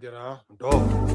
Get out, dog.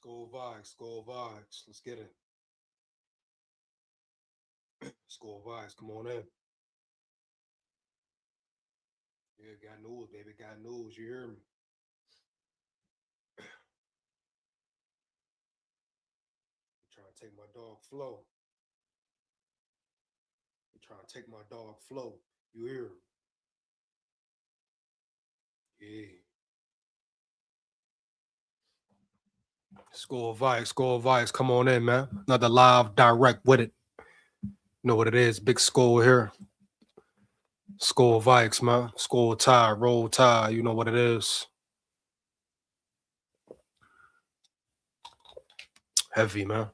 SKOL VIKES, SKOL VIKES. Let's get it. SKOL VIKES, come on in. Yeah, got news, baby. Got news. You hear me? You trying to take my dog FLO. You trying to take my dog FLO. You hear me? Yeah. SKOL VIKES, SKOL VIKES. Come on in, man. Another live direct with it. You know what it is. Big SKOL here. SKOL VIKES, man. SKOL Tide, Roll Tide. You know what it is. Heavy, man.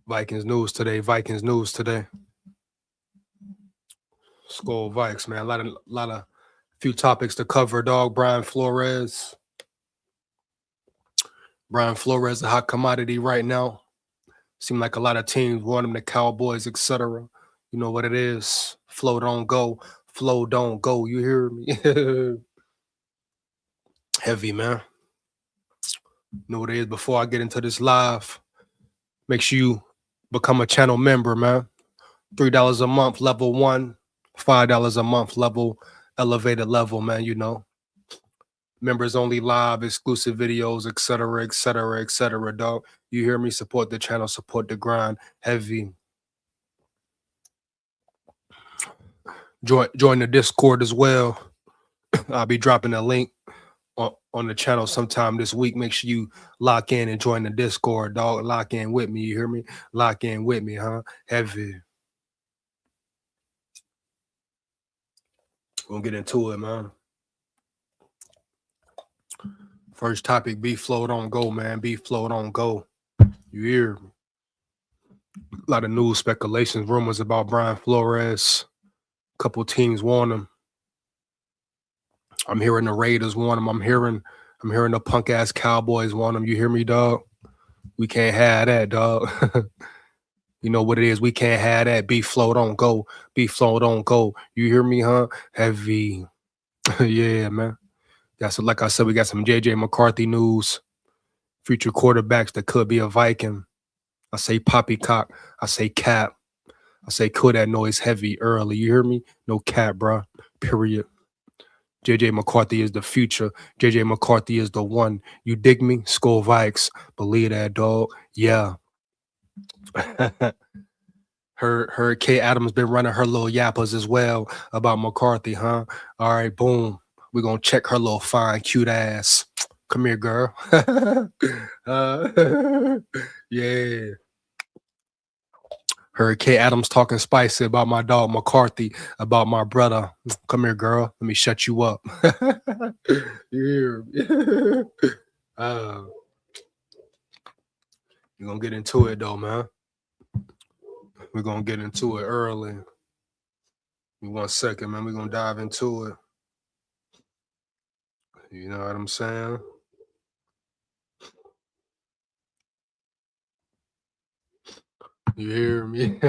Vikings news today. Vikings news today. SKOL VIKES, man. A lot of few topics to cover, dog. Brian Flores, a hot commodity right now. Seem like a lot of teams want him, the Cowboys, etc. You know what it is. FLO don't go. FLO don't go. You hear me? Heavy, man. You know what it is. Before I get into this live, make sure you become a channel member, man. $3 a month, level 1. $5 a month, level elevated level, man. You know. Members only live, exclusive videos, etc., dog. You hear me? Support the channel, support the grind. Heavy. Join the Discord as well. I'll be dropping a link on the channel sometime this week. Make sure you lock in and join the Discord, dog. Lock in with me. You hear me? Lock in with me, huh? Heavy. We'll get into it, man. First topic, FLO don't go, man. FLO don't go. You hear me? A lot of news, speculations, rumors about Brian Flores. A couple teams want him. I'm hearing the Raiders want him. I'm hearing the punk ass Cowboys want him. You hear me, dog? We can't have that, dog. You know what it is. We can't have that. FLO don't go. FLO don't go. You hear me, huh? Heavy. Yeah, man. That's like I said, we got some JJ McCarthy news. Future quarterbacks that could be a Viking. I say poppycock. I say cap. I say kill that noise heavy early. You hear me? No cap, bro. Period. JJ McCarthy is the future. JJ McCarthy is the one. You dig me? SKOL VIKES. Believe that, dog. Yeah. her Kay Adams been running her little yappers as well about McCarthy, huh? All right, boom. We're going to check her little fine, cute ass. Come here, girl. Yeah. Heard Kay Adams talking spicy about my dog McCarthy, about my brother. Come here, girl. Let me shut you up. Yeah. We're going to get into it, though, man. We're going to get into it early. 1 second, man. We're going to dive into it. You know what I'm saying? You hear me?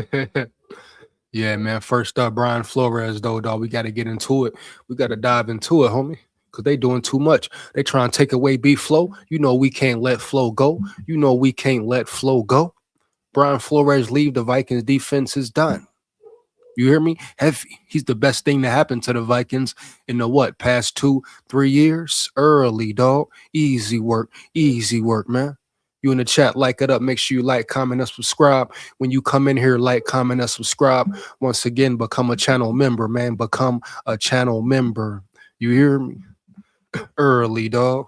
Yeah, man. First up, Brian Flores, though, dog. We got to get into it. We got to dive into it, homie. Because they doing too much. They trying to take away FLO. You know we can't let FLO go. You know we can't let FLO go. Brian Flores leave. The Vikings defense is done. You hear me? Heavy. He's the best thing to happen to the Vikings in the what? Past 2-3 years? Early, dog. Easy work. Easy work, man. You in the chat, like it up. Make sure you like, comment, and subscribe. When you come in here, like, comment, and subscribe. Once again, become a channel member, man. Become a channel member. You hear me? Early, dog.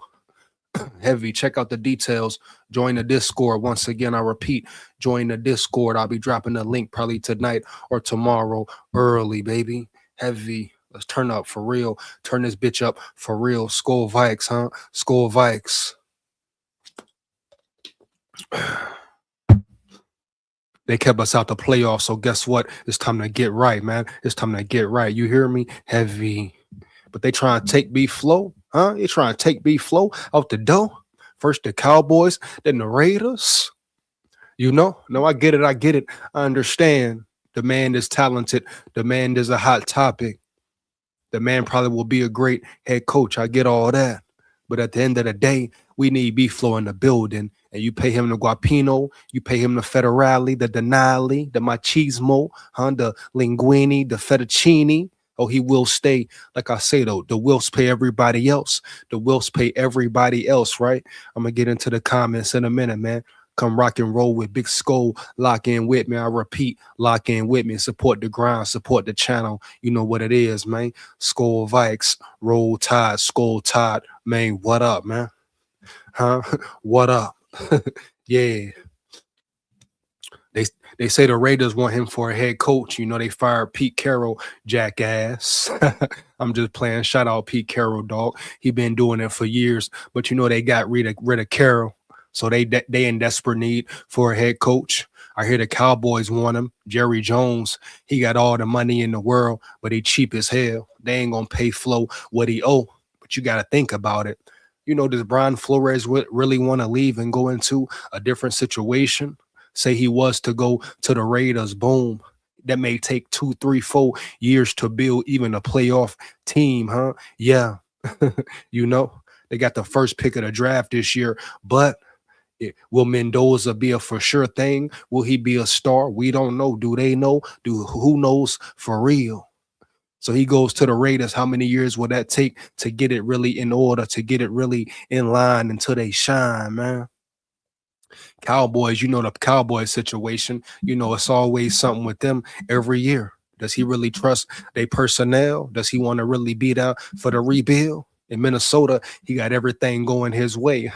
Heavy. Check out the details. Join the Discord. Once again, I repeat, join the Discord. I'll be dropping the link probably tonight or tomorrow. Early, baby. Heavy. Let's turn up for real. Turn this bitch up for real. SKOL VIKES, huh? SKOL VIKES. They kept us out the playoffs, so guess what? It's time to get right, man. It's time to get right. You hear me? Heavy. But they trying to take FLO, huh? They trying to take FLO out the door. First the Cowboys, then the Raiders. You know? No, I get it. I get it. I understand. The man is talented. The man is a hot topic. The man probably will be a great head coach. I get all that. But at the end of the day, we need FLO in the building. And you pay him the guapino, you pay him the federale, the denali, the machismo, huh? The linguine, the fettuccine. Oh, he will stay. Like I say, though, the wills pay everybody else. The wills pay everybody else, right? I'm going to get into the comments in a minute, man. Come rock and roll with Big SKOL. Lock in with me. I repeat, lock in with me. Support the grind. Support the channel. You know what it is, man. SKOL VIKES. Roll Tide. SKOL Tide. Man, what up, man? Huh? What up? Yeah. They say the Raiders want him for a head coach. You know, they fired Pete Carroll, jackass. I'm just playing. Shout out Pete Carroll, dog. He been doing it for years. But you know, they got rid of Carroll. So they in desperate need for a head coach. I hear the Cowboys want him. Jerry Jones, he got all the money in the world, but he cheap as hell. They ain't gonna pay FLO what he owe. But you got to think about it. You know, does Brian Flores really want to leave and go into a different situation? Say he was to go to the Raiders, boom. That may take 2, 3, 4 years to build even a playoff team, huh? Yeah. You know, they got the first pick of the draft this year, but will Mendoza be a for sure thing? Will he be a star? We don't know. Do they know? Who knows for real? So he goes to the Raiders. How many years will that take to get it really in order, to get it really in line until they shine, man? Cowboys, you know the Cowboys situation. You know, it's always something with them every year. Does he really trust their personnel? Does he want to really be there for the rebuild? In Minnesota, he got everything going his way,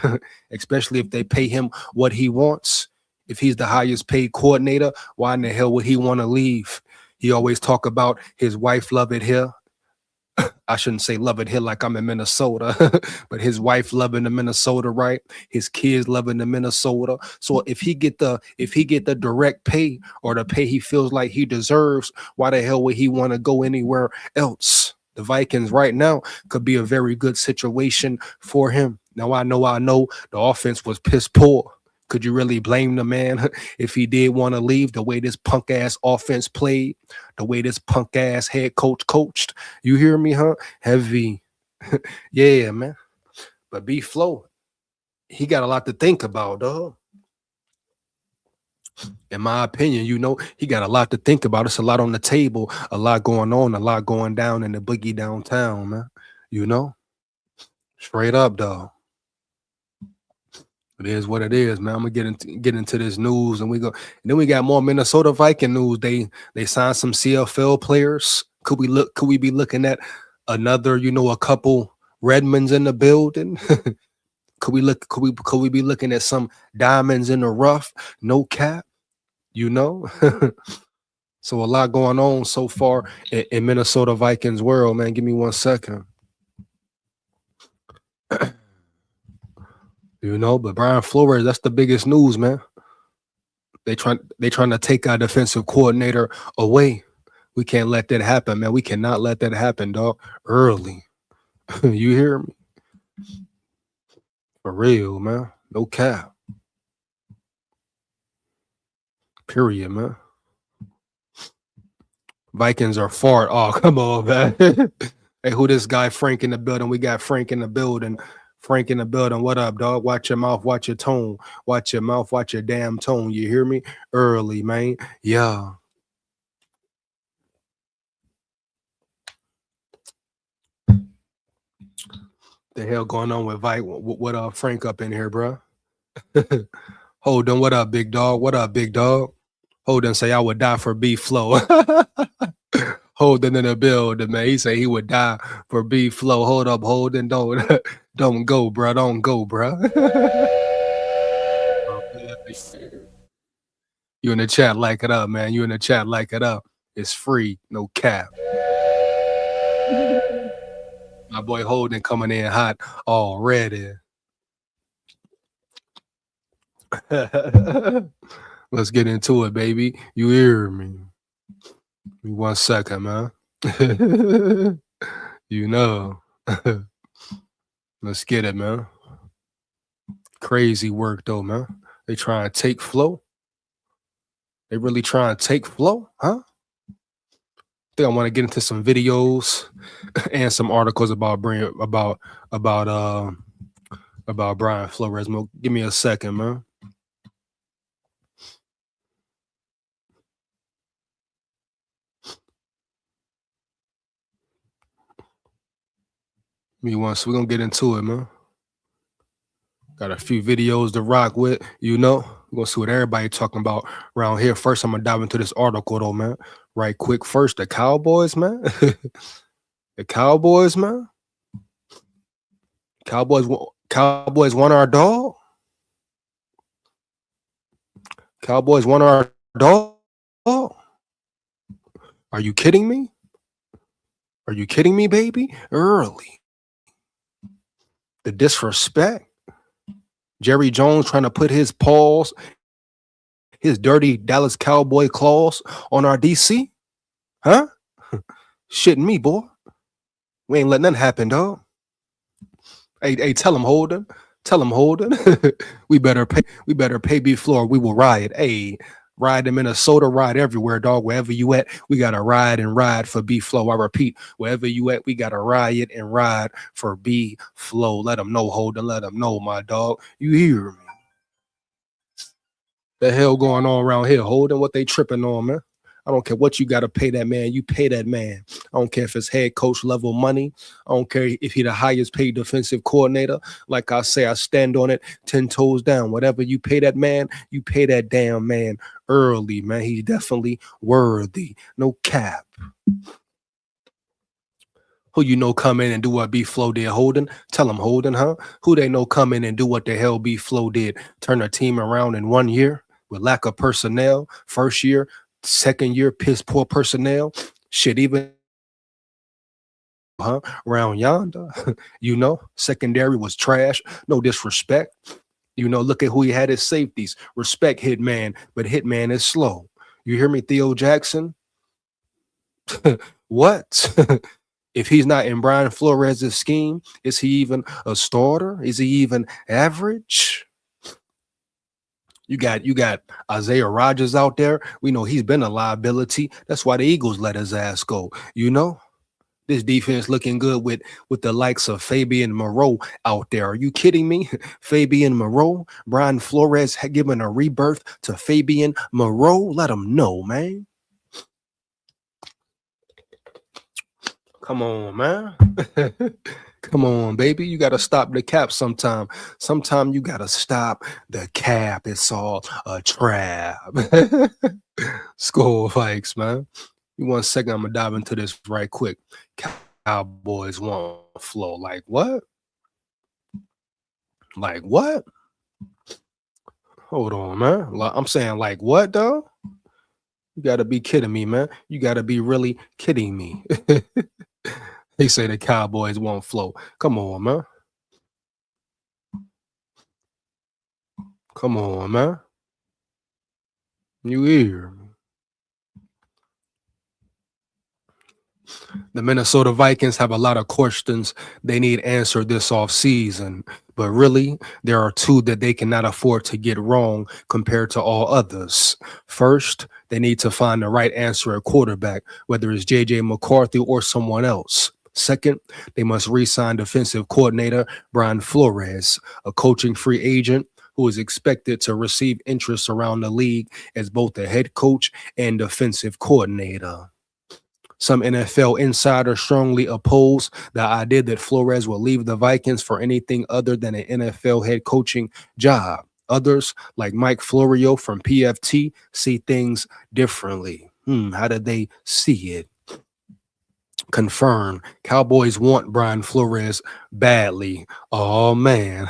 especially if they pay him what he wants. If he's the highest paid coordinator, why in the hell would he want to leave? He always talk about his wife love it here. I shouldn't say love it here like I'm in Minnesota, but his wife loving the Minnesota, right? His kids loving the Minnesota. So if he get the direct pay or the pay he feels like he deserves, why the hell would he want to go anywhere else? The Vikings right now could be a very good situation for him. Now I know the offense was piss poor. Could you really blame the man if he did want to leave? The way this punk ass offense played, the way this punk ass head coach coached. You hear me, huh? Heavy. Yeah, man. But FLO, he got a lot to think about, dog. In my opinion, you know, he got a lot to think about. It's a lot on the table, a lot going on, a lot going down in the boogie downtown, man. You know? Straight up, dog. It is what it is, man. I'm gonna get into this news, and then we got more Minnesota Viking news. They signed some CFL players. Could we be looking at another, you know, a couple Redmonds in the building? Could we be looking at some diamonds in the rough? No cap, you know. So a lot going on so far in Minnesota Vikings world, man. Give me 1 second. You know, but Brian Flores, that's the biggest news, man. They trying to take our defensive coordinator away. We can't let that happen, man. We cannot let that happen, dog. Early. You hear me? For real, man. No cap. Period, man. Vikings are far. Oh, come on, man. Hey, who this guy? Frank in the building. We got Frank in the building. Frank in the building. What up, dog? Watch your mouth. Watch your tone. Watch your mouth. Watch your damn tone. You hear me? Early, man. Yeah. The hell going on with Vike? What Frank up in here, bro? Hold on, what up, big dog? What up, big dog? Hold on, say I would die for B Flow. Holding in the building, man. He say he would die for B Flow. Hold up, Holden, don't don't go, bro. Don't go, bro. You in the chat, like it up, man. You in the chat, like it up. It's free, no cap. My boy Holden coming in hot already. Let's get into it, baby. You hear me? Give me 1 second, man. You know. Let's get it, man. Crazy work, though, man. They trying to take flow. They really trying to take flow, huh? I think I want to get into some videos and some articles about Brian Flores. Give me a second, man. So we're gonna get into it, man. Got a few videos to rock with, you know. We're gonna see what everybody talking about around here. First, I'm gonna dive into this article though, man. Right quick. First, the Cowboys, man. The Cowboys, man. Cowboys won our dog. Cowboys won our dog. Are you kidding me? Are you kidding me, baby? Early. The disrespect. Jerry Jones trying to put his paws, his dirty Dallas Cowboy claws on our DC? Huh? Shitting me, boy. We ain't letting nothing happen, dog. Hey, tell him, Holden. Tell him, Holden. we better pay B Floor. We will riot. Hey, ride to Minnesota, ride everywhere, dog. Wherever you at, we gotta ride and ride for B Flow. I repeat, wherever you at, we gotta riot and ride for B Flow. Let them know, Holden. Let them know, my dog. You hear me? The hell going on around here, Holden? What they tripping on, man? I don't care what you got to pay that man. You pay that man. I don't care if it's head coach level money. I don't care if he the highest paid defensive coordinator. Like I say, I stand on it 10 toes down. Whatever you pay that man, you pay that damn man early, man. He's definitely worthy. No cap. Who you know come in and do what B Flow did, Holden? Tell them, Holden, huh? Who they know come in and do what the hell B Flow did? Turn a team around in 1 year with lack of personnel. First year, second year, piss poor personnel. Shit, even around yonder, you know, secondary was trash. No disrespect. You know, look at who he had as safeties. Respect Hitman, but Hitman is slow. You hear me, Theo Jackson? What? If he's not in Brian Flores' scheme, is he even a starter? Is he even average? You got Isaiah Rodgers out there. We know he's been a liability. That's why the Eagles let his ass go. You know, this defense looking good with the likes of Fabian Moreau out there. Are you kidding me? Fabian Moreau, Brian Flores had given a rebirth to Fabian Moreau. Let him know, man. Come on, man. Come on, baby. You got to stop the cap sometime. Sometime you got to stop the cap. It's all a trap. SKOL Vikes, man. You 1 second, I'm going to dive into this right quick. Cowboys want flow. Like what? Like what? Hold on, man. I'm saying like what, though? You got to be kidding me, man. You got to be really kidding me. They say the Cowboys won't flow. Come on, man. Come on, man. You hear me? The Minnesota Vikings have a lot of questions they need answered this offseason. But really, there are two that they cannot afford to get wrong compared to all others. First, they need to find the right answer at quarterback, whether it's J.J. McCarthy or someone else. Second, they must re-sign defensive coordinator Brian Flores, a coaching free agent who is expected to receive interest around the league as both a head coach and defensive coordinator. Some NFL insiders strongly oppose the idea that Flores will leave the Vikings for anything other than an NFL head coaching job. Others, like Mike Florio from PFT, see things differently. How did they see it? Confirmed. Cowboys want Brian Flores badly. Oh, man.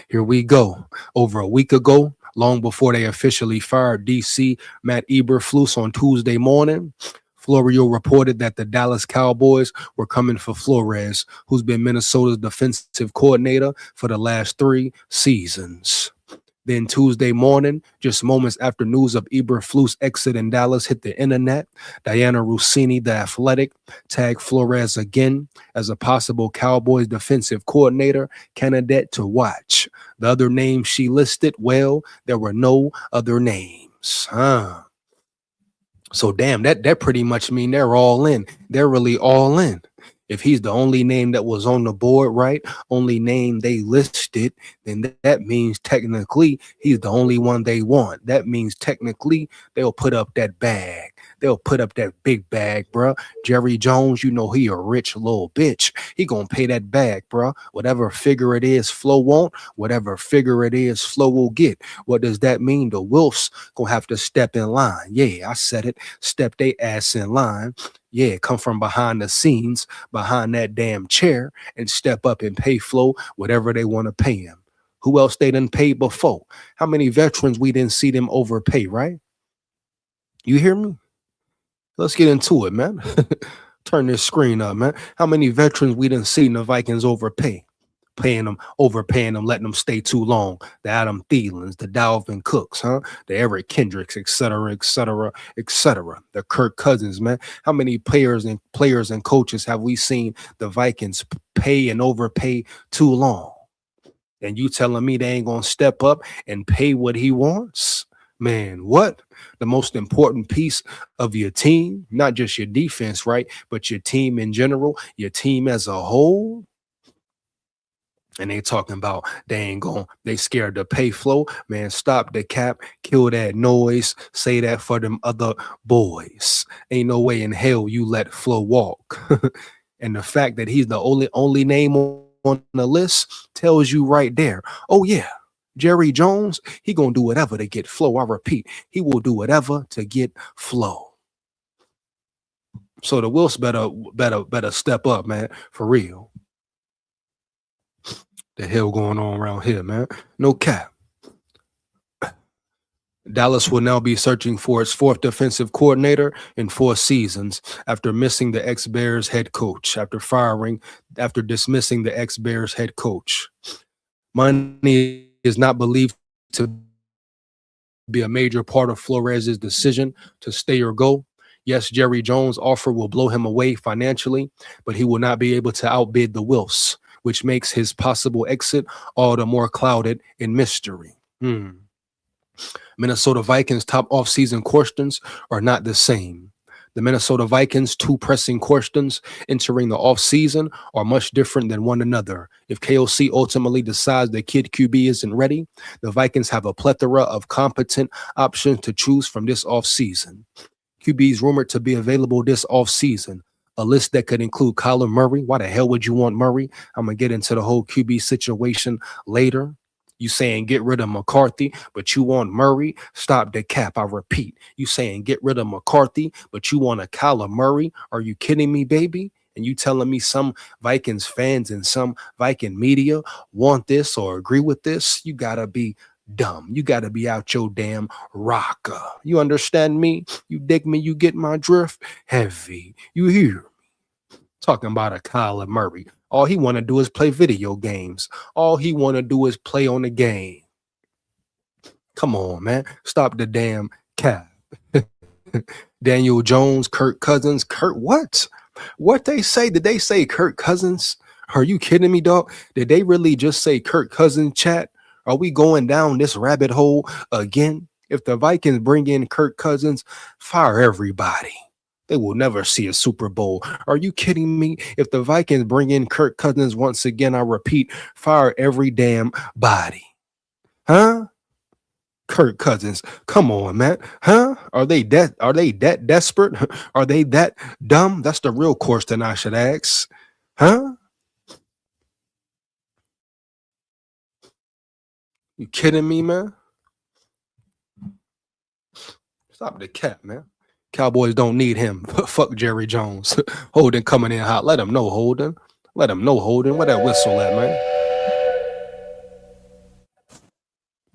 Here we go. Over a week ago, long before they officially fired DC Matt Eberflus on Tuesday morning, Florio reported that the Dallas Cowboys were coming for Flores, who's been Minnesota's defensive coordinator for the last 3 seasons. Then Tuesday morning, just moments after news of Eberflus' exit in Dallas hit the internet, Diana Rossini, the Athletic, tagged Flores again as a possible Cowboys defensive coordinator candidate to watch. The other names she listed, well, there were no other names. So damn, that pretty much mean they're all in. They're really all in. If he's the only name that was on the board, right? Only name they listed, then that means technically he's the only one they want. That means technically they'll put up that bag. They'll put up that big bag, bro. Jerry Jones, you know he a rich little bitch. He gonna pay that bag, bro. Whatever figure it is FLO won't, whatever figure it is FLO will get. What does that mean? The Wilfs gonna have to step in line. Yeah, I said it. Step they ass in line. Yeah, come from behind the scenes, behind that damn chair, and step up and pay FLO whatever they want to pay him. Who else they done paid before? How many veterans we didn't see them overpay, right? You hear me? Let's get into it, man. Turn this screen up, man. How many veterans we didn't see the Vikings overpay? Overpaying them, letting them stay too long. The Adam Thielens, the Dalvin Cooks, the Eric Kendricks, et cetera, et cetera, et cetera. The Kirk Cousins, man. How many players and coaches have we seen the Vikings pay and overpay too long? And you telling me they ain't gonna step up and pay what he wants? Man, what? The most important piece of your team, not just your defense, right? But your team in general, your team as a whole. And they talking about they scared to pay FLO. Man, stop the cap, kill that noise, say that for them other boys. Ain't no way in hell you let FLO walk. And the fact that he's the only name on the list tells you right there. Oh yeah, Jerry Jones, he gonna do whatever to get FLO. I repeat, he will do whatever to get FLO. So the Wilfs better step up, man, for real. The hell going on around here, man? No cap. Dallas will now be searching for its 4th defensive coordinator in 4 seasons after missing the ex-Bears head coach, after dismissing the ex-Bears head coach. Money is not believed to be a major part of Flores' decision to stay or go. Yes, Jerry Jones' offer will blow him away financially, but he will not be able to outbid the Wilfs, which makes his possible exit all the more clouded in mystery. Minnesota Vikings' top offseason questions are not the same. The Minnesota Vikings' 2 pressing questions entering the offseason are much different than one another. If KOC ultimately decides the kid QB isn't ready, the Vikings have a plethora of competent options to choose from this offseason. QBs rumored to be available this offseason. A list that could include Kyler Murray. Why the hell would you want Murray? I'm going to get into the whole QB situation later. You saying get rid of McCarthy, but you want Murray? Stop the cap. I repeat. You saying get rid of McCarthy, but you want a Kyler Murray? Are you kidding me, baby? And you telling me some Vikings fans and some Viking media want this or agree with this? You got to be dumb. You got to be out your damn rocker. You understand me? You dig me? You get my drift? Heavy. You hear me? Talking about a Kyler Murray. All he want to do is play video games. All he want to do is play on the game. Come on, man. Stop the damn cap. Daniel Jones, Kirk Cousins. What? What they say? Did they say Kirk Cousins? Are you kidding me, dog? Did they really just say Kirk Cousins, chat? Are we going down this rabbit hole again? If the Vikings bring in Kirk Cousins, fire everybody. They will never see a Super Bowl. Are you kidding me? If the Vikings bring in Kirk Cousins once again, I repeat, fire every damn body. Huh? Kirk Cousins. Come on, man. Huh? Are they that desperate? Are they that dumb? That's the real question I should ask. Huh? You kidding me, man? Stop the cap, man. Cowboys don't need him. Fuck Jerry Jones. Holden coming in hot. Let him know, Holden. Let him know, Holden. Where that whistle at, man?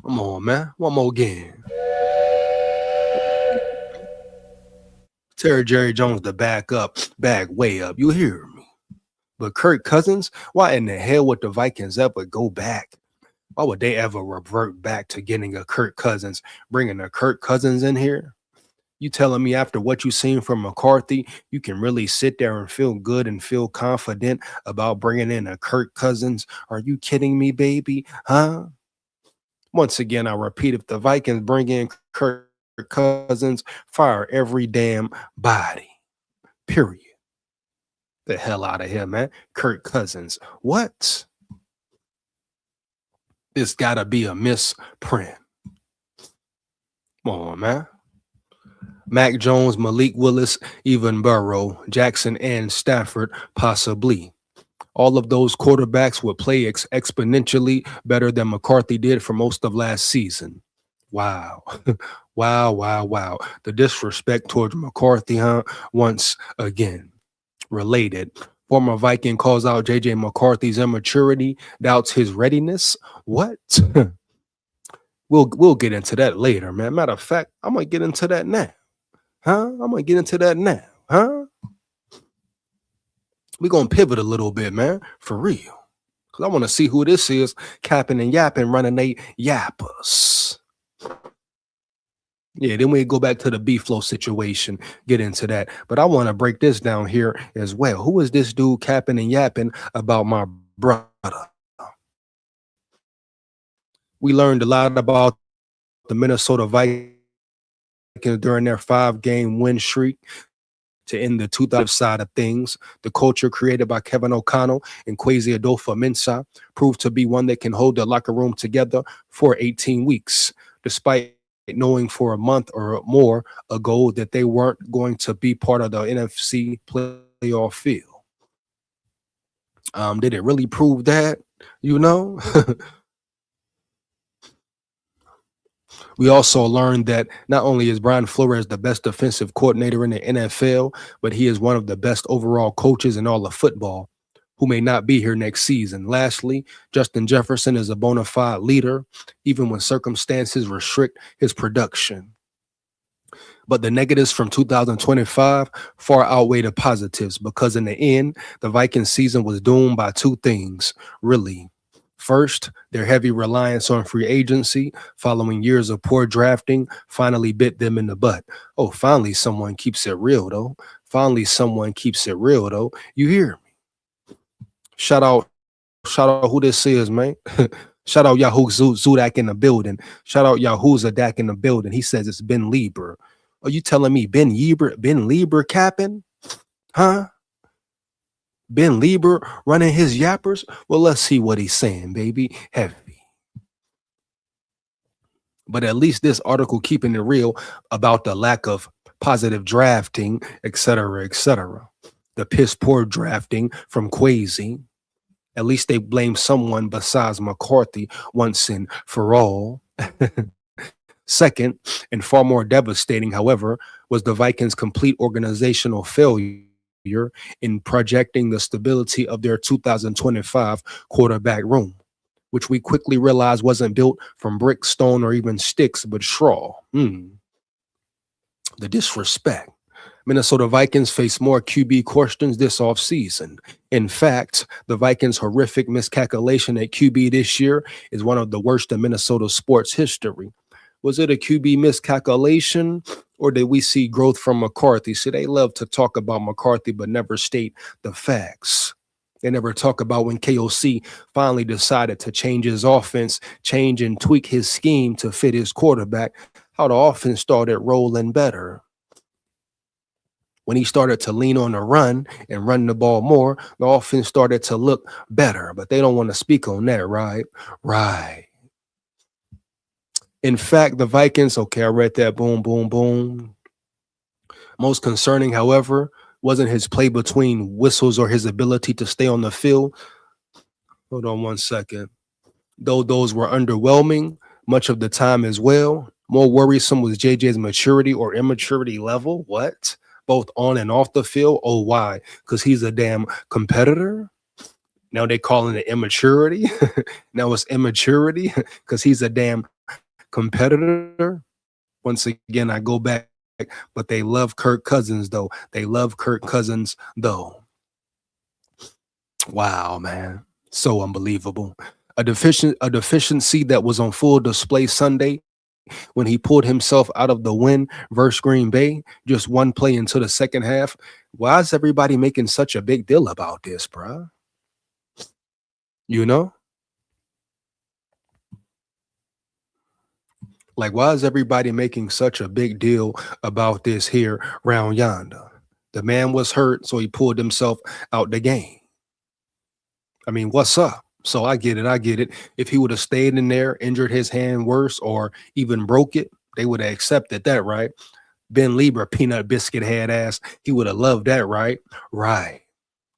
Come on, man. One more game. Tell Jerry Jones to back up, back way up. You hear me? But Kirk Cousins, why in the hell would the Vikings ever go back? Why would they ever revert back to getting a Kirk Cousins, bringing a Kirk Cousins in here? You telling me after what you seen from McCarthy, you can really sit there and feel good and feel confident about bringing in a Kirk Cousins? Are you kidding me, baby? Huh? Once again, I repeat, if the Vikings bring in Kirk Cousins, fire every damn body. Period. The hell out of here, man. Kirk Cousins. What? This gotta be a misprint. Come on, man. Mac Jones, Malik Willis, even Burrow, Jackson, and Stafford, possibly. All of those quarterbacks would play exponentially better than McCarthy did for most of last season. Wow. Wow, wow, wow. The disrespect towards McCarthy, huh? Once again. Related. Former Viking calls out JJ McCarthy's immaturity, doubts his readiness. What? We'll get into that later, man. Matter of fact, I'm gonna get into that now. Huh? I'm gonna get into that now. Huh? We're gonna pivot a little bit, man. For real. Cause I want to see who this is, capping and yapping, running they yappers. Yeah, then we go back to the FLO situation, get into that. But I want to break this down here as well. Who is this dude capping and yapping about my brother? We learned a lot about the Minnesota Vikings during their 5-game win streak to end the 2000 side of things. The culture created by Kevin O'Connell and Kwesi Adolfo-Mensah proved to be one that can hold the locker room together for 18 weeks, despite knowing for a month or more ago that they weren't going to be part of the NFC playoff field. Did it really prove that? You know? We also learned that not only is Brian Flores the best defensive coordinator in the NFL, but he is one of the best overall coaches in all of football, who may not be here next season. Lastly, Justin Jefferson is a bona fide leader, even when circumstances restrict his production. But the negatives from 2025 far outweigh the positives, because in the end, the Vikings season was doomed by two things, really. First, their heavy reliance on free agency following years of poor drafting finally bit them in the butt. Oh, finally someone keeps it real, though. Finally someone keeps it real, though. You hear me? Shout out who this is, man. Shout out Yahoo Zudak in the building. Shout out Yahoo Zadak in the building. He says it's Ben Lieber. Are you telling me Ben Lieber capping? Huh? Ben Lieber running his yappers? Well, let's see what he's saying, baby. Heavy. But at least this article keeping it real about the lack of positive drafting, etc., etc. The piss poor drafting from Kwesi. At least they blame someone besides McCarthy once and for all. Second, and far more devastating, however, was the Vikings' complete organizational failure in projecting the stability of their 2025 quarterback room, which we quickly realized wasn't built from brick, stone, or even sticks, but straw. The disrespect. Minnesota Vikings face more QB questions this offseason. In fact, the Vikings' horrific miscalculation at QB this year is one of the worst in Minnesota sports history. Was it a QB miscalculation, or did we see growth from McCarthy? See, they love to talk about McCarthy, but never state the facts. They never talk about when KOC finally decided to change his offense, change and tweak his scheme to fit his quarterback, how the offense started rolling better. When he started to lean on the run and run the ball more, the offense started to look better. But they don't want to speak on that, right? Right. In fact, the Vikings, okay, I read that. Boom, boom, boom. Most concerning, however, wasn't his play between whistles or his ability to stay on the field. Hold on one second. Though those were underwhelming much of the time as well. More worrisome was JJ's maturity or immaturity level. What? Both on and off the field. Oh, why? Because he's a damn competitor. Now they calling it immaturity. Now it's immaturity because he's a damn competitor. Once again, I go back, but they love Kirk Cousins, though. They love Kirk Cousins, though. Wow, man. So unbelievable. A deficiency that was on full display Sunday when he pulled himself out of the win versus Green Bay, just one play into the second half. Why is everybody making such a big deal about this, bruh? You know? Like, why is everybody making such a big deal about this here round yonder? The man was hurt, so he pulled himself out the game. I mean, what's up? So I get it. I get it. If he would have stayed in there, injured his hand worse, or even broke it, they would have accepted that, right? Ben Lieber, peanut biscuit head ass, he would have loved that, right? Right.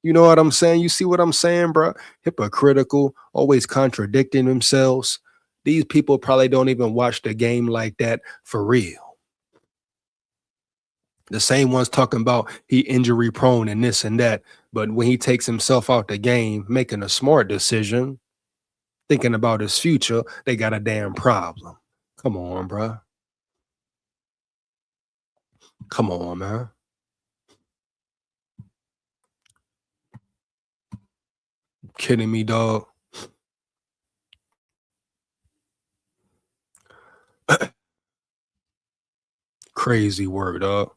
You know what I'm saying? You see what I'm saying, bro? Hypocritical, always contradicting themselves. These people probably don't even watch the game like that for real. The same ones talking about he injury prone and this and that. But when he takes himself out the game, making a smart decision, thinking about his future, they got a damn problem. Come on, bro. Come on, man. Kidding me, dog? Crazy word, dog.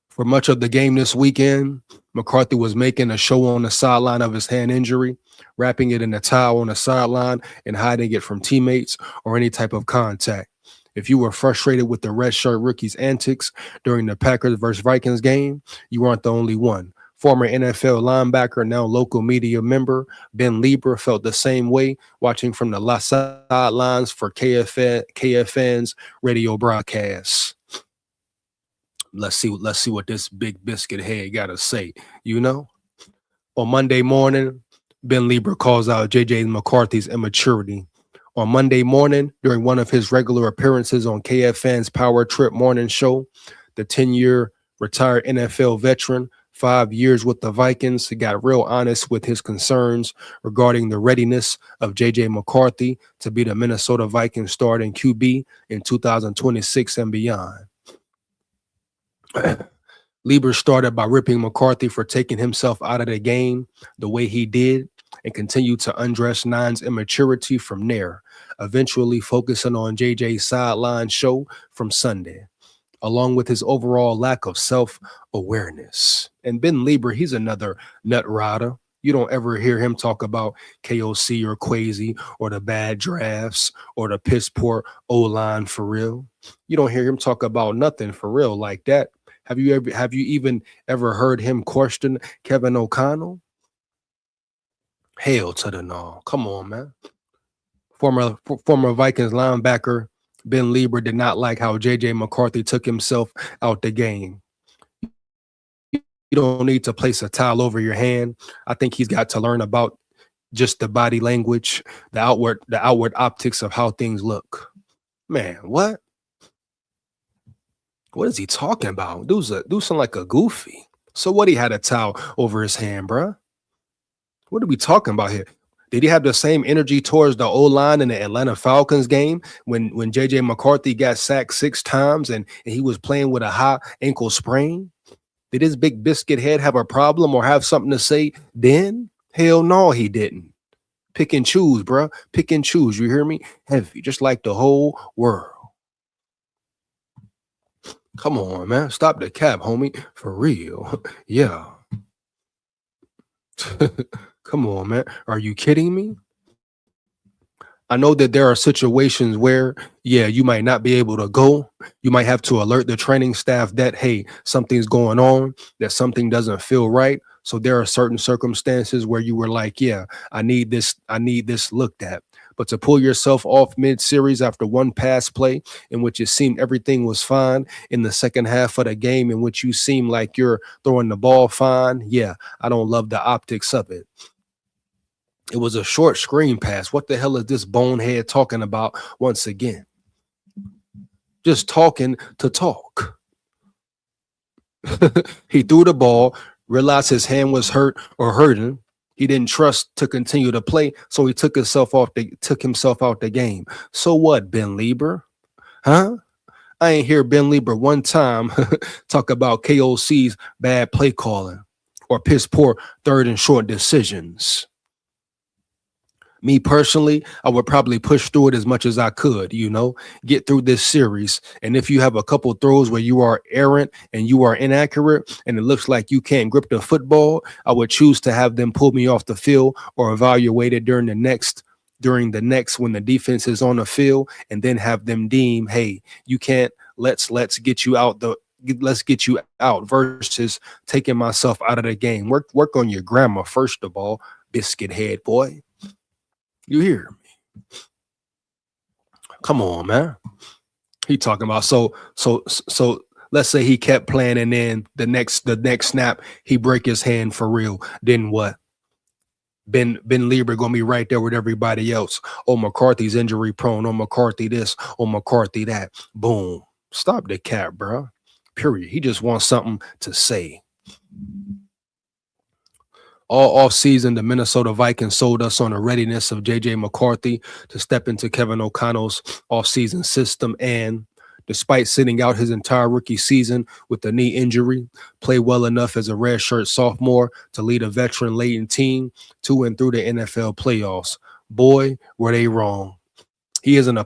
For much of the game this weekend, McCarthy was making a show on the sideline of his hand injury, wrapping it in a towel on the sideline and hiding it from teammates or any type of contact. If you were frustrated with the red shirt rookie's antics during the Packers versus Vikings game, you aren't the only one. Former NFL linebacker, now local media member, Ben Lieber felt the same way watching from the sidelines for KFN's radio broadcasts. Let's see what this big biscuit head got to say, you know? On Monday morning, Ben Lieber calls out J.J. McCarthy's immaturity. On Monday morning, during one of his regular appearances on KFN's Power Trip morning show, the 10-year retired NFL veteran, 5 years with the Vikings, got real honest with his concerns regarding the readiness of J.J. McCarthy to be the Minnesota Vikings starting QB in 2026 and beyond. Lieber started by ripping McCarthy for taking himself out of the game the way he did and continued to undress Nine's immaturity from there, eventually focusing on JJ's sideline show from Sunday, along with his overall lack of self-awareness. And Ben Lieber, he's another nut rider. You don't ever hear him talk about KOC or Quasi or the bad drafts or the piss poor O-line for real. You don't hear him talk about nothing for real like that. Have you even ever heard him question Kevin O'Connell? Hell to the no. Come on, man. Former Vikings linebacker Ben Lieber did not like how J.J. McCarthy took himself out the game. You don't need to place a towel over your hand. I think he's got to learn about just the body language, the outward optics of how things look. Man, what? What is he talking about? Dude sound like a goofy. So what, he had a towel over his hand, bruh? What are we talking about here? Did he have the same energy towards the O-line in the Atlanta Falcons game when J.J. McCarthy got sacked 6 times and he was playing with a high ankle sprain? Did his big biscuit head have a problem or have something to say then? Hell no, he didn't. Pick and choose, bruh. Pick and choose. You hear me? Heavy, just like the whole world. Come on, man. Stop the cap, homie. For real. Yeah. Come on, man. Are you kidding me? I know that there are situations where, yeah, you might not be able to go. You might have to alert the training staff that, hey, something's going on, that something doesn't feel right. So there are certain circumstances where you were like, yeah, I need this looked at. But to pull yourself off mid-series after one pass play in which it seemed everything was fine in the second half of the game in which you seem like you're throwing the ball fine, yeah, I don't love the optics of it. It was a short screen pass. What the hell is this bonehead talking about once again? Just talking to talk. He threw the ball, realized his hand was hurt or hurting. He didn't trust to continue to play, so he took himself out the game. So what, Ben Lieber? Huh? I ain't hear Ben Lieber one time talk about KOC's bad play calling or piss poor third and short decisions. Me personally, I would probably push through it as much as I could, get through this series. And if you have a couple throws where you are errant and you are inaccurate and it looks like you can't grip the football, I would choose to have them pull me off the field or evaluate it during the next when the defense is on the field, and then have them deem, hey, you can't, let's get you out versus taking myself out of the game. Work on your grammar first of all, biscuit head boy. You hear me? Come on, man. He talking about so let's say he kept playing and then the next snap he break his hand for real. Then what? Ben Lieber gonna be right there with everybody else. Oh, McCarthy's injury prone. Oh, McCarthy this. Oh, McCarthy that. Boom. Stop the cat, bro. Period. He just wants something to say. All offseason, the Minnesota Vikings sold us on the readiness of J.J. McCarthy to step into Kevin O'Connell's offseason system and, despite sitting out his entire rookie season with a knee injury, play well enough as a redshirt sophomore to lead a veteran-laden team to and through the NFL playoffs. Boy, were they wrong. He isn't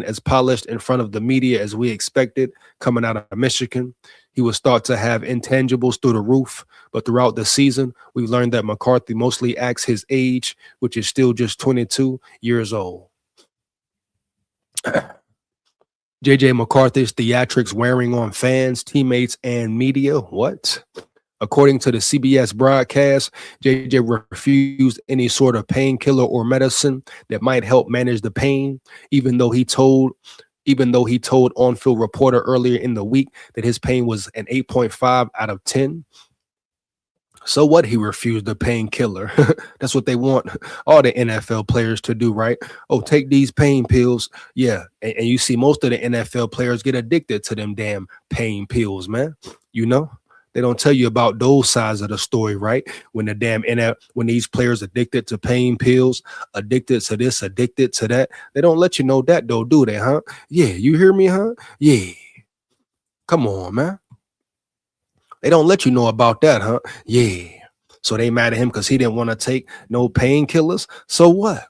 as polished in front of the media as we expected coming out of Michigan. He was thought to have intangibles through the roof, but throughout the season, we learned that McCarthy mostly acts his age, which is still just 22 years old. J.J. McCarthy's theatrics wearing on fans, teammates, and media. What? According to the CBS broadcast, J.J. refused any sort of painkiller or medicine that might help manage the pain, even though he told on-field reporter earlier in the week that his pain was an 8.5 out of 10. So what? He refused the painkiller. That's what they want all the NFL players to do, right? Oh, take these pain pills. Yeah. And you see most of the NFL players get addicted to them damn pain pills, man. They don't tell you about those sides of the story, right? When when these players addicted to pain pills, addicted to this, addicted to that, they don't let you know that though, do they, huh? Yeah, you hear me, huh? Yeah. Come on, man. They don't let you know about that, huh? Yeah. So they mad at him because he didn't want to take no painkillers. So what?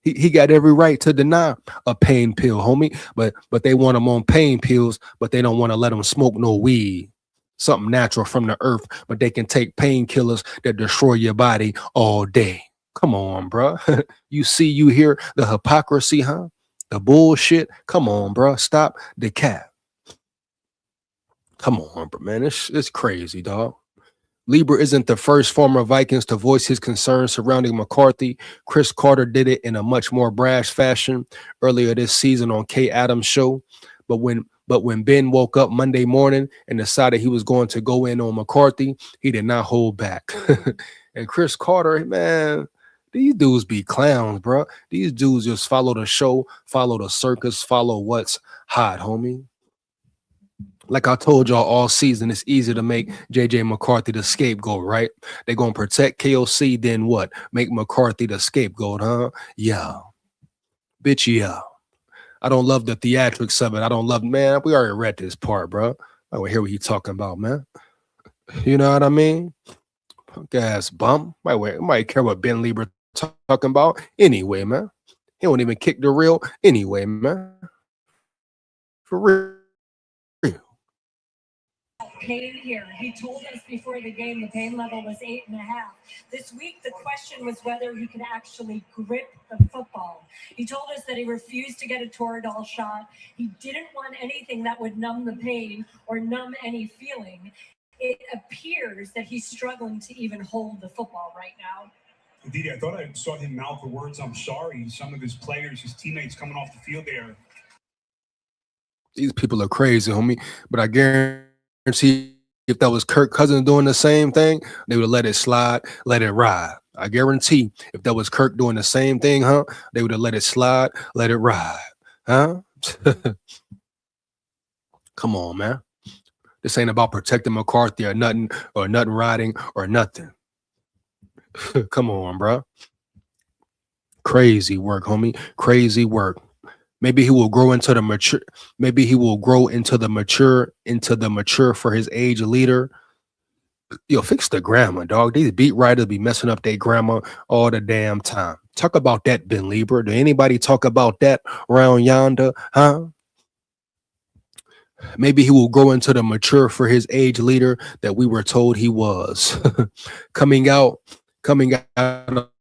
He got every right to deny a pain pill, homie. But they want him on pain pills, but they don't want to let him smoke no weed. Something natural from the earth, but they can take painkillers that destroy your body all day. Come on, bro. You hear the hypocrisy, huh? The bullshit. Come on, bro. Stop the cap. Come on, bro, man. It's crazy, dog. Lieber isn't the first former Vikings to voice his concerns surrounding McCarthy. Chris Carter did it in a much more brash fashion earlier this season on Kay Adams' show. But when Ben woke up Monday morning and decided he was going to go in on McCarthy, he did not hold back. And Chris Carter, man, these dudes be clowns, bro. These dudes just follow the show, follow the circus, follow what's hot, homie. Like I told y'all all season, it's easy to make J.J. McCarthy the scapegoat, right? They're going to protect KOC, then what? Make McCarthy the scapegoat, huh? Yeah. Bitch, yeah. I don't love the theatrics of it. I don't love, man, we already read this part, bro. I don't hear what he's talking about, man. You know what I mean? Punk ass bum. Might care what Ben Lieber talking about anyway, man. He won't even kick the reel anyway, man. For real. Pain here. He told us before the game the pain level was 8.5. This week, the question was whether he could actually grip the football. He told us that he refused to get a Toradol shot. He didn't want anything that would numb the pain or numb any feeling. It appears that he's struggling to even hold the football right now. Didi, I thought I saw him mouth the words, "I'm sorry." Some of his players, his teammates coming off the field there. These people are crazy, homie. But I guarantee if that was Kirk Cousins doing the same thing, they would have let it slide, let it ride. I guarantee if that was Kirk doing the same thing, huh? They would have let it slide, let it ride. Huh? Come on, man. This ain't about protecting McCarthy or nothing riding or nothing. Come on, bro. Crazy work, homie. Crazy work. Maybe he will grow into the mature. Maybe he will grow into the mature for his age leader. Yo, fix the grammar, dog. These beat writers be messing up their grammar all the damn time. Talk about that, Ben Lieber. Do anybody talk about that around yonder? Huh? Maybe he will grow into the mature for his age leader that we were told he was. coming out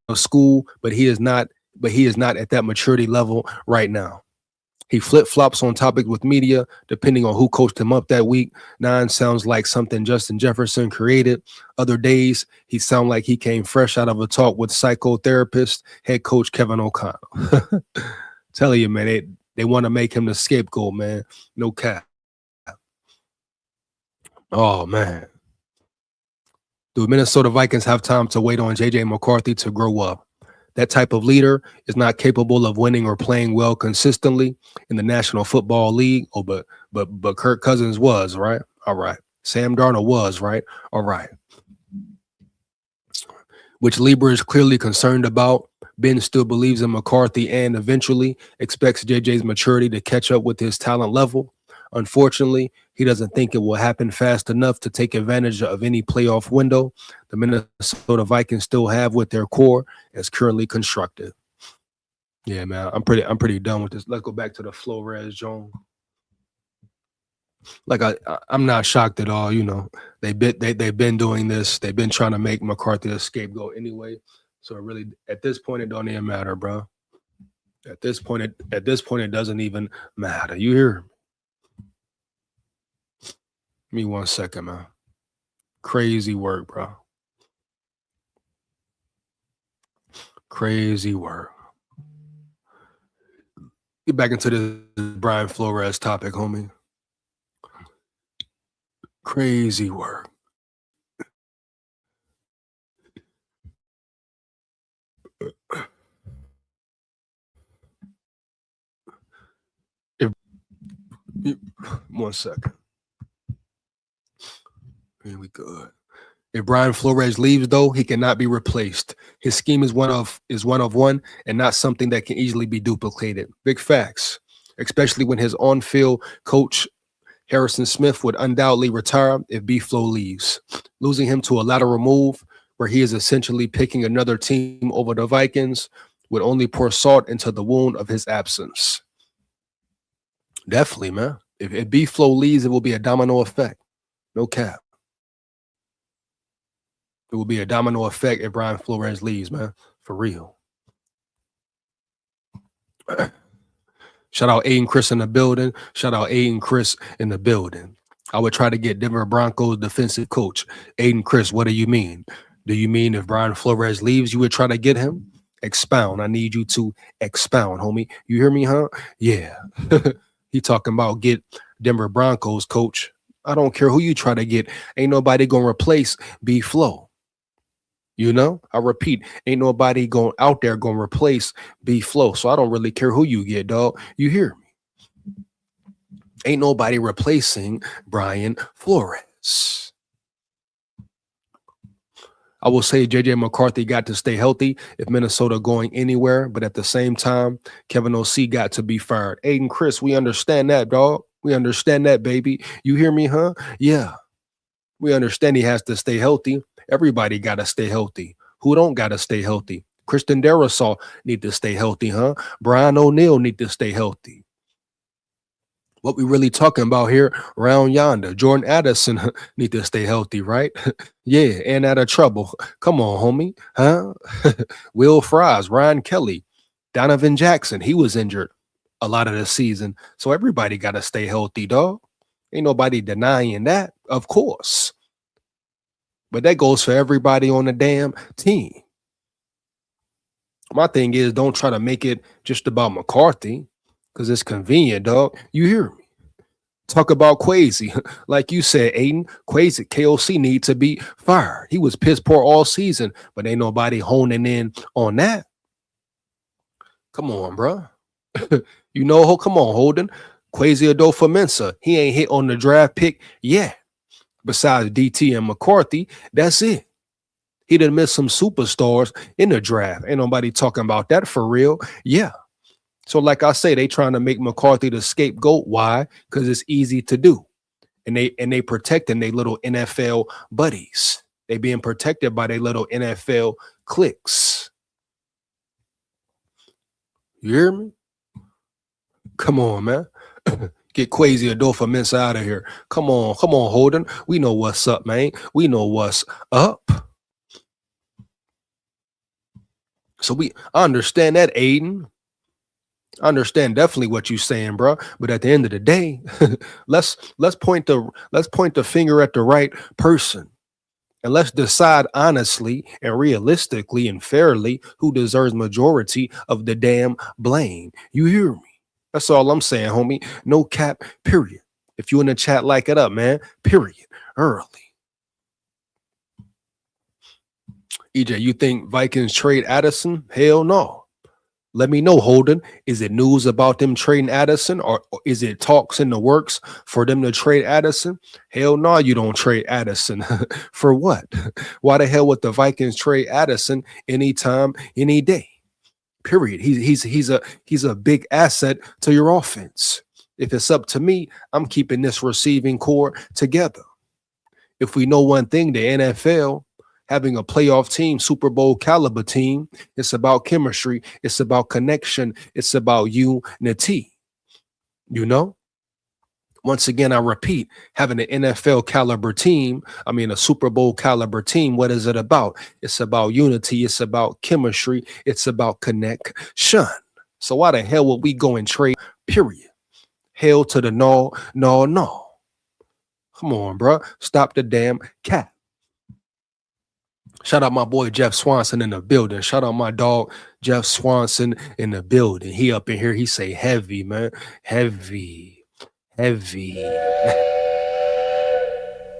of school, but he is not at that maturity level right now. He flip-flops on topics with media, depending on who coached him up that week. 9 sounds like something Justin Jefferson created. Other days, he sounds like he came fresh out of a talk with psychotherapist, head coach Kevin O'Connell. Tell you, man, they want to make him the scapegoat, man. No cap. Oh, man. Do Minnesota Vikings have time to wait on J.J. McCarthy to grow up? That type of leader is not capable of winning or playing well consistently in the National Football League. Oh, but Kirk Cousins was, right? All right. Sam Darnold was, right? All right. Which Lieber is clearly concerned about. Ben still believes in McCarthy and eventually expects JJ's maturity to catch up with his talent level. Unfortunately, he doesn't think it will happen fast enough to take advantage of any playoff window the Minnesota Vikings still have with their core as currently constructed. Yeah, man, I'm pretty done with this. Let's go back to the Flores Jones. Like I'm not shocked at all. You know, they've been doing this. They've been trying to make McCarthy a scapegoat anyway. So it really, at this point, it don't even matter, bro. At this point, it doesn't even matter. You hear me? Give me 1 second, man. Crazy work, bro. Crazy work. Get back into this Brian Flores topic, homie. Crazy work. If 1 second. Here we go. If Brian Flores leaves, though, he cannot be replaced. His scheme is one of one and not something that can easily be duplicated. Big facts, especially when his on-field coach Harrison Smith would undoubtedly retire if B-Flow leaves. Losing him to a lateral move where he is essentially picking another team over the Vikings would only pour salt into the wound of his absence. Definitely, man. If B-Flow leaves, it will be a domino effect. No cap. It will be a domino effect if Brian Flores leaves, man. For real. Shout out Aiden Chris in the building. Shout out Aiden Chris in the building. I would try to get Denver Broncos defensive coach. Aiden Chris, what do you mean? Do you mean if Brian Flores leaves, you would try to get him? Expound. I need you to expound, homie. You hear me, huh? Yeah. He talking about get Denver Broncos coach. I don't care who you try to get. Ain't nobody going to replace B-Flow. You know, I repeat, ain't nobody out there going to replace B-Flow. So I don't really care who you get, dog. You hear me? Ain't nobody replacing Brian Flores. I will say JJ McCarthy got to stay healthy if Minnesota going anywhere. But at the same time, Kevin O.C. got to be fired. Aiden Chris, we understand that, dog. We understand that, baby. You hear me, huh? Yeah. We understand he has to stay healthy. Everybody got to stay healthy. Who don't got to stay healthy? Christian Darrisaw need to stay healthy, huh? Brian O'Neill need to stay healthy. What we really talking about here around yonder? Jordan Addison need to stay healthy, right? Yeah, and out of trouble. Come on, homie, huh? Will Fries, Ryan Kelly, Donovan Jackson, he was injured a lot of the season. So everybody got to stay healthy, dog. Ain't nobody denying that, of course. But that goes for everybody on the damn team. My thing is, don't try to make it just about McCarthy because it's convenient, dog. You hear me? Talk about Quasi. Like you said, Aiden, Quasi, KOC need to be fired. He was piss poor all season, but ain't nobody honing in on that. Come on, bro. You know, come on, Holden. Quasi Adolfo Mensa. He ain't hit on the draft pick yet. Besides DT and McCarthy, that's it. He done missed some superstars in the draft. Ain't nobody talking about that for real. Yeah. So, like I say, they trying to make McCarthy the scapegoat. Why? Because it's easy to do. And they protecting their little NFL buddies. They being protected by their little NFL cliques. You hear me? Come on, man. Get Quasi Adolfo Mensa out of here. Come on, Holden. We know what's up, man. We know what's up. So I understand that, Aiden. I understand definitely what you're saying, bro. But at the end of the day, let's point the finger at the right person. And let's decide honestly and realistically and fairly who deserves majority of the damn blame. You hear me? That's all I'm saying, homie. No cap, period. If you in the chat, like it up, man. Period. Early. EJ, you think Vikings trade Addison? Hell no. Let me know, Holden. Is it news about them trading Addison, or is it talks in the works for them to trade Addison? Hell no, you don't trade Addison. For what? Why the hell would the Vikings trade Addison anytime, any day? Period. He's a big asset to your offense. If it's up to me, I'm keeping this receiving core together. If we know one thing, the NFL having a playoff team, Super Bowl caliber team, it's about chemistry, it's about connection, it's about unity. You know? Once again, I repeat, having an NFL caliber team, a Super Bowl caliber team, what is it about? It's about unity, it's about chemistry, it's about connection. So why the hell would we go and trade, period? Hell to the no. Come on, bro. Stop the damn cap. Shout out my boy Jeff Swanson in the building. Shout out my dog Jeff Swanson in the building. He up in here. He say heavy, man. Heavy.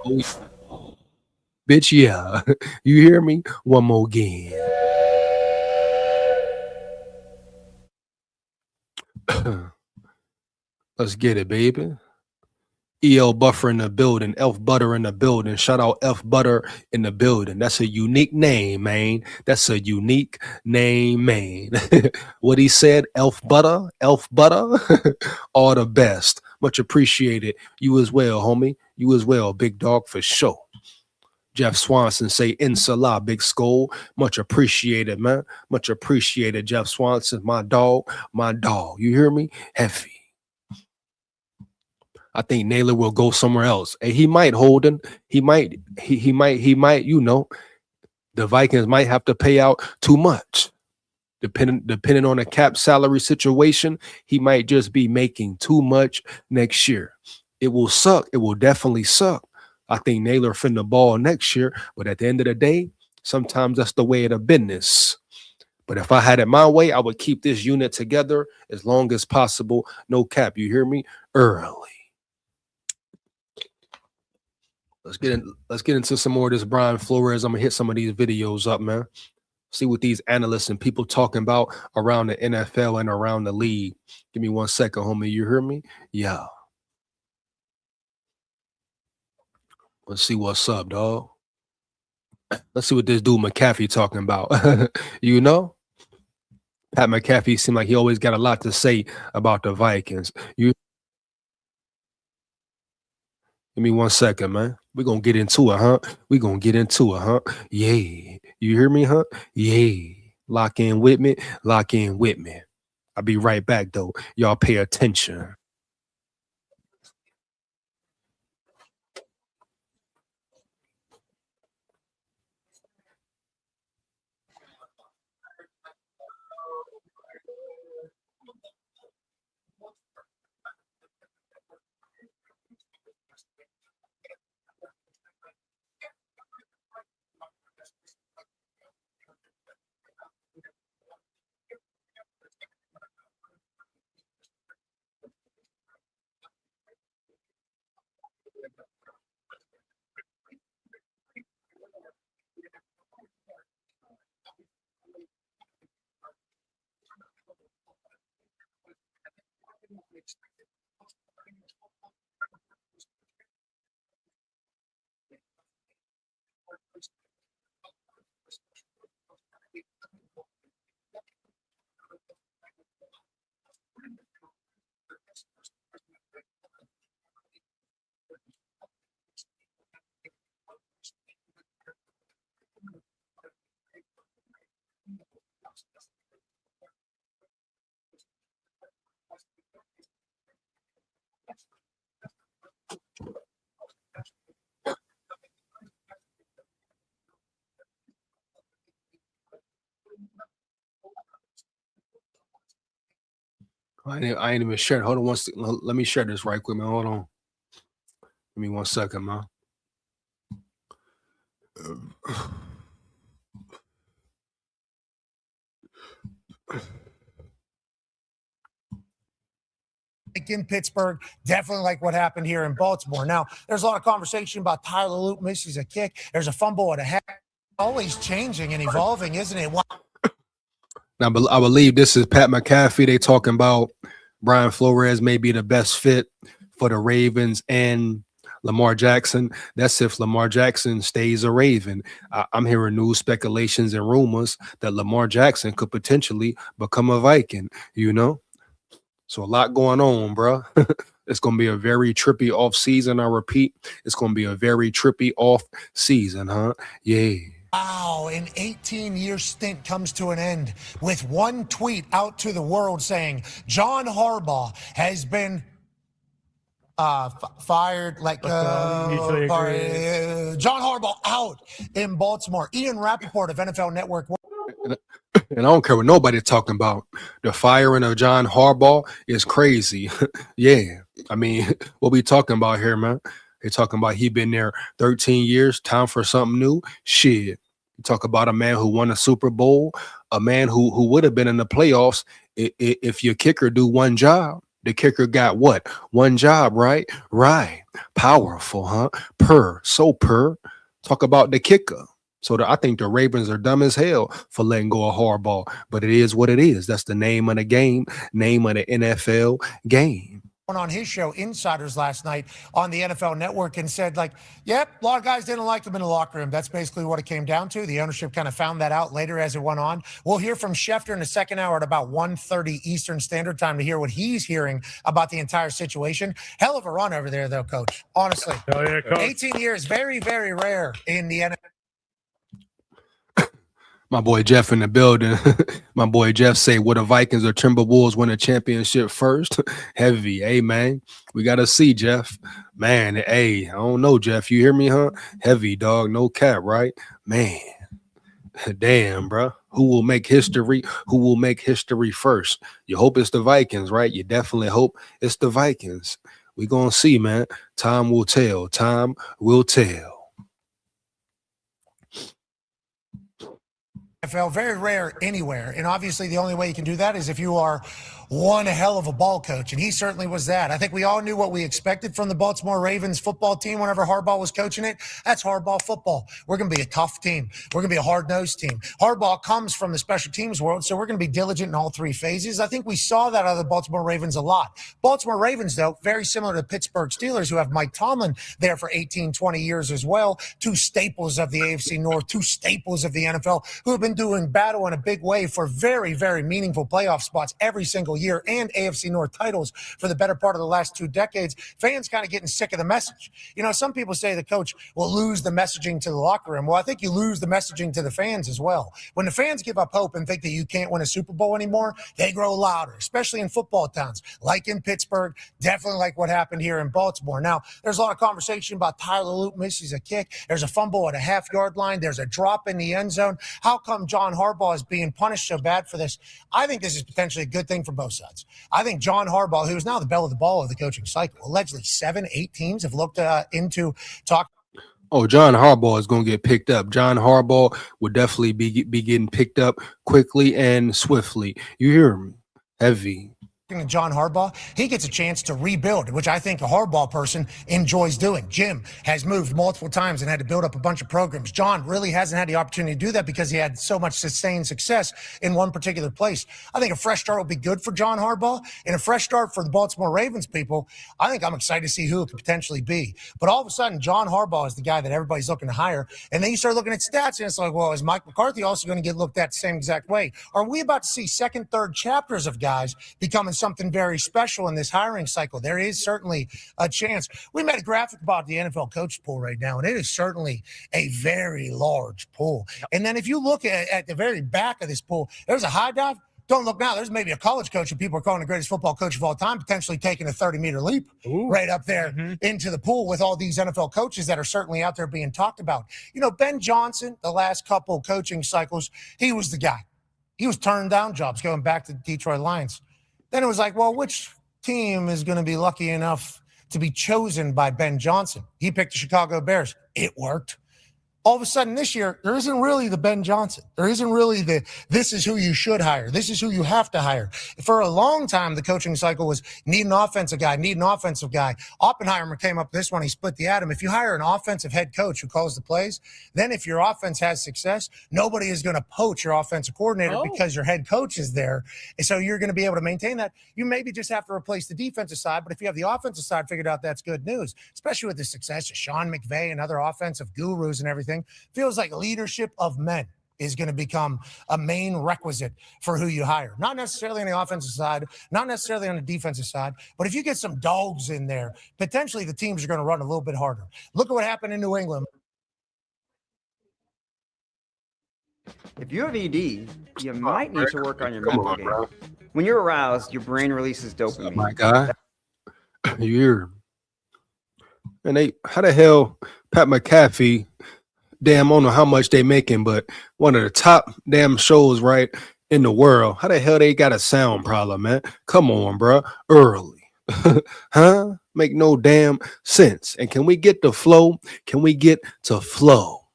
Oh, bitch, yeah. You hear me? One more again. Let's get it, baby. EL Buffer in the building, Elf Butter in the building. Shout out Elf Butter in the building. That's a unique name, man. That's a unique name, man. What he said, Elf Butter. All the best. Much appreciated. You as well, homie. You as well, big dog, for sure. Jeff Swanson say Inshallah, big SKOL. Much appreciated, man. Much appreciated, Jeff Swanson. My dog. You hear me? Heavy. I think Naylor will go somewhere else. And he might, Holden. He might, you know, the Vikings might have to pay out too much. Depending on the cap salary situation, he might just be making too much next year. It will suck. It will definitely suck. I think Naylor finna ball next year, but at the end of the day, sometimes that's the way of the business. But if I had it my way, I would keep this unit together as long as possible. No cap. You hear me? Early. Let's get into some more of this Brian Flores. I'm gonna hit some of these videos up, man. See what these analysts and people talking about around the NFL and around the league. Give me 1 second, homie. You hear me? Yeah. Let's see what's up, dog. Let's see what this dude McAfee talking about. You know? Pat McAfee seemed like he always got a lot to say about the Vikings. Give me 1 second, man. We're gonna get into it, huh? Yeah. You hear me, huh? Yeah. Lock in with me. I'll be right back, though. Y'all pay attention. I ain't even shared. Hold on let me share this right quick, man. Hold on. Give me 1 second, man. In Pittsburgh, definitely like what happened here in Baltimore. Now, there's a lot of conversation about Tyler Luke misses a kick. There's a fumble at a half. Always changing and evolving, isn't it? Now, I believe this is Pat McAfee. They talking about Brian Flores may be the best fit for the Ravens and Lamar Jackson. That's if Lamar Jackson stays a Raven. I'm hearing news speculations and rumors that Lamar Jackson could potentially become a Viking, you know? So a lot going on, bro. It's going to be a very trippy off season. I repeat, it's going to be a very trippy off season, huh? Yeah. Wow, an 18-year stint comes to an end with one tweet out to the world saying John Harbaugh has been fired, John Harbaugh out in Baltimore. Ian Rappaport of NFL Network. And I don't care what nobody's talking about. The firing of John Harbaugh is crazy. Yeah. I mean, what we talking about here, man? They're talking about he been there 13 years. Time for something new. Shit. You talk about a man who won a Super Bowl, a man who would have been in the playoffs if your kicker do one job. The kicker got what? One job, right? Right. Powerful, huh? Per. Talk about the kicker. So I think the Ravens are dumb as hell for letting go of Harbaugh, but it is what it is. That's the name of the game, name of the NFL game. On his show, Insiders, last night on the NFL Network, and said, yep, a lot of guys didn't like him in the locker room. That's basically what it came down to. The ownership kind of found that out later as it went on. We'll hear from Schefter in the second hour at about 1:30 Eastern Standard Time to hear what he's hearing about the entire situation. Hell of a run over there, though, Coach. Honestly. Hell yeah, Coach. 18 years, very, very rare in the NFL. My boy Jeff in the building. My boy Jeff say, "Will the Vikings or Timberwolves win a championship first?" Heavy, hey man. We gotta see, Jeff. Man, hey, I don't know, Jeff. You hear me, huh? Heavy, dog. No cap, right? Man, damn, bro. Who will make history? Who will make history first? You hope it's the Vikings, right? You definitely hope it's the Vikings. We gonna see, man. Time will tell. Time will tell. NFL, very rare anywhere. And obviously the only way you can do that is if you are one hell of a ball coach. And he certainly was that. I think we all knew what we expected from the Baltimore Ravens football team whenever Harbaugh was coaching it. That's Harbaugh football. We're going to be a tough team. We're going to be a hard-nosed team. Harbaugh comes from the special teams world, so we're going to be diligent in all three phases. I think we saw that out of the Baltimore Ravens a lot. Baltimore Ravens, though, very similar to Pittsburgh Steelers, who have Mike Tomlin there for 18, 20 years as well. Two staples of the AFC North, two staples of the NFL, who have been doing battle in a big way for very, very meaningful playoff spots every single year and AFC North titles for the better part of the last 2 decades. Fans kind of getting sick of the message. You know, some people say the coach will lose the messaging to the locker room. Well, I think you lose the messaging to the fans as well. When the fans give up hope and think that you can't win a Super Bowl anymore, they grow louder, especially in football towns, like in Pittsburgh, definitely like what happened here in Baltimore. Now, there's a lot of conversation about Tyler Luke misses a kick. There's a fumble at a half-yard line. There's a drop in the end zone. How come John Harbaugh is being punished so bad for this? I think this is potentially a good thing for both sides. I think John Harbaugh, who is now the belle of the ball of the coaching cycle, allegedly 7, 8 teams have looked into talk. Oh, John Harbaugh is going to get picked up. John Harbaugh would definitely be getting picked up quickly and swiftly. You hear me? Heavy. John Harbaugh, he gets a chance to rebuild, which I think a Harbaugh person enjoys doing. Jim has moved multiple times and had to build up a bunch of programs. John really hasn't had the opportunity to do that because he had so much sustained success in one particular place. I think a fresh start will be good for John Harbaugh, and a fresh start for the Baltimore Ravens people. I think I'm excited to see who it could potentially be. But all of a sudden, John Harbaugh is the guy that everybody's looking to hire. And then you start looking at stats, and it's like, well, is Mike McCarthy also going to get looked at the same exact way? Are we about to see second, third chapters of guys becoming something very special in this hiring cycle? There is certainly a chance. We made a graphic about the NFL coach pool right now, and it is certainly a very large pool. And then if you look at the very back of this pool, there's a high dive. Don't look now. There's maybe a college coach who people are calling the greatest football coach of all time, potentially taking a 30-meter leap right up there into the pool with all these NFL coaches that are certainly out there being talked about. You know, Ben Johnson, the last couple coaching cycles, he was the guy. He was turning down jobs going back to the Detroit Lions. Then it was like, well, which team is going to be lucky enough to be chosen by Ben Johnson? He picked the Chicago Bears. It worked. All of a sudden this year, there isn't really the Ben Johnson. There isn't really the, this is who you should hire. This is who you have to hire. For a long time, the coaching cycle was need an offensive guy, need an offensive guy. Oppenheimer came up with this one. He split the atom. If you hire an offensive head coach who calls the plays, then if your offense has success, nobody is going to poach your offensive coordinator because your head coach is there. And so you're going to be able to maintain that. You maybe just have to replace the defensive side, but if you have the offensive side figured out, that's good news, especially with the success of Sean McVay and other offensive gurus and everything. Feels like leadership of men is going to become a main requisite for who you hire. Not necessarily on the offensive side, not necessarily on the defensive side, but if you get some dogs in there, potentially the teams are going to run a little bit harder. Look at what happened in New England. If you have ED, you might need to work on your mental game. Bro. When you're aroused, your brain releases dopamine. My guy, you hear? And how the hell Pat McAfee? Damn, I don't know how much they making, but one of the top damn shows right in the world. How the hell they got a sound problem, man? Come on, bro. Early. Huh? Make no damn sense. And can we get the flow? Can we get to flow?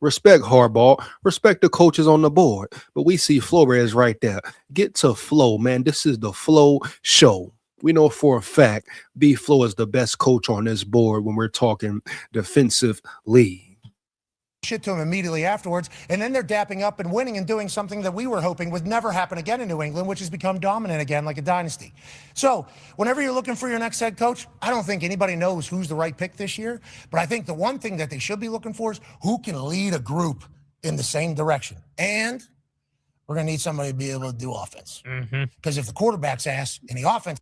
Respect Harbaugh. Respect the coaches on the board. But we see Flores right there. Get to flow, man. This is the flow show. We know for a fact B-Flow is the best coach on this board when we're talking defensive league. Shit to him immediately afterwards, and then they're dapping up and winning and doing something that we were hoping would never happen again in New England, which has become dominant again like a dynasty. So whenever you're looking for your next head coach, I don't think anybody knows who's the right pick this year, but I think the one thing that they should be looking for is who can lead a group in the same direction. And we're going to need somebody to be able to do offense. Because if the quarterback's ass and the offense,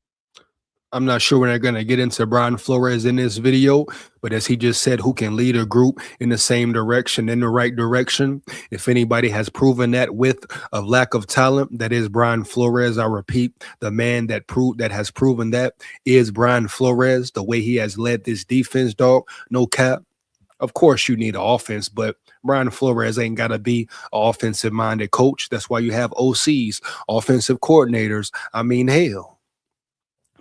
I'm not sure when they're going to get into Brian Flores in this video, but as he just said, who can lead a group in the same direction, in the right direction. If anybody has proven that with a lack of talent, that is Brian Flores. I repeat, the man that has proven that is Brian Flores, the way he has led this defense, dog, no cap. Of course you need an offense, but Brian Flores ain't got to be an offensive-minded coach. That's why you have OCs, offensive coordinators. I mean, hell.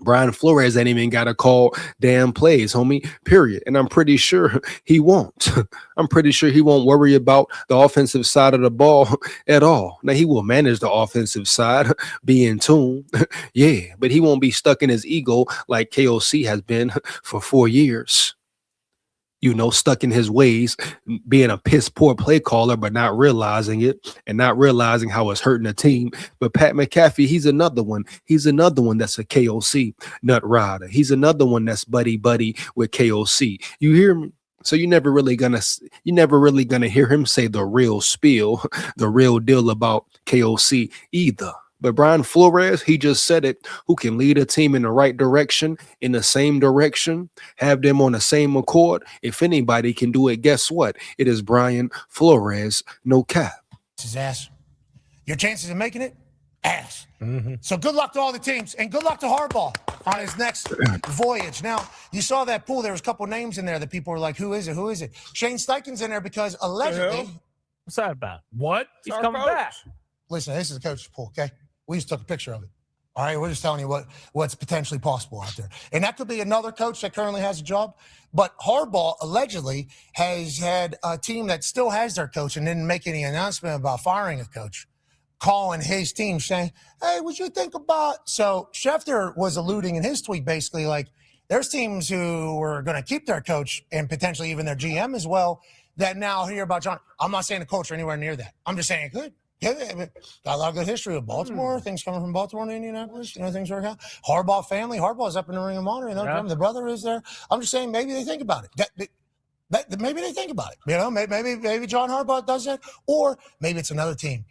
Brian Flores ain't even got to call damn plays, homie, period. And I'm pretty sure he won't. I'm pretty sure he won't worry about the offensive side of the ball at all. Now, he will manage the offensive side, be in tune, yeah, but he won't be stuck in his ego like KOC has been for 4 years. You know, stuck in his ways, being a piss poor play caller, but not realizing it and not realizing how it's hurting the team. But Pat McAfee, he's another one. He's another one that's a KOC nut rider. He's another one that's buddy with KOC. You hear me? So you're never really gonna hear him say the real spiel, the real deal about KOC either. But Brian Flores, he just said it, who can lead a team in the right direction, in the same direction, have them on the same accord. If anybody can do it, guess what? It is Brian Flores, no cap. his ass. Your chances of making it, ass. So good luck to all the teams, and good luck to Harbaugh on his next voyage. Now, you saw that pool. There was a couple names in there that people were like, who is it? Who is it? Shane Steichen's in there because allegedly. What's that about? What? He's coming back. Listen, this is the coach's pool, okay? We just took a picture of it. All right, we're just telling you what's potentially possible out there. And that could be another coach that currently has a job. But Harbaugh allegedly has had a team that still has their coach and didn't make any announcement about firing a coach, calling his team saying, hey, what you think about? So Schefter was alluding in his tweet basically like there's teams who were going to keep their coach and potentially even their GM as well that now hear about John. I'm not saying the coach are anywhere near that. I'm just saying it could. Yeah, got a lot of good history with Baltimore. Things coming from Baltimore to Indianapolis. You know, things work out. Harbaugh family. Harbaugh's up in the Ring of Honor. You know, the brother is there. I'm just saying maybe they think about it. Maybe they think about it. You know, maybe John Harbaugh does that, or maybe it's another team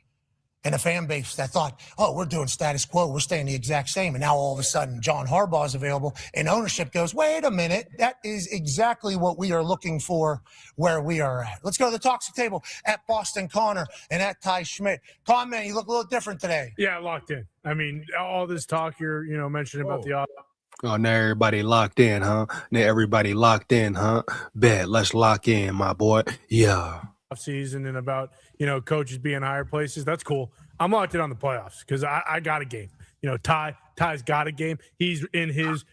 and a fan base that thought, oh, we're doing status quo. We're staying the exact same. And now all of a sudden John Harbaugh is available and ownership goes, wait a minute. That is exactly what we are looking for where we are at. Let's go to the toxic table at Boston Connor and at Ty Schmidt. Con, man, you look a little different today. Yeah, locked in. I mean, all this talk you're, mentioning about the Oh, now everybody locked in, huh? Now everybody locked in, huh? Bet, let's lock in, my boy. Yeah. season and about, coaches being higher places. That's cool. I'm locked in on the playoffs because I got a game. Ty, Ty's got a game. He's in his,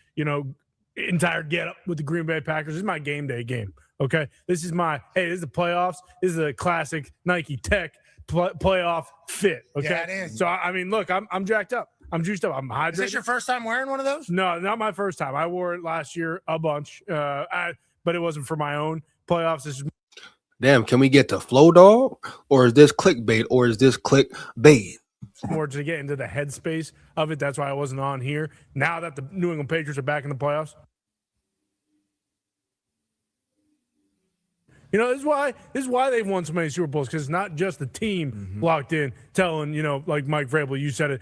entire get up with the Green Bay Packers. This is my game day game. Okay. This is this is the playoffs. This is a classic Nike Tech playoff fit. Okay. Yeah, it is. So, I mean, look, I'm jacked up. I'm juiced up. I'm hydrated. Is this your first time wearing one of those? No, not my first time. I wore it last year a bunch, but it wasn't for my own playoffs. This is Damn, can we get to FLO, dog? Or is this clickbait? Or is this clickbait? more to get into the headspace of it. That's why I wasn't on here. Now that the New England Patriots are back in the playoffs, this is why they've won so many Super Bowls, because it's not just the team locked in telling, like Mike Vrabel, you said it.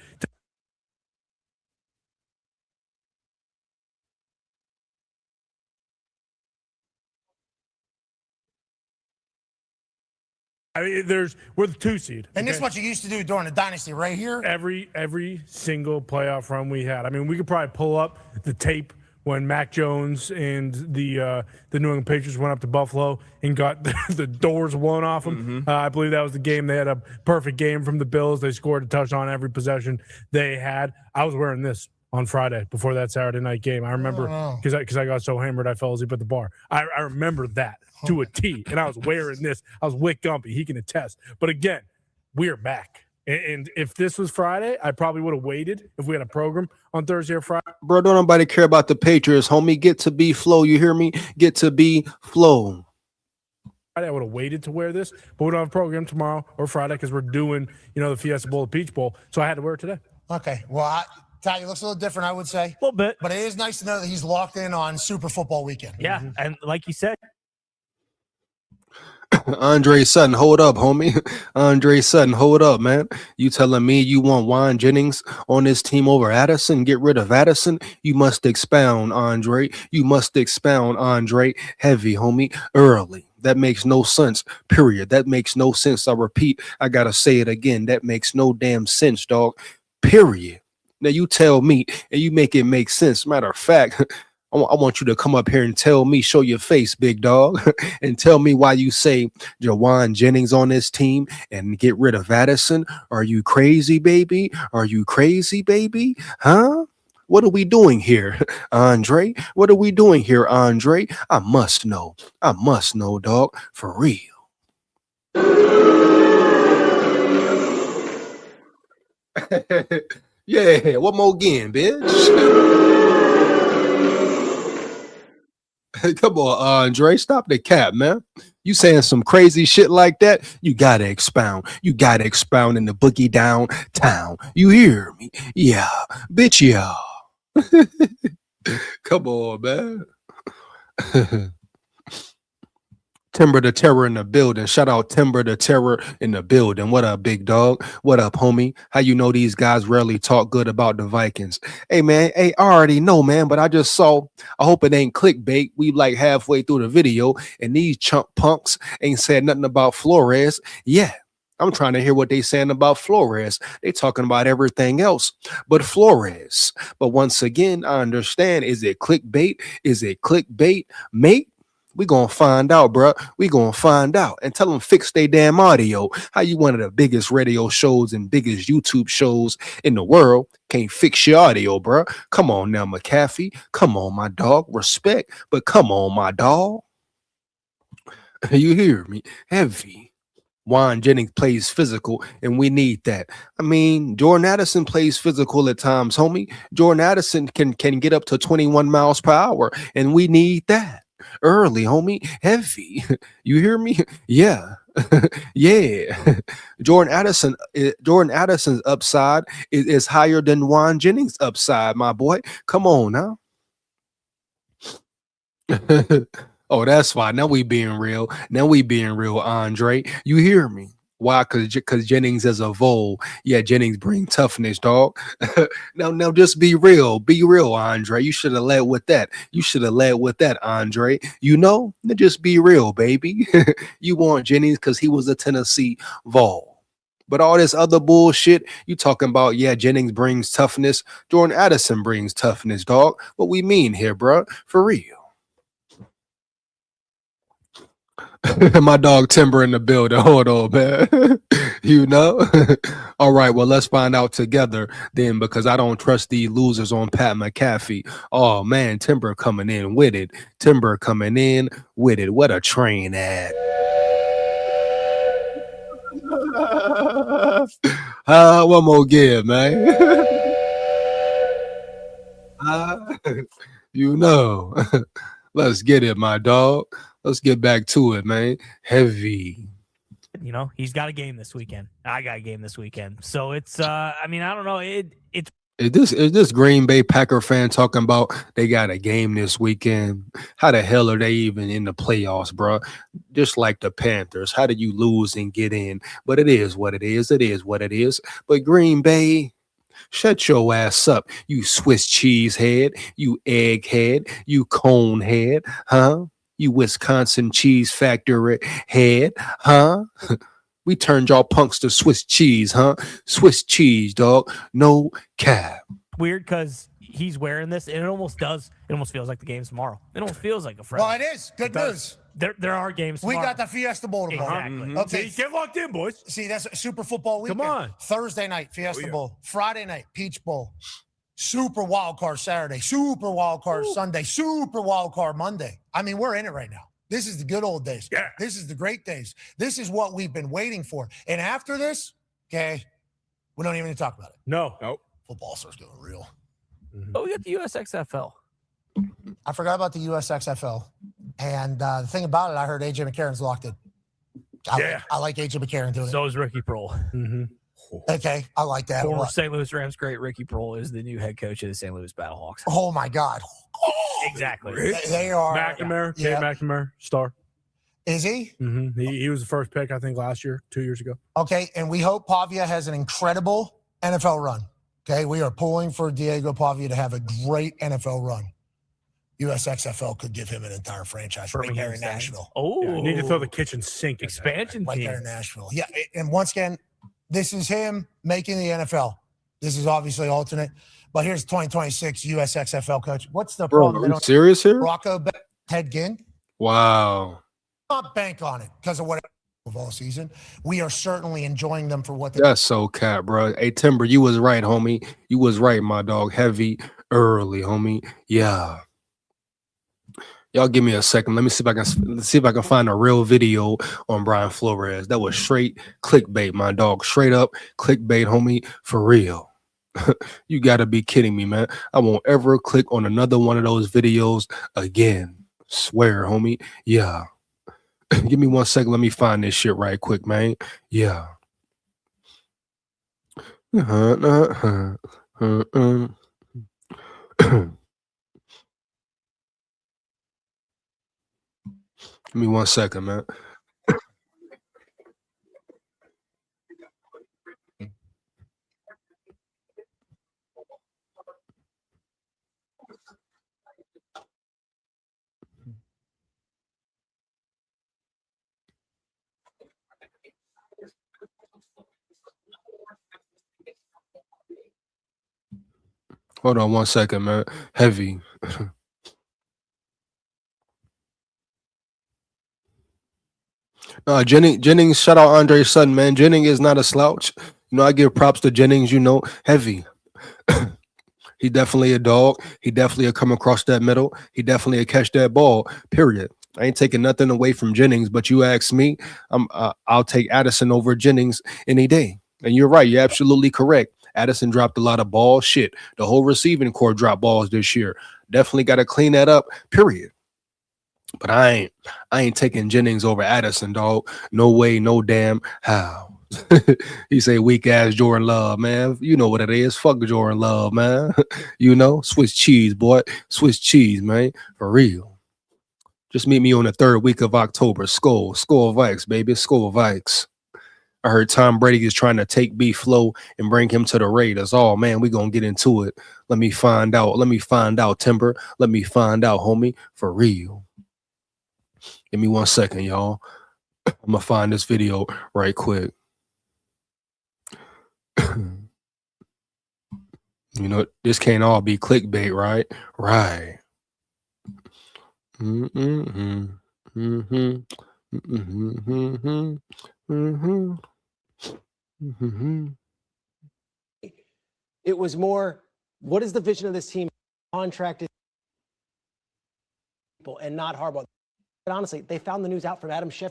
I mean, we're the 2 seed. And this is what you used to do during the dynasty right here? Every single playoff run we had. I mean, we could probably pull up the tape when Mac Jones and the New England Patriots went up to Buffalo and got the doors blown off them. I believe that was the game. They had a perfect game from the Bills. They scored a touchdown every possession they had. I was wearing this on Friday before that Saturday night game. I remember because I got so hammered I fell asleep at the bar. I remember that to a T, and I was wearing this. I was Wick Gumpy. He can attest. But again, we are back. And if this was Friday, I probably would have waited if we had a program on Thursday or Friday. Bro, don't nobody care about the Patriots, homie. Get to be FLO. You hear me? Get to be FLO. I would have waited to wear this, but we don't have a program tomorrow or Friday because we're doing, the Fiesta Bowl, the Peach Bowl. So I had to wear it today. Okay. Well, Ty, he looks a little different, I would say. A little bit. But it is nice to know that he's locked in on Super Football weekend. Yeah. And like you said, Andre Sutton, hold up, homie. Andre Sutton, hold up, man. You telling me you want Juan Jennings on this team over Addison? Get rid of Addison? You must expound, Andre. You must expound, Andre. Heavy, homie. Early. That makes no sense, period. That makes no sense. I repeat, I gotta say it again. That makes no damn sense, dog. Period. Now you tell me and you make it make sense. Matter of fact, I want you to come up here and tell me, show your face, big dog, and tell me why you say Juwan Jennings on this team and get rid of Addison. Are you crazy, baby? Are you crazy, baby? Huh? What are we doing here, Andre? What are we doing here, Andre? I must know. I must know, dog, for real. Yeah, one more again, bitch. Come on, Andre, stop the cap, man. You saying some crazy shit like that? You gotta expound. You gotta expound in the boogie downtown. You hear me? Yeah, bitch, yeah. Come on, man. Timber the Terror in the building. Shout out Timber the Terror in the building. What up, big dog? What up, homie? How you know these guys rarely talk good about the Vikings? Hey, man. Hey, I already know, man, but I just saw, I hope it ain't clickbait. We like halfway through the video, and these chump punks ain't said nothing about Flores. Yeah, I'm trying to hear what they saying about Flores. They talking about everything else but Flores. But once again, I understand. Is it clickbait? Is it clickbait, mate? We gonna find out, bro. We gonna find out. And tell them fix their damn audio. How you one of the biggest radio shows and biggest YouTube shows in the world can't fix your audio, bro? Come on now, McAfee. Come on, my dog. Respect, but come on, my dog. You hear me? Heavy. Juan Jennings plays physical, and we need that. I mean, Jordan Addison plays physical at times, homie. Jordan Addison can get up to 21 miles per hour, and we need that. Early, homie. Heavy. You hear me? Yeah. Yeah. Jordan Addison's upside is higher than Juan Jennings' upside, my boy. Come on now. Oh, that's fine. Now we being real. Now we being real, Andre. You hear me? Why? Because Jennings is a vole. Yeah, Jennings bring toughness, dog. Now, just be real. Be real, Andre. You should have led with that. You should have led with that, Andre. Now just be real, baby. You want Jennings because he was a Tennessee vole. But all this other bullshit, you talking about, yeah, Jennings brings toughness. Jordan Addison brings toughness, dog. What we mean here, bro? For real. My dog Timber in the building. Hold on, man. You know? All right, well, let's find out together then, because I don't trust these losers on Pat McAfee. Oh, man, Timber coming in with it. Timber coming in with it. What a train ad. One more give, man. You know. Let's get it, my dog. Let's get back to it, man. Heavy. You know, he's got a game this weekend. I got a game this weekend. So it's I mean, I don't know. It's Is this Green Bay Packer fan talking about they got a game this weekend? How the hell are they even in the playoffs, bro? Just like the Panthers. How do you lose and get in? But it is what it is. It is what it is. But Green Bay, shut your ass up, you Swiss cheese head, you egg head, you cone head, huh? You Wisconsin cheese factory head, huh? We turned y'all punks to Swiss cheese, huh? Swiss cheese, dog. No cap. weird because he's wearing this, and it almost feels like the game's tomorrow. It almost feels like a Friday. Well, it is. Good news. There are games tomorrow. We got the Fiesta Bowl tomorrow. Exactly. Okay. See, get locked in, boys. See, that's Super Football weekend. Come on. Thursday night, Fiesta Bowl. Friday night, Peach Bowl. Super wild card Saturday. Super wild card Sunday. Super wild card Monday. I mean, we're in it right now. This is the good old days. Yeah. This is the great days. This is what we've been waiting for. And after this, okay, we don't even need to talk about it. No. Nope. Football starts getting real. Oh, we got the USXFL. I forgot about the USXFL. And the thing about it, I heard AJ McCarron's locked in. I like AJ McCarron doing So is Ricky Prohl. Mm-hmm. it. Okay, I like that. Former St. Louis Rams great Ricky Prohl is the new head coach of the St. Louis Battlehawks. Oh, my God. Exactly. They are. McNamara, Kate Yeah. McNamara, star. Is he? Mm-hmm. He was the first pick, I think, last year, 2 years ago. Okay, and we hope Pavia has an incredible NFL run. Okay, we are pulling for Diego Pavia to have a great NFL run. USXFL could give him an entire franchise right there in Nashville. Oh, Yeah, I need to throw the kitchen sink. expansion Right team. there in Nashville. Yeah, and once again, this is him making the NFL. This is obviously alternate, but here's 2026 USXFL coach. What's the Bro, problem? are you serious here? Rocco Ted Ginn. Wow. Not bank on it because of what of all season. We are certainly enjoying them for what they That's so cat, bro. Hey, Timber, you was right, homie. You was right, my dog. Heavy early, homie. Yeah. Y'all give me a second. Let me see if I can find a real video on Brian Flores. That was straight clickbait, my dog. Straight up clickbait, homie. For real. You gotta be kidding me, man. I won't ever click on another one of those videos again. Swear, homie. Yeah. Give me 1 second. Let me find this shit right quick, man. Yeah. Give me 1 second, man. Hold on 1 second, man. Heavy. Jennings, shout out Andre Sutton, man. Jennings is not a slouch. You know, I give props to Jennings, you know, heavy. He definitely a dog. He definitely a come across that middle. He definitely a catch that ball, period. I ain't taking nothing away from Jennings, but you ask me, I'll take Addison over Jennings any day. And you're right. You're absolutely correct. Addison dropped a lot of balls. Shit. The whole receiving core dropped balls this year. Definitely got to clean that up, period. But I ain't taking Jennings over Addison, dog. No way, no damn how. He say weak ass Jordan Love, man. You know what it is. Fuck Jordan Love, man. You know, Swiss cheese, boy. Swiss cheese, man. For real. Just meet me on the 3rd week of October. SKOL VIKES, baby. SKOL VIKES. I heard Tom Brady is trying to take FLO and bring him to the Raiders. Oh, man, we going to get into it. Let me find out. Let me find out, Timber. Let me find out, homie. For real. Give me 1 second, y'all. I'm going to find this video right quick. You know, this can't all be clickbait, right? Right. Mm-hmm. It was more, what is the vision of this team? Contracted people and not Harbaugh. But honestly, they found the news out from Adam Schefter.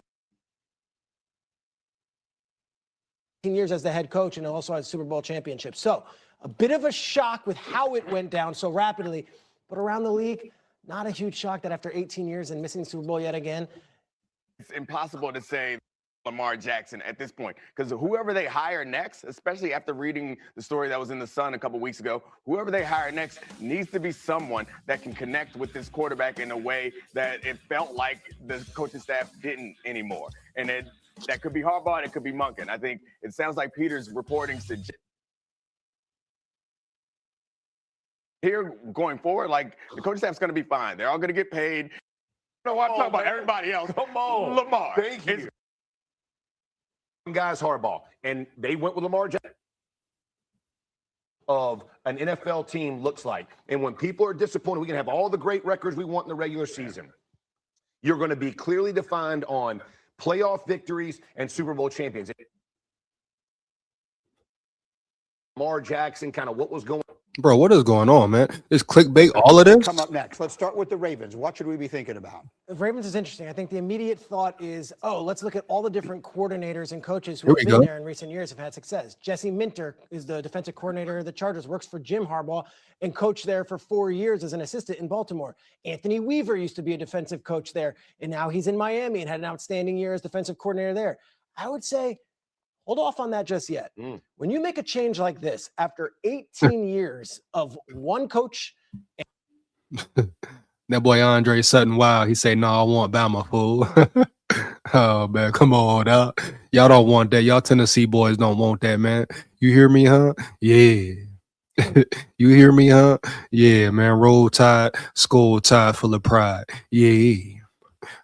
18 years as the head coach and also has Super Bowl championship. So a bit of a shock with how it went down so rapidly, but around the league, not a huge shock that after 18 years and missing the Super Bowl yet again. It's impossible to say Lamar Jackson at this point, because whoever they hire next, especially after reading the story that was in the Sun a couple weeks ago, whoever they hire next needs to be someone that can connect with this quarterback in a way that it felt like the coaching staff didn't anymore. And that could be Harbaugh and it could be Monken. I think it sounds like Peter's reporting suggests here going forward, like the coaching staff's going to be fine. They're all going to get paid. You know, I'm talking about everybody else. Come on. Lamar. Thank you. Guys, Harbaugh, and they went with Lamar Jackson. Of an NFL team looks like. And when people are disappointed, we can have all the great records we want in the regular season. You're going to be clearly defined on playoff victories and Super Bowl champions. Lamar Jackson, kind of what was going on. Bro, what is going on, man? Is clickbait all of this? Come up next. Let's start with the Ravens. What should we be thinking about? The Ravens is interesting. I think the immediate thought is, oh, let's look at all the different coordinators and coaches who have been there in recent years have had success. Jesse Minter is the defensive coordinator of the Chargers, works for Jim Harbaugh and coached there for 4 years as an assistant in Baltimore. Anthony Weaver used to be a defensive coach there, and now he's in Miami and had an outstanding year as defensive coordinator there. I would say, hold off on that just yet. When you make a change like this after 18 years of one coach. That boy Andre Sutton, wow, he say, no, I want Bama, fool. Oh, man, come on, dog. Y'all don't want that. Y'all Tennessee boys don't want that, man. You hear me, huh? Yeah. You hear me, huh? Yeah, man. Roll Tide, SKOL Tide full of pride. Yeah.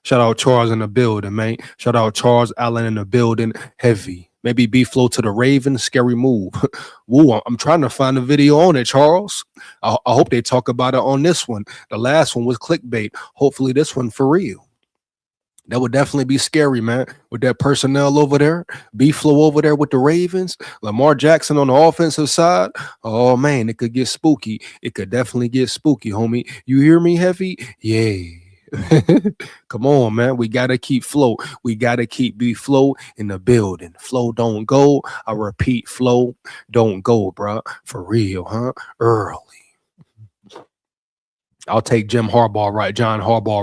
Shout out Charles in the building, man. Shout out Charles Allen in the building. Heavy. Maybe B-Flow to the Ravens. Scary move. Woo, I'm trying to find a video on it, Charles. I hope they talk about it on this one. The last one was clickbait. Hopefully this one for real. That would definitely be scary, man. With that personnel over there, B-Flow over there with the Ravens, Lamar Jackson on the offensive side. Oh, man, it could get spooky. It could definitely get spooky, homie. You hear me, Heavy? Yeah. Come on, man. We got to keep Flow. We got to keep B-Flow in the building. Flow don't go. I repeat, Flow don't go, bro. For real, huh? Early. I'll take John Harbaugh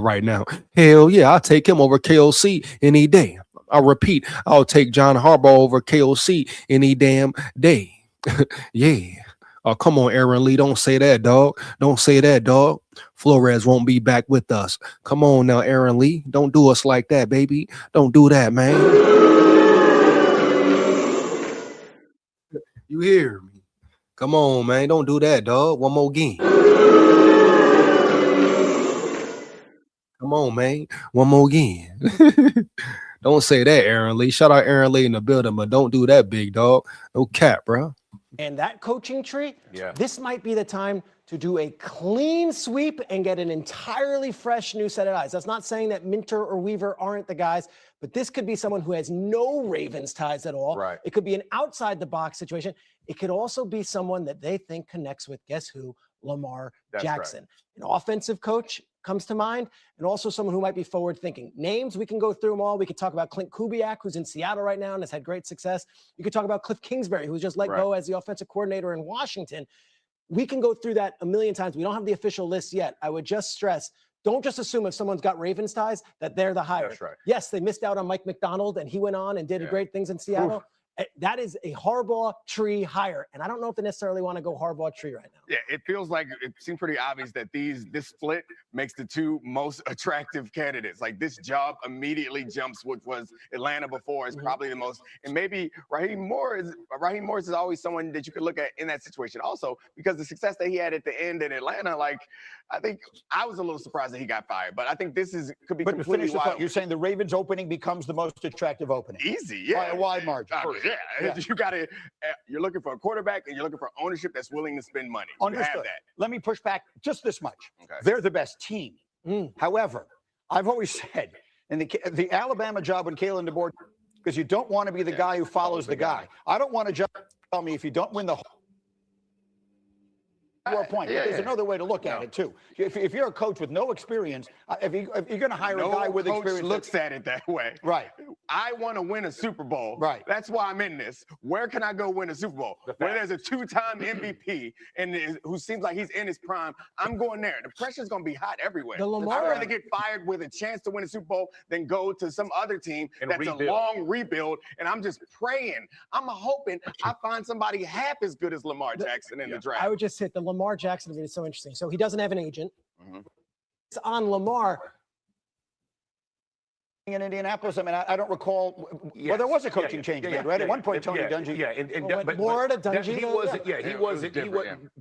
right now. Hell yeah, I'll take him over KOC any day. I repeat, I'll take John Harbaugh over KOC any damn day. Yeah. Oh, come on, Aaron Lee. Don't say that, dog. Don't say that, dog. Flores won't be back with us. Come on now, Aaron Lee. Don't do us like that, baby. Don't do that, man. You hear me? Come on, man. Don't do that, dog. One more game. Come on, man. One more game. Don't say that, Aaron Lee. Shout out Aaron Lee in the building, but don't do that, big dog. No cap, bro. And that coaching tree, this might be the time to do a clean sweep and get an entirely fresh new set of eyes. That's not saying that Minter or Weaver aren't the guys, but this could be someone who has no Ravens ties at all. Right. It could be an outside the box situation. It could also be someone that they think connects with, guess who? Lamar Jackson. Right. An offensive coach comes to mind, and also someone who might be forward thinking. Names, we can go through them all. We could talk about Clint Kubiak, who's in Seattle right now and has had great success. You could talk about Cliff Kingsbury, who's just let go as the offensive coordinator in Washington. We can go through that a million times. We don't have the official list yet. I would just stress, don't just assume if someone's got Ravens ties that they're the hire. That's right. Yes, they missed out on Mike McDonald, and he went on and did great things in Seattle. Oof. That is a Harbaugh tree hire, and I don't know if they necessarily want to go Harbaugh tree right now. Yeah, it feels like it seems pretty obvious that this split makes the two most attractive candidates. Like this job immediately jumps what was Atlanta before is probably the most, and maybe Raheem Morris is always someone that you could look at in that situation. Also, because the success that he had at the end in Atlanta, like I think I was a little surprised that he got fired, but I think this could be completely wild. You're saying the Ravens opening becomes the most attractive opening. Easy, yeah. By a wide margin. Yeah. You're looking for a quarterback and you're looking for ownership that's willing to spend money. Understood. You have that. Let me push back just this much. Okay. They're the best team. However, I've always said, in the Alabama job when Kalen DeBoer because you don't want to be the guy who follows the guy. I don't want to just tell me if you don't win the your point. There's another way to look at it too. If you're a coach with no experience, if you're going to hire a guy with experience, looks at it that way. Right. I want to win a Super Bowl. Right. That's why I'm in this. Where can I go win a Super Bowl? Where there's a two-time MVP and who seems like he's in his prime, I'm going there. The pressure's going to be hot everywhere. I'd rather get fired with a chance to win a Super Bowl than go to some other team that's a long rebuild. And I'm just praying. I'm hoping I find somebody half as good as Lamar Jackson in the draft. I would just hit the Lamar Jackson thing is so interesting. So he doesn't have an agent. It's on Lamar. in Indianapolis. I mean, I don't recall. Well, there was a coaching change made, right? At one point, Tony Dungy. But more to Dungy. He wasn't. Yeah, he wasn't.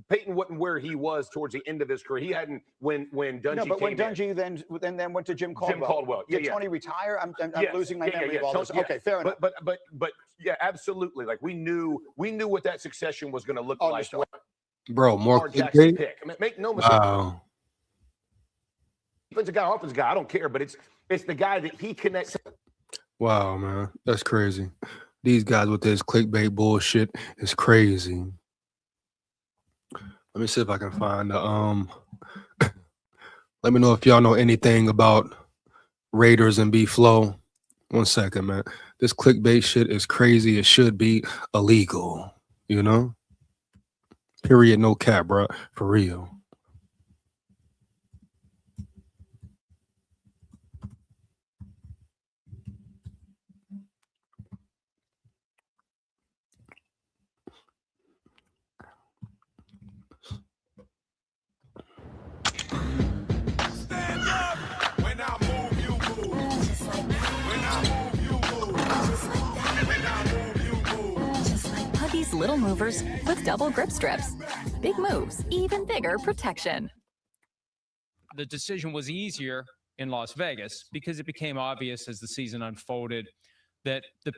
Peyton wasn't where he was towards the end of his career. He hadn't when Dungy. No, but when came Dungy then went to Jim Caldwell. Jim Caldwell. Did Tony retire? I'm losing my memory of all this. Okay, fair enough. But yeah, absolutely. Like we knew what that succession was going to look like. Bro, more Jackson pick. I mean, make no mistake. Wow. Defensive guy, offensive guy, I don't care, but it's the guy that he connects. Wow, man, that's crazy. These guys with this clickbait bullshit is crazy. Let me see if I can find the let me know if y'all know anything about Raiders and FLO. 1 second, man. This clickbait shit is crazy. It should be illegal, you know? Period, no cap, bro. For real. Little movers with double grip strips. Big moves, even bigger protection. The decision was easier in Las Vegas because it became obvious as the season unfolded that the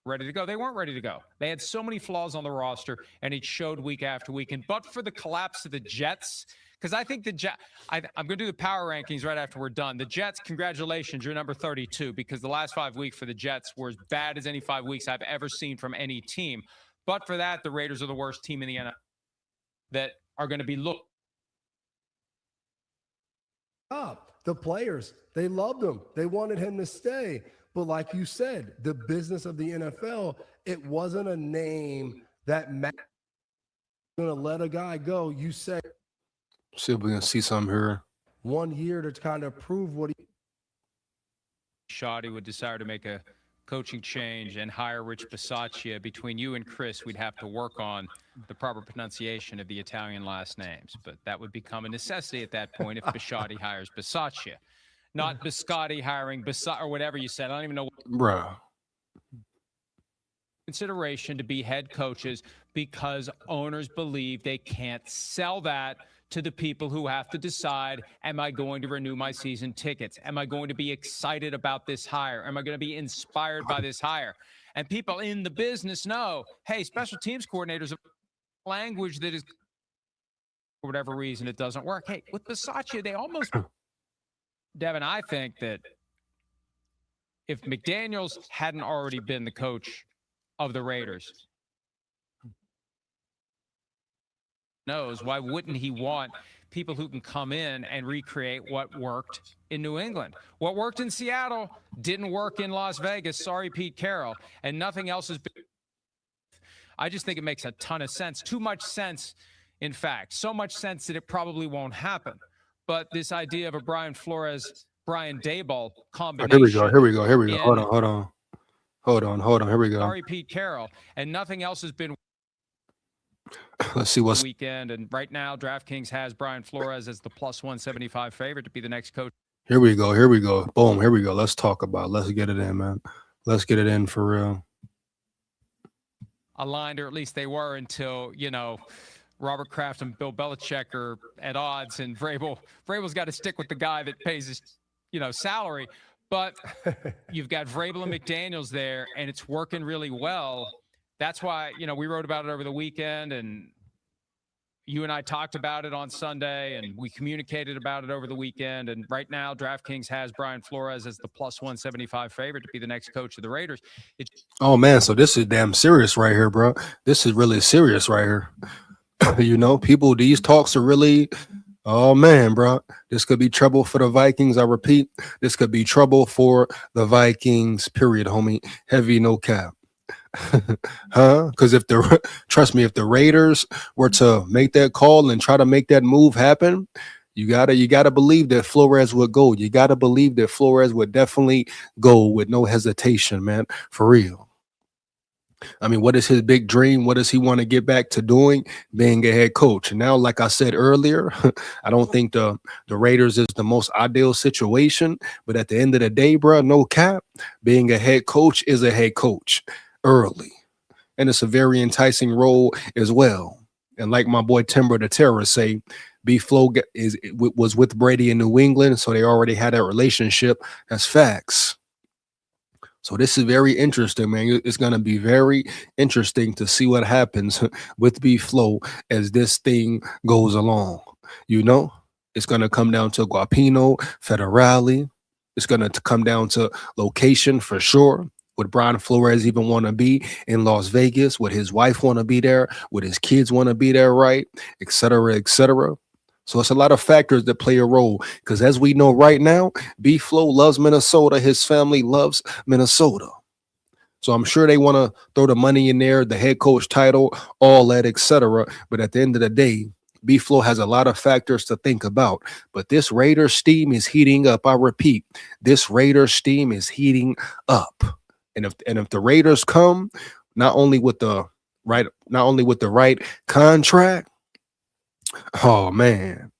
ready to go. They weren't ready to go. They had so many flaws on the roster, and it showed week after week. And but for the collapse of the Jets, because I think the Jets, I'm going to do the power rankings right after we're done. The Jets, congratulations, you're number 32, because the last 5 weeks for the Jets were as bad as any 5 weeks I've ever seen from any team. But for that, the Raiders are the worst team in the NFL that are going to be looked up. The players, they loved him. They wanted him to stay. But like you said, the business of the NFL, it wasn't a name that going to let a guy go. You say, see if we can see something here. 1 year to kind of prove what he. Shoddy would desire to make a coaching change and hire Rich Bisaccia. Between you and Chris, we'd have to work on the proper pronunciation of the Italian last names, but that would become a necessity at that point if Bisciotti hires Bisaccia, not Biscotti hiring or whatever you said. I don't even know. Bro. Consideration to be head coaches because owners believe they can't sell that to the people who have to decide, am I going to renew my season tickets? Am I going to be excited about this hire? Am I going to be inspired by this hire? And people in the business know, hey, special teams coordinators have language that is, for whatever reason, it doesn't work. Hey, with Bisaccia, they almost, Devin, I think that if McDaniels hadn't already been the coach of the Raiders, knows, why wouldn't he want people who can come in and recreate what worked in New England? What worked in Seattle didn't work in Las Vegas. Sorry, Pete Carroll. And nothing else has been. I just think it makes a ton of sense. Too much sense, in fact. So much sense that it probably won't happen. But this idea of a Brian Flores, Brian Daboll combination. Here we go. Hold on. Here we go. Sorry, Pete Carroll. And nothing else has been. Let's see what's weekend. And right now, DraftKings has Brian Flores as the plus 175 favorite to be the next coach. Here we go. Boom. Here we go. Let's talk about it. Let's get it in, man. Let's get it in for real. Aligned, or at least they were until, Robert Kraft and Bill Belichick are at odds, and Vrabel's got to stick with the guy that pays his, salary. But you've got Vrabel and McDaniels there, and it's working really well. That's why, we wrote about it over the weekend, and you and I talked about it on Sunday, and we communicated about it over the weekend. And right now, DraftKings has Brian Flores as the plus 175 favorite to be the next coach of the Raiders. Oh man, so this is damn serious right here, bro. This is really serious right here. You know, people, these talks are really, oh man, bro. This could be trouble for the Vikings. I repeat, this could be trouble for the Vikings, period, homie. Heavy, no cap. Huh? Because if the trust me, if the Raiders were to make that call and try to make that move happen, you gotta believe that Flores would go. You gotta believe that Flores would definitely go with no hesitation, man. For real. I mean, what is his big dream? What does he want to get back to doing? Being a head coach. And now, like I said earlier, I don't think the Raiders is the most ideal situation. But at the end of the day, bro, no cap, being a head coach is a head coach early. And it's a very enticing role as well. And like my boy Timber the Terror say, FLO was with Brady in New England, so they already had that relationship. That's facts. So this is very interesting, man. It's going to be very interesting to see what happens with FLO as this thing goes along. You know, it's going to come down to Guapino, Federale. It's going to come down to location for sure. Would Brian Flores even want to be in Las Vegas? Would his wife want to be there? Would his kids want to be there, right? Et cetera, et cetera. So it's a lot of factors that play a role because as we know right now, FLO loves Minnesota. His family loves Minnesota. So I'm sure they want to throw the money in there, the head coach title, all that, et cetera. But at the end of the day, FLO has a lot of factors to think about. But this Raiders steam is heating up. I repeat, this Raiders steam is heating up. And if the Raiders come, not only with the right contract, oh man,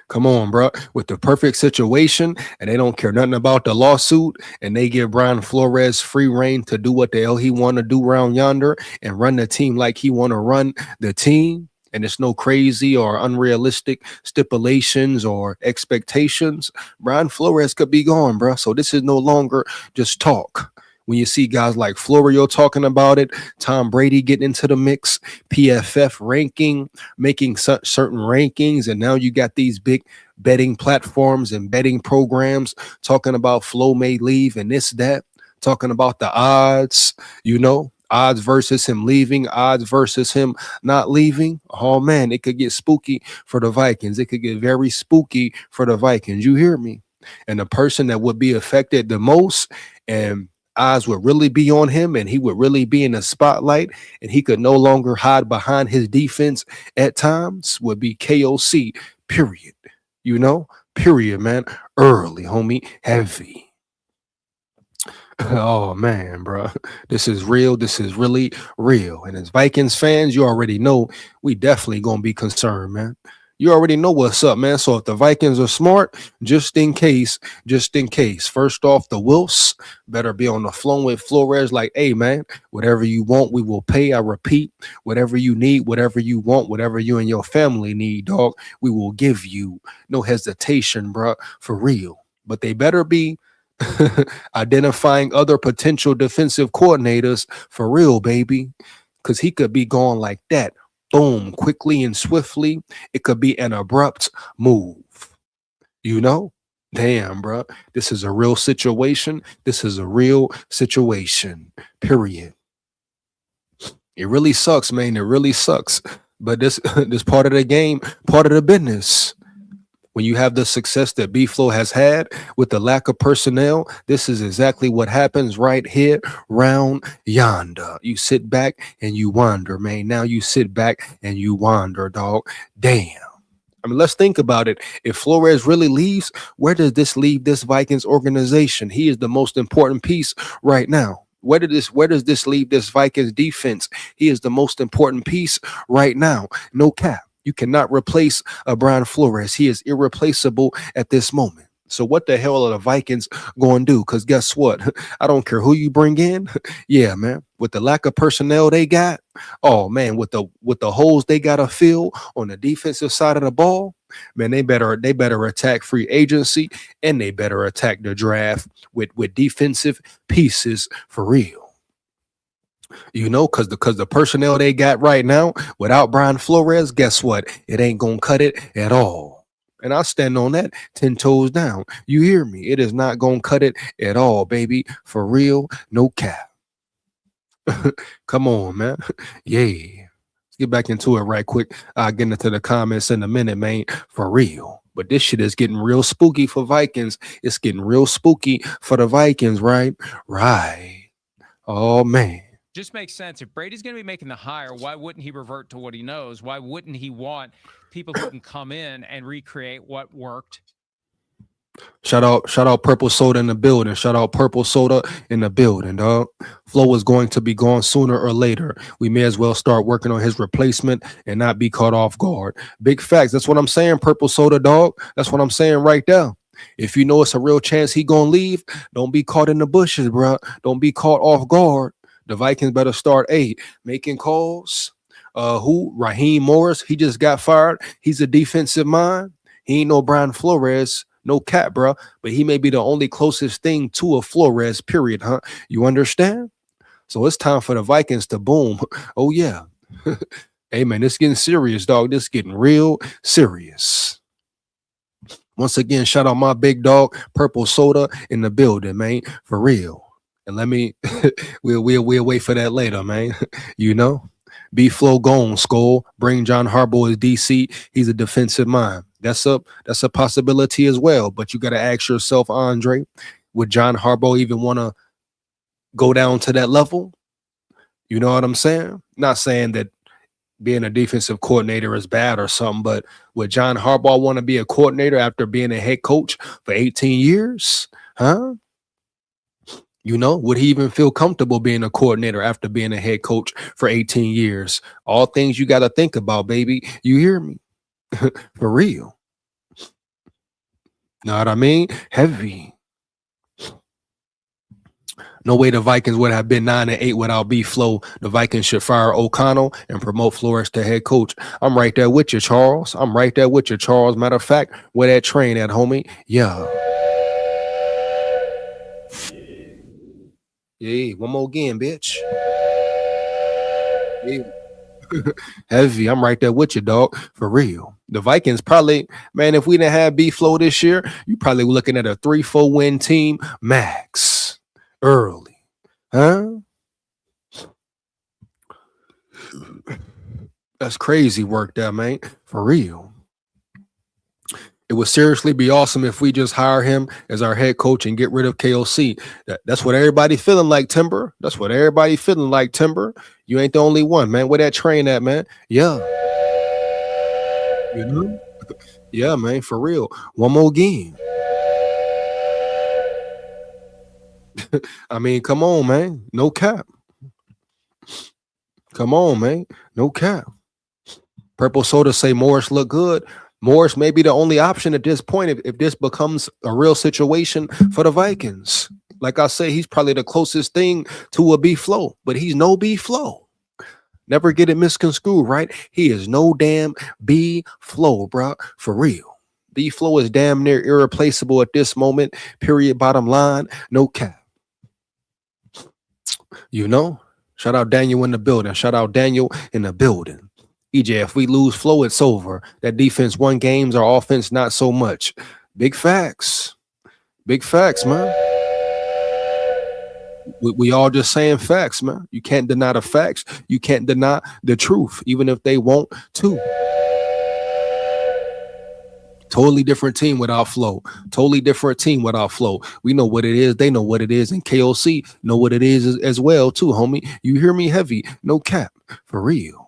come on, bro, with the perfect situation, and they don't care nothing about the lawsuit, and they give Brian Flores free reign to do what the hell he want to do around yonder and run the team like he want to run the team. And it's no crazy or unrealistic stipulations or expectations. Brian Flores could be gone, bro. So this is no longer just talk. When you see guys like Florio talking about it, Tom Brady getting into the mix, PFF ranking, making certain rankings, and now you got these big betting platforms and betting programs talking about FLO may leave and this, that, talking about the odds, you know, odds versus him leaving, odds versus him not leaving. Oh, man, it could get spooky for the Vikings. It could get very spooky for the Vikings. You hear me? And the person that would be affected the most and eyes would really be on him and he would really be in the spotlight and he could no longer hide behind his defense at times would be KOC, period. You know, period, man. Early, homie, heavy. Oh, man, bro. This is real. This is really real. And as Vikings fans, you already know we definitely going to be concerned, man. You already know what's up, man. So if the Vikings are smart, just in case, first off, the Wilfs better be on the floor with Flores like, hey, man, whatever you want, we will pay. I repeat, whatever you need, whatever you want, whatever you and your family need, dog, we will give you. No hesitation, bro, for real. But they better be identifying other potential defensive coordinators for real, baby, because he could be gone like that. Boom, quickly and swiftly. It could be an abrupt move. You know? Damn, bro. This is a real situation. This is a real situation. Period. It really sucks, man. It really sucks. But this part of the game, part of the business. When you have the success that FLO has had with the lack of personnel, this is exactly what happens right here, round yonder. You sit back and you wander, man. Now you sit back and you wander, dog. Damn. I mean, let's think about it. If Flores really leaves, where does this leave this Vikings organization? He is the most important piece right now. Where does this leave this Vikings defense? He is the most important piece right now. No cap. You cannot replace Brian Flores. He is irreplaceable at this moment. So what the hell are the Vikings going to do? Because guess what? I don't care who you bring in. Yeah, man. With the lack of personnel they got, oh, man, with the holes they got to fill on the defensive side of the ball, man, they better attack free agency and they better attack the draft with defensive pieces for real. You know, because the personnel they got right now, without Brian Flores, guess what? It ain't gonna cut it at all. And I stand on that 10 toes down. You hear me? It is not gonna cut it at all, baby. For real, no cap. Come on, man. Yeah. Let's get back into it right quick. I'll get into the comments in a minute, man. For real. But this shit is getting real spooky for Vikings. It's getting real spooky for the Vikings, right? Right. Oh, man. Just makes sense. If Brady's going to be making the hire, why wouldn't he revert to what he knows? Why wouldn't he want people who can come in and recreate what worked? Shout out Purple Soda in the building. Shout out Purple Soda in the building, dog. Flo is going to be gone sooner or later. We may as well start working on his replacement and not be caught off guard. Big facts. That's what I'm saying, Purple Soda, dog. That's what I'm saying right there. If you know it's a real chance he gonna leave, don't be caught in the bushes, bro. Don't be caught off guard. The Vikings better start making calls. Raheem Morris, he just got fired. He's a defensive mind. He ain't no Brian Flores. No cap, bro, but he may be the only closest thing to a Flores, period, huh? You understand? So it's time for the Vikings to boom. Oh, yeah. Hey, man, this getting serious, dog. This getting real serious. Once again, shout out my big dog, Purple Soda in the building, man, for real. And let me, we'll wait for that later, man. You know? B-Flow gone, SKOL. Bring John Harbaugh as DC. He's a defensive mind. That's a possibility as well. But you got to ask yourself, Andre, would John Harbaugh even want to go down to that level? You know what I'm saying? Not saying that being a defensive coordinator is bad or something, but would John Harbaugh want to be a coordinator after being a head coach for 18 years? Huh? You know, would he even feel comfortable being a coordinator after being a head coach for 18 years? All things you got to think about, baby. You hear me? For real. Know what I mean? Heavy. No way the Vikings would have been 9-8 without B-Flow. The Vikings should fire O'Connell and promote Flores to head coach. I'm right there with you, Charles. I'm right there with you, Charles. Matter of fact, where that train at, homie? Yeah. Yeah, one more again, bitch. Yeah. Heavy. I'm right there with you, dog. For real. The Vikings probably, man, if we didn't have B-Flow this year, you probably were looking at a 3-4 win team max early. Huh? That's crazy work there, man. For real. It would seriously be awesome if we just hire him as our head coach and get rid of KOC. That's what everybody feeling like, Timber. That's what everybody feeling like, Timber. You ain't the only one, man. Where that train at, man? Yeah. You know? Yeah, man, for real. One more game. I mean, come on, man. No cap. Come on, man. No cap. Purple Soda say Morris look good. Morris may be the only option at this point if this becomes a real situation for the Vikings. Like I say, he's probably the closest thing to a B-Flow, but he's no B-Flow. Never get it misconstrued, right? He is no damn B-Flow, bro. For real. B-Flow is damn near irreplaceable at this moment. Period. Bottom line. No cap. You know? Shout out Daniel in the building. Shout out Daniel in the building. EJ, if we lose Flo, it's over. That defense won games, our offense not so much. Big facts. Big facts, man. We all just saying facts, man. You can't deny the facts. You can't deny the truth, even if they want to. Totally different team without Flo. Totally different team without Flo. We know what it is. They know what it is. And KOC know what it is as well, too, homie. You hear me? Heavy. No cap. For real.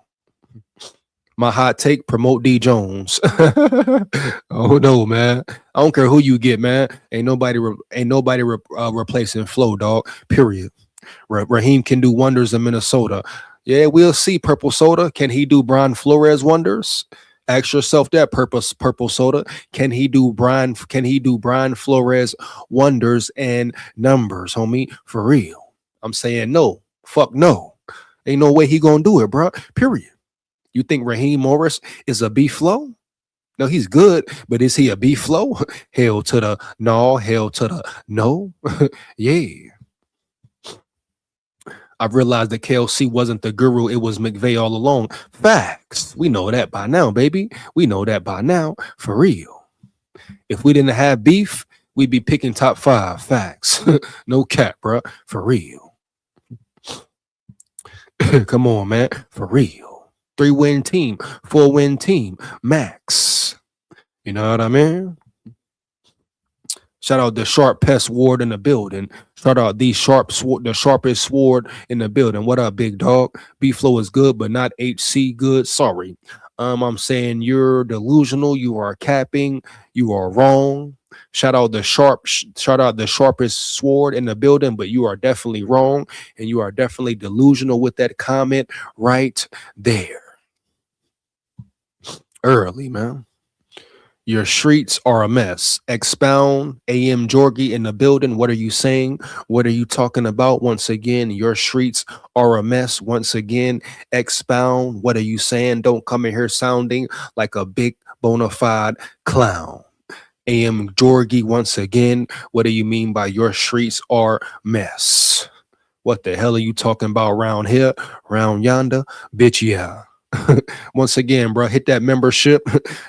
My hot take, promote D Jones. Oh no, man. I don't care who you get, man. Ain't nobody replacing Flo, dog. Period. Raheem can do wonders in Minnesota. Yeah, we'll see. Purple Soda. Can he do Brian Flores wonders? Ask yourself that, Purple Soda. Can he do Brian Flores wonders and numbers, homie? For real. I'm saying no. Fuck no. Ain't no way he gonna do it, bro. Period. You think Raheem Morris is a B-Flow? No, he's good, but is he a B-Flow? Hell to the no, hell to the no. Yeah. I've realized that KLC wasn't the guru. It was McVay all along. Facts. We know that by now, baby. We know that by now. For real. If we didn't have beef, we'd be picking top 5. Facts. No cap, bro. For real. Come on, man. For real. 3-win team, 4-win team, max. You know what I mean? Shout out the sharp pest ward in the building. Shout out the sharpest sword in the building. What up, big dog? B-Flow is good, but not HC good. Sorry. I'm saying you're delusional. You are capping. You are wrong. Shout out the sharpest sword in the building, but you are definitely wrong, and you are definitely delusional with that comment right there. Early, man. Your streets are a mess. Expound. AM Jorgie in the building. What are you saying? What are you talking about? Once again, your streets are a mess. Once again, expound. What are you saying? Don't come in here sounding like a big bona fide clown. AM Jorgie, once again, what do you mean by your streets are mess? What the hell are you talking about around here, around yonder? Bitch, yeah. Once again, bro, hit that membership,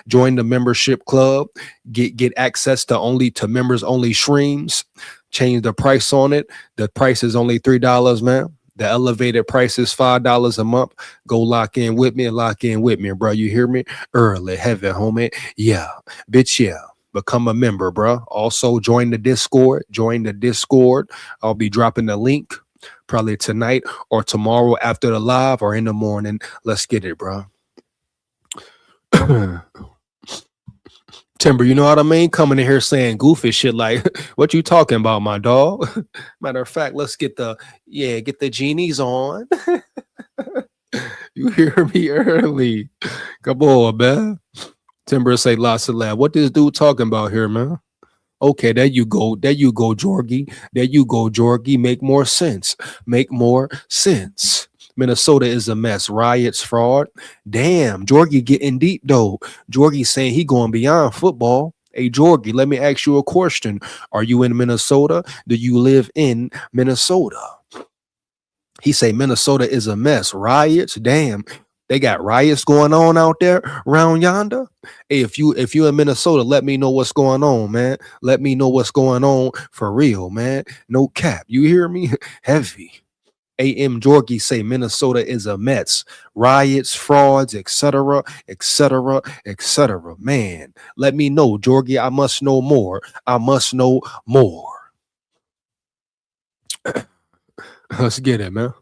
join the membership club, get access to members only streams, change the price on it. The price is only $3, man. The elevated price is $5 a month. Go lock in with me, bro. You hear me? Early, heavy, homie. Yeah, bitch, yeah. Become a member, bro. Also join the Discord. I'll be dropping the link probably tonight or tomorrow after the live or in the morning. Let's get it, bro. Timber, you know what I mean? Coming in here saying goofy shit like, what you talking about, my dog? Matter of fact, let's get the genies on. You hear me early. Come on, man. Timber say lots of lab. What this dude talking about here, man? Okay, there you go, Jorgie. There you go, Jorgie. Make more sense. Minnesota is a mess. Riots, fraud. Damn, Jorgie getting deep though. Jorgie saying he going beyond football. Hey, Jorgie, let me ask you a question. Are you in Minnesota? Do you live in Minnesota? He say Minnesota is a mess. Riots, damn. They got riots going on out there around yonder. Hey, if you in Minnesota, let me know what's going on, man. Let me know what's going on for real, man. No cap. You hear me? Heavy. AM Jorgie say Minnesota is a mess. Riots, frauds, etc., etc., etc. Man, let me know, Jorgie. I must know more. Let's get it, man.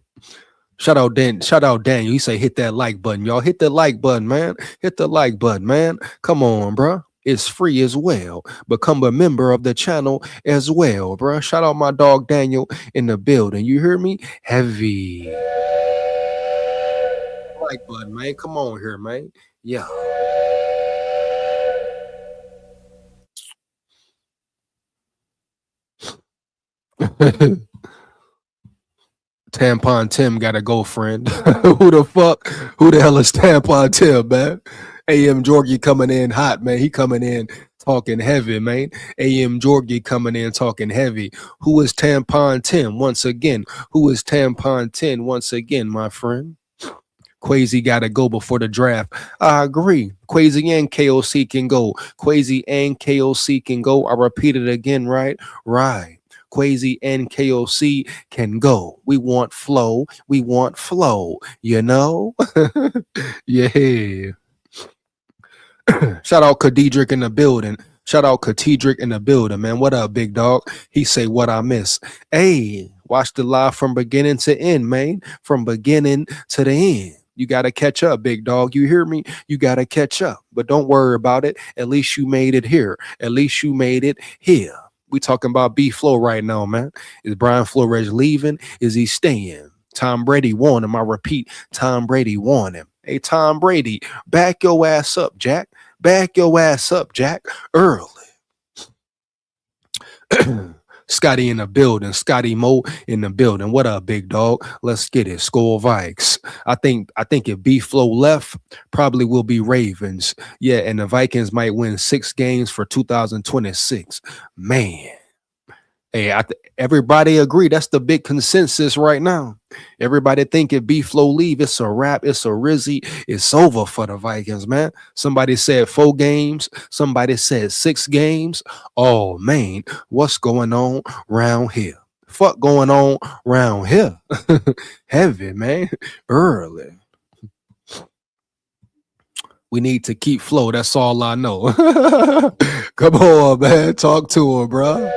Shout out Daniel. He say hit that like button, y'all. Hit the like button, man. Hit the like button, man. Come on, bro. It's free as well. Become a member of the channel as well, bro. Shout out my dog Daniel in the building. You hear me? Heavy. Like button, man. Come on here, man. Yeah. Tampon Tim gotta go, friend. Who the hell is Tampon Tim, man? AM Jorgie coming in hot, man. He coming in talking heavy, man. AM Jorgie coming in talking heavy. Who is Tampon Tim once again? Who is Tampon Tim once again, my friend? Quasi gotta go before the draft. I agree. Quasi and KOC can go. Quasi and KOC can go. I repeat it again, right? Right. Quasi and KOC can go. We want flow. You know? Yeah. Shout out Khadidrick in the building. Man. What up, big dog? He say what I miss. Hey, watch the live from beginning to end, man. From beginning to the end. You got to catch up, big dog. You hear me? You got to catch up. But don't worry about it. At least you made it here. We talking about B-Flow right now, man. Is Brian Flores leaving? Is he staying? Tom Brady won him. I repeat, Tom Brady won him. Hey, Tom Brady, back your ass up, Jack. Early. Scotty in the building. Scotty Mo in the building. What up, big dog? Let's get it. SKOL VIKES. I think if B-Flow left, probably will be Ravens. Yeah, and the Vikings might win 6 games for 2026. Man. Hey, everybody agree. That's the big consensus right now. Everybody think if B-Flow leave, it's a wrap. It's a Rizzy. It's over for the Vikings, man. Somebody said 4 games. Somebody said 6 games. Oh, man, what's going on round here? Fuck going on round here? Heavy, man. Early. We need to keep flow. That's all I know. Come on, man. Talk to him, bro.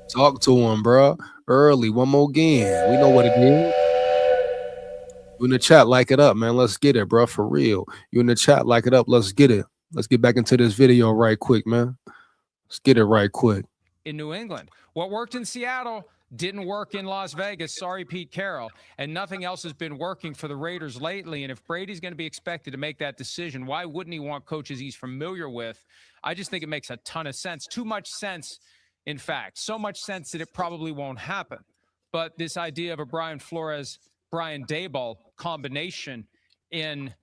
Talk to him, bro. Early. One more game. We know what it is. You in the chat, like it up, man. Let's get it, bro. For real. You in the chat, like it up. Let's get it. Let's get back into this video right quick, man. Let's get it right quick. In New England, what worked in Seattle didn't work in Las Vegas. Sorry, Pete Carroll. And nothing else has been working for the Raiders lately. And if Brady's going to be expected to make that decision, why wouldn't he want coaches he's familiar with? I just think it makes a ton of sense. Too much sense, in fact. So much sense that it probably won't happen. But this idea of a Brian Flores, Brian Daboll combination in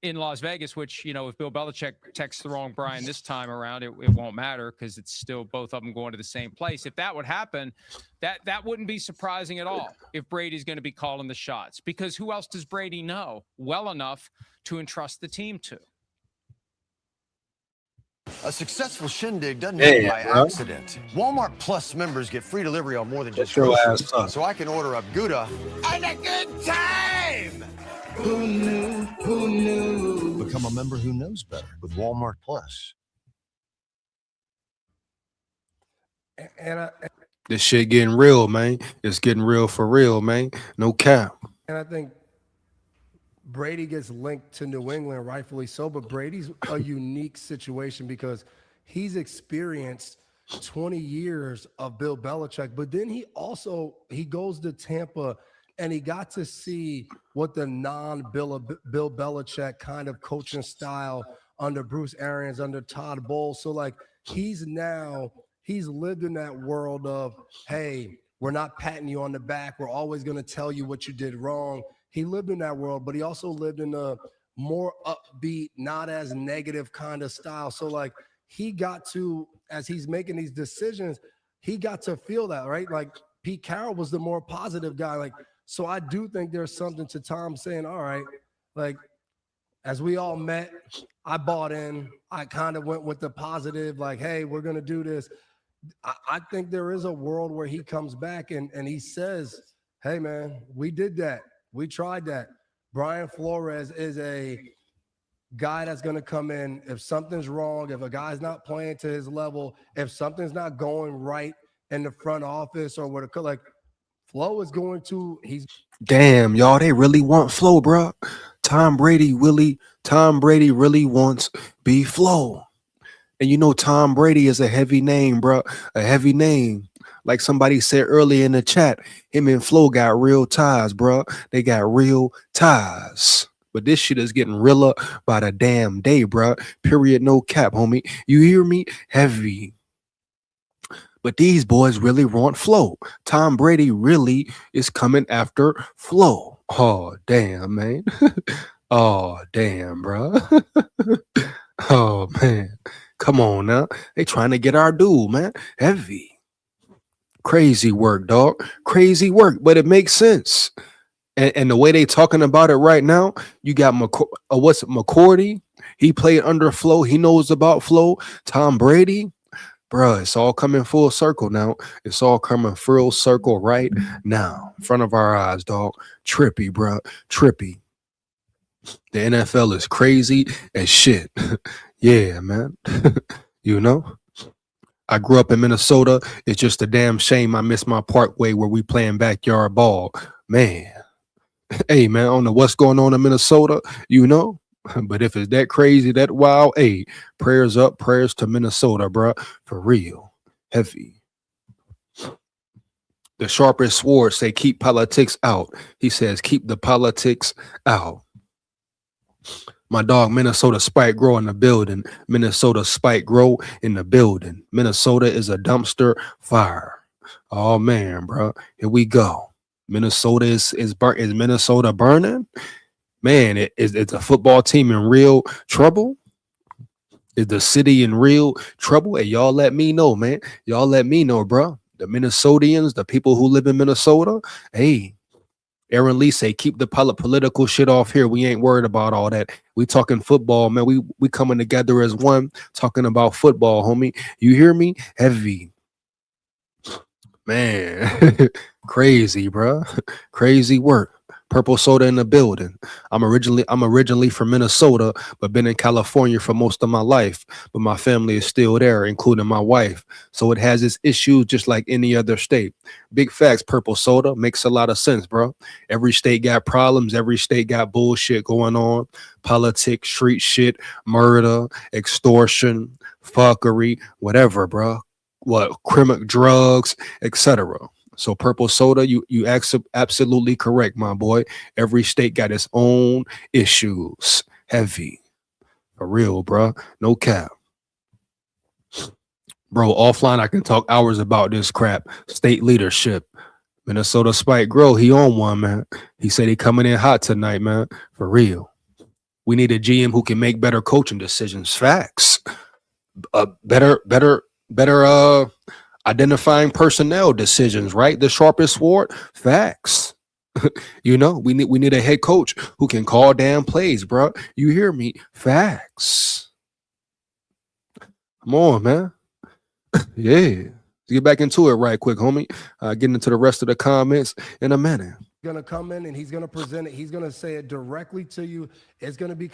Las Vegas, which, you know, if Bill Belichick texts the wrong Brian this time around, it won't matter because it's still both of them going to the same place. If that would happen, that wouldn't be surprising at all if Brady's going to be calling the shots, because who else does Brady know well enough to entrust the team to? A successful shindig doesn't happen by accident. Walmart Plus members get free delivery on more than just groceries, so I can order up Gouda and a good time. Who knew? Who knew? Become a member who knows better with Walmart Plus. This shit getting real, man. It's getting real for real, man. No cap. And I think Brady gets linked to New England, rightfully so, but Brady's a unique situation because he's experienced 20 years of Bill Belichick, but then he goes to Tampa and he got to see what the non-Bill Belichick kind of coaching style under Bruce Arians, under Todd Bowles. So like he's lived in that world of, hey, we're not patting you on the back. We're always going to tell you what you did wrong. He lived in that world, but he also lived in a more upbeat, not as negative kind of style. So like he got to, as he's making these decisions, he got to feel that, right? Like Pete Carroll was the more positive guy. Like, so I do think there's something to Tom saying, all right, like as we all met, I bought in, I kind of went with the positive, like, hey, we're going to do this. I think there is a world where he comes back and he says, hey man, we did that. We tried that. Brian Flores is a guy that's going to come in. If something's wrong, if a guy's not playing to his level, if something's not going right in the front office or what, like Flo is going to, Damn, y'all, they really want Flo, bro. Tom Brady really wants B-Flow. And you know Tom Brady is a heavy name, bro. A heavy name. Like somebody said earlier in the chat, him and Flo got real ties, bro. They got real ties. But this shit is getting realer by the damn day, bro. Period, no cap, homie. You hear me? Heavy. But these boys really want Flo. Tom Brady really is coming after Flo. Oh, damn, man. Oh, damn, bro. Oh, man. Come on now. They trying to get our dude, man. Heavy. Crazy work, dog. Crazy work, but it makes sense. And the way they talking about it right now, you got McCourty. He played under Flo. He knows about Flo. Tom Brady, bro. It's all coming full circle now. It's all coming full circle right now, in front of our eyes, dog. Trippy, bro. Trippy. The NFL is crazy as shit. Yeah, man. You know. I grew up in Minnesota. It's just a damn shame I missed my parkway where we playing backyard ball. Man. Hey, man, I don't know what's going on in Minnesota, you know. But if it's that crazy, that wild, hey, prayers up, prayers to Minnesota, bro. For real. Heavy. The sharpest sword say keep politics out. He says keep the politics out. My dog, Minnesota Spike Grow in the building. Minnesota Spike Grow in the building. Minnesota is a dumpster fire. Oh, man, bro. Here we go. Minnesota is Minnesota burning? Man, it's a football team in real trouble. Is the city in real trouble? Hey, y'all let me know, man. Y'all let me know, bro. The Minnesotians, the people who live in Minnesota, hey, Aaron Lee say, keep the political shit off here. We ain't worried about all that. We talking football, man. We coming together as one, talking about football, homie. You hear me? Heavy. Man, crazy, bro. Crazy work. Purple Soda in the building. I'm originally from Minnesota, but been in California for most of my life. But my family is still there, including my wife. So it has its issues just like any other state. Big facts, Purple Soda. Makes a lot of sense, bro. Every state got problems. Every state got bullshit going on. Politics, street shit, murder, extortion, fuckery, whatever, bro. What, criminal drugs, etc. So Purple Soda, you absolutely correct, my boy. Every state got its own issues. Heavy. For real, bro. No cap. Bro, offline I can talk hours about this crap. State leadership. Minnesota Spike Grow, he on one, man. He said he coming in hot tonight, man. For real. We need a GM who can make better coaching decisions. Facts. Better identifying personnel decisions, right? The sharpest sword. Facts. You know, we need a head coach who can call damn plays, bro. You hear me? Facts. Come on, man. Yeah. Get back into it right quick, homie. Getting into the rest of the comments in a minute. Gonna come in and he's gonna present it. He's gonna say it directly to you. It's gonna be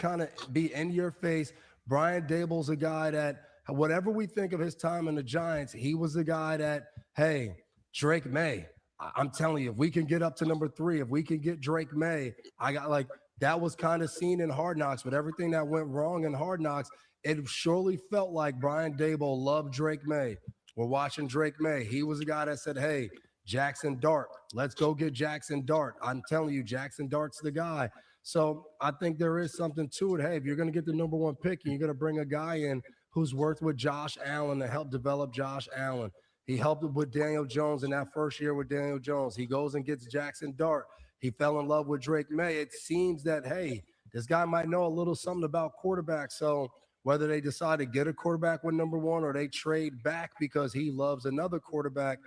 be in your face. Brian Daboll's a guy that, whatever we think of his time in the Giants, he was the guy that, hey, Drake May, I'm telling you, if we can get up to number 3, if we can get Drake May, I got like, that was kind of seen in Hard Knocks, but everything that went wrong in Hard Knocks, it surely felt like Brian Daboll loved Drake May. We're watching Drake May. He was the guy that said, hey, Jackson Dart, let's go get Jackson Dart. I'm telling you, Jackson Dart's the guy. So I think there is something to it. Hey, if you're going to get the number 1 pick and you're going to bring a guy in who's worked with Josh Allen to help develop Josh Allen. He helped with Daniel Jones in that first year with Daniel Jones. He goes and gets Jackson Dart. He fell in love with Drake May. It seems that, hey, this guy might know a little something about quarterbacks. So whether they decide to get a quarterback with number 1 or they trade back because he loves another quarterback,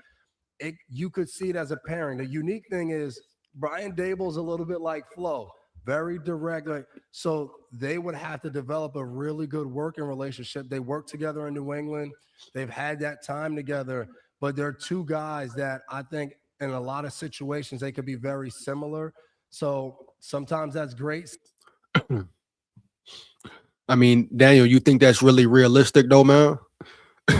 you could see it as a pairing. The unique thing is Brian Daboll's a little bit like FLO, very direct. So they would have to develop a really good working relationship. They work together in New England. They've had that time together, but they're two guys that I think in a lot of situations, they could be very similar. So sometimes that's great. I mean, Daniel, you think that's really realistic though, man?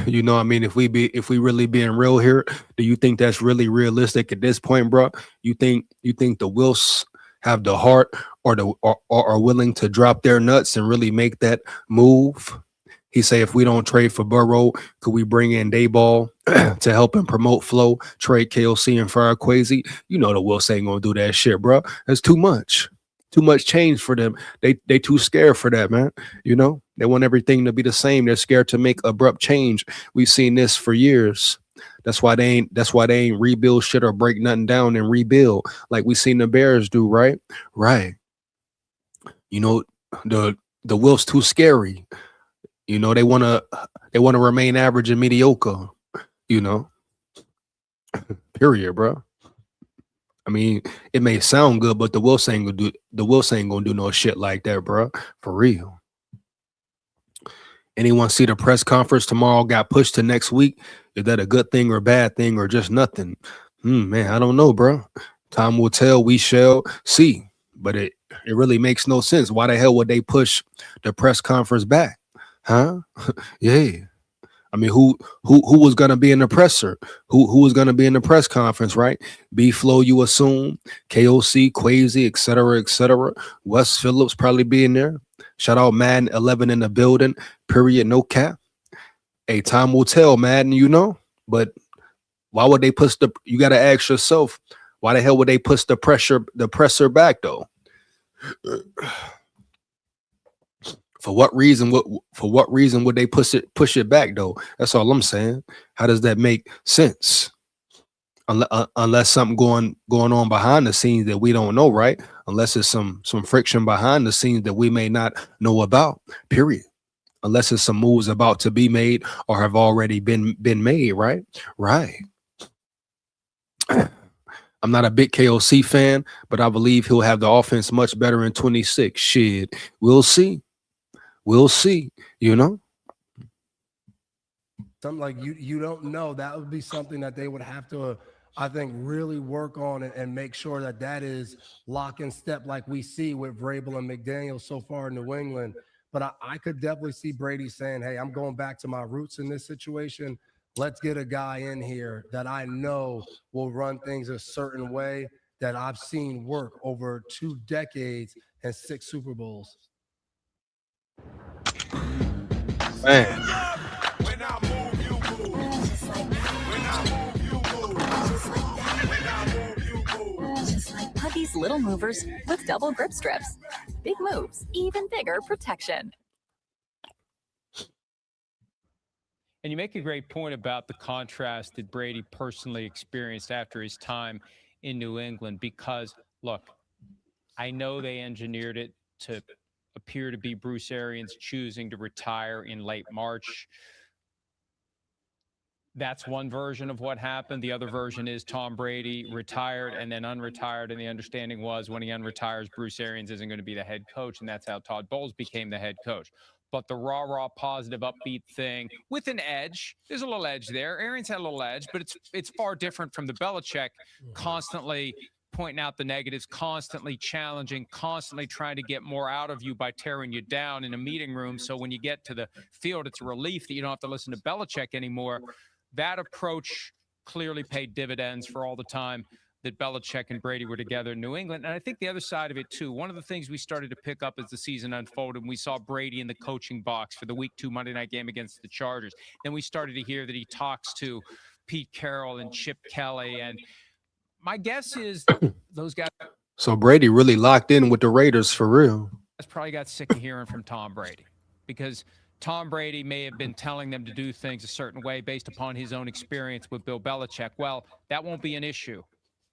You know, I mean, if we really being real here, do you think that's really realistic at this point, bro? You think the Wills have the heart or are willing to drop their nuts and really make that move? He say, if we don't trade for Burrow, could we bring in Dayball to help him promote FLO, trade KOC and fire Quasi? You know the Wills ain't gonna do that shit, bro. That's too much. Too much change for them. They too scared for that, man. You know, they want everything to be the same. They're scared to make abrupt change. We've seen this for years. That's why they ain't rebuild shit or break nothing down and rebuild like we seen the Bears do, right? Right. You know, the Wills too scary. You know, they wanna remain average and mediocre, you know. Period, bro. I mean, it may sound good, but the Wills ain't gonna do no shit like that, bro. For real. Anyone see the press conference tomorrow got pushed to next week? Is that a good thing or a bad thing or just nothing? Man, I don't know, bro. Time will tell. We shall see. But it really makes no sense. Why the hell would they push the press conference back? Huh? Yeah. I mean, who was gonna be in the presser? Who was gonna be in the press conference, right? B-Flow, you assume, KOC, Quasi, etc. Wes Phillips probably being there. Shout out Madden 11 in the building. Period. No cap. Hey, time will tell, Madden. You know, but why would they push you got to ask yourself, why the hell would they push the presser back though? For what reason would they push it back though? That's all I'm saying. How does that make sense? Unless something going on behind the scenes that we don't know, right? Unless it's some friction behind the scenes that we may not know about. Period. unless it's some moves about to be made or have already been made, right? Right. I'm not a big KOC fan, but I believe he'll have the offense much better in 26. Shit, we'll see. We'll see, you know? Something like you don't know. That would be something that they would have to, I think, really work on and make sure that that is lock and step like we see with Vrabel and McDaniel so far in New England. But I could definitely see Brady saying, hey, I'm going back to my roots in this situation. Let's get a guy in here that I know will run things a certain way that I've seen work over 2 decades and 6 Super Bowls. Man. Just like Puggy's Little Movers with double grip strips. Big moves, even bigger protection. And you make a great point about the contrast that Brady personally experienced after his time in New England, because, look, I know they engineered it to appear to be Bruce Arians choosing to retire in late March. That's one version of what happened. The other version is Tom Brady retired and then unretired, and the understanding was when he unretires, Bruce Arians isn't going to be the head coach, and that's how Todd Bowles became the head coach. But the raw, positive, upbeat thing with an edge, there's a little edge there. Arians had a little edge, but it's far different from the Belichick constantly pointing out the negatives, constantly challenging, constantly trying to get more out of you by tearing you down in a meeting room. So when you get to the field, it's a relief that you don't have to listen to Belichick anymore. That approach clearly paid dividends for all the time that Belichick and Brady were together in New England. And I think the other side of it, too, one of the things we started to pick up as the season unfolded, and we saw Brady in the coaching box for the Week 2 Monday night game against the Chargers. Then we started to hear that he talks to Pete Carroll and Chip Kelly. And my guess is those guys. So Brady really locked in with the Raiders for real. Probably got sick of hearing from Tom Brady, because Tom Brady may have been telling them to do things a certain way based upon his own experience with Bill Belichick. Well, that won't be an issue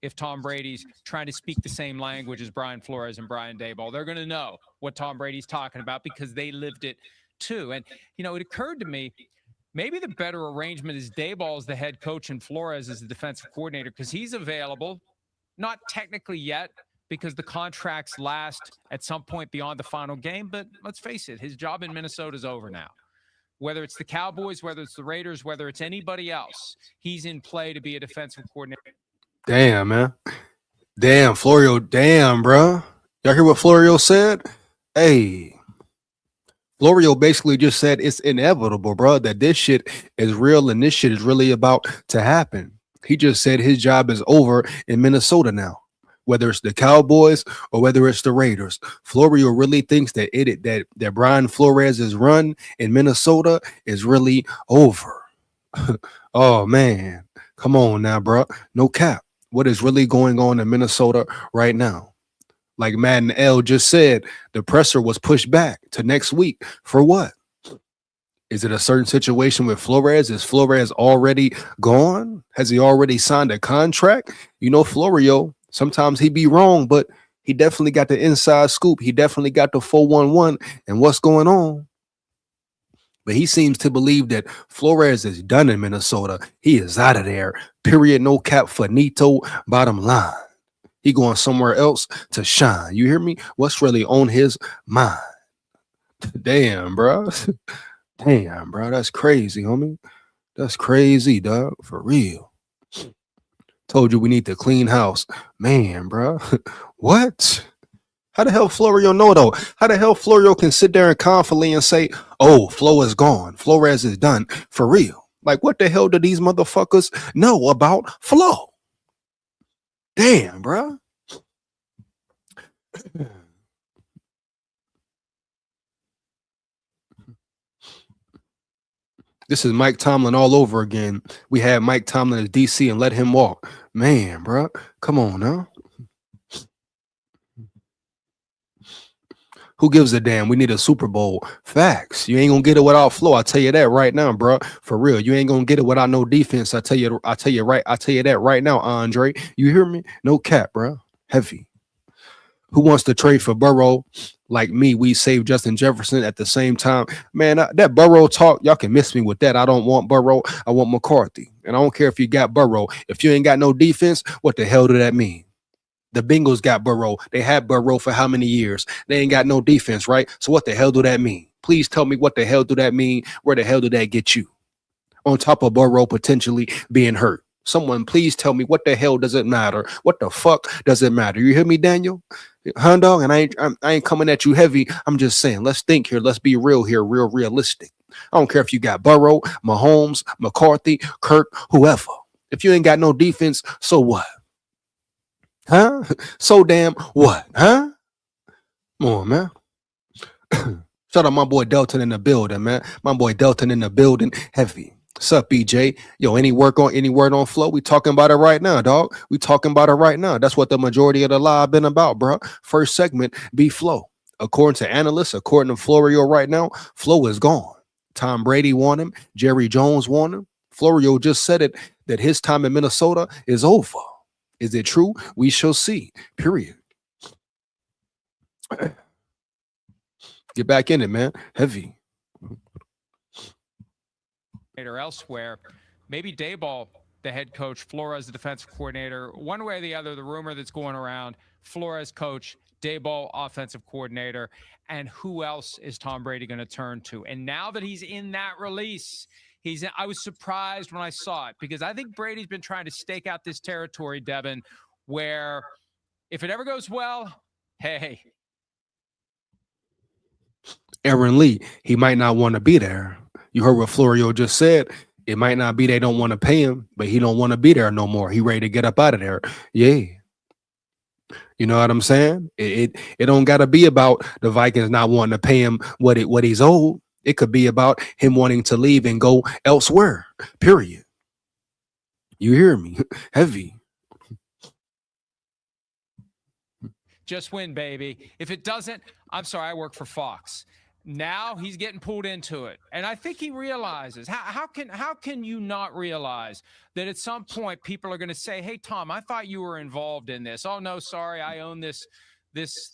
if Tom Brady's trying to speak the same language as Brian Flores and Brian Daboll. They're going to know what Tom Brady's talking about because they lived it too. And, you know, it occurred to me, maybe the better arrangement is Daboll as the head coach and Flores as the defensive coordinator, because he's available, not technically yet, because the contracts last at some point beyond the final game. But let's face it, his job in Minnesota is over now. Whether it's the Cowboys, whether it's the Raiders, whether it's anybody else, he's in play to be a defensive coordinator. Damn, man. Damn, Florio. Damn, bro. Y'all hear what Florio said? Hey, Florio basically just said it's inevitable, bro, that this shit is real and this shit is really about to happen. He just said his job is over in Minnesota now. Whether it's the Cowboys or whether it's the Raiders, Florio really thinks that that Brian Flores' run in Minnesota is really over. Oh, man. Come on now, bro. No cap. What is really going on in Minnesota right now? Like Madden L just said, the presser was pushed back to next week. For what? Is it a certain situation with Flores? Is Flores already gone? Has he already signed a contract? You know, Florio, sometimes he be wrong, but he definitely got the inside scoop. He definitely got the 411 and what's going on. But he seems to believe that Flores is done in Minnesota. He is out of there. Period. No cap. Finito. Bottom line. He going somewhere else to shine. You hear me? What's really on his mind? Damn, bro. Damn, bro. That's crazy, homie. That's crazy, dog. For real. Told you we need to clean house. Man, bro. What? How the hell Florio know, though? How the hell Florio can sit there and confidently and say, oh, Flo is gone. Flores is done. For real. Like, what the hell do these motherfuckers know about Flo? Damn, bro. This is Mike Tomlin all over again. We had Mike Tomlin as DC and let him walk. Man, bro. Come on now. Who gives a damn? We need a Super Bowl. Facts. You ain't gonna get it without Flo. I tell you that right now, bro. For real. You ain't gonna get it without no defense. I tell you that right now, Andre. You hear me? No cap, bro. Heavy. Who wants to trade for Burrow? Like me, we saved Justin Jefferson at the same time. Man, that Burrow talk, y'all can miss me with that. I don't want Burrow. I want McCarthy. And I don't care if you got Burrow. If you ain't got no defense, what the hell do that mean? The Bengals got Burrow. They had Burrow for how many years? They ain't got no defense, right? So what the hell do that mean? Please tell me, what the hell do that mean? Where the hell did that get you? On top of Burrow potentially being hurt. Someone please tell me, what the hell does it matter? What the fuck does it matter? You hear me, Daniel? Huh, dog? And I ain't coming at you heavy. I'm just saying, let's think here. Let's be real here, realistic. I don't care if you got Burrow, Mahomes, McCarthy, Kirk, whoever. If you ain't got no defense, so what? Huh? So damn what? Huh? Come on, man. Shout out my boy Delton in the building, man. My boy Delton in the building, heavy. What's up, BJ? Yo, any word on flow? We talking about it right now, dog. We talking about it right now. That's what the majority of the live been about, bro. First segment, be flow. According to analysts, according to Florio right now, flow is gone. Tom Brady won him. Jerry Jones won him. Florio just said it, that his time in Minnesota is over. Is it true? We shall see. Period. Get back in it, man. Heavy. Or elsewhere, maybe Daboll, the head coach, Flores, the defensive coordinator. One way or the other, the rumor that's going around: Flores coach, Daboll offensive coordinator, and who else is Tom Brady going to turn to? And now that he's in that release, I was surprised when I saw it, because I think Brady's been trying to stake out this territory, Devin, where if it ever goes well, hey. Aaron Lee, he might not want to be there. You heard what Florio just said. It might not be they don't want to pay him, but he don't want to be there no more. He ready to get up out of there. Yeah. You know what I'm saying? It don't got to be about the Vikings not wanting to pay him what he's owed. It could be about him wanting to leave and go elsewhere. Period. You hear me? Heavy. Just win, baby. If it doesn't, I'm sorry, I work for Fox. Now he's getting pulled into it. And I think he realizes, how can you not realize that at some point people are going to say, hey, Tom, I thought you were involved in this. Oh, no, sorry, I own this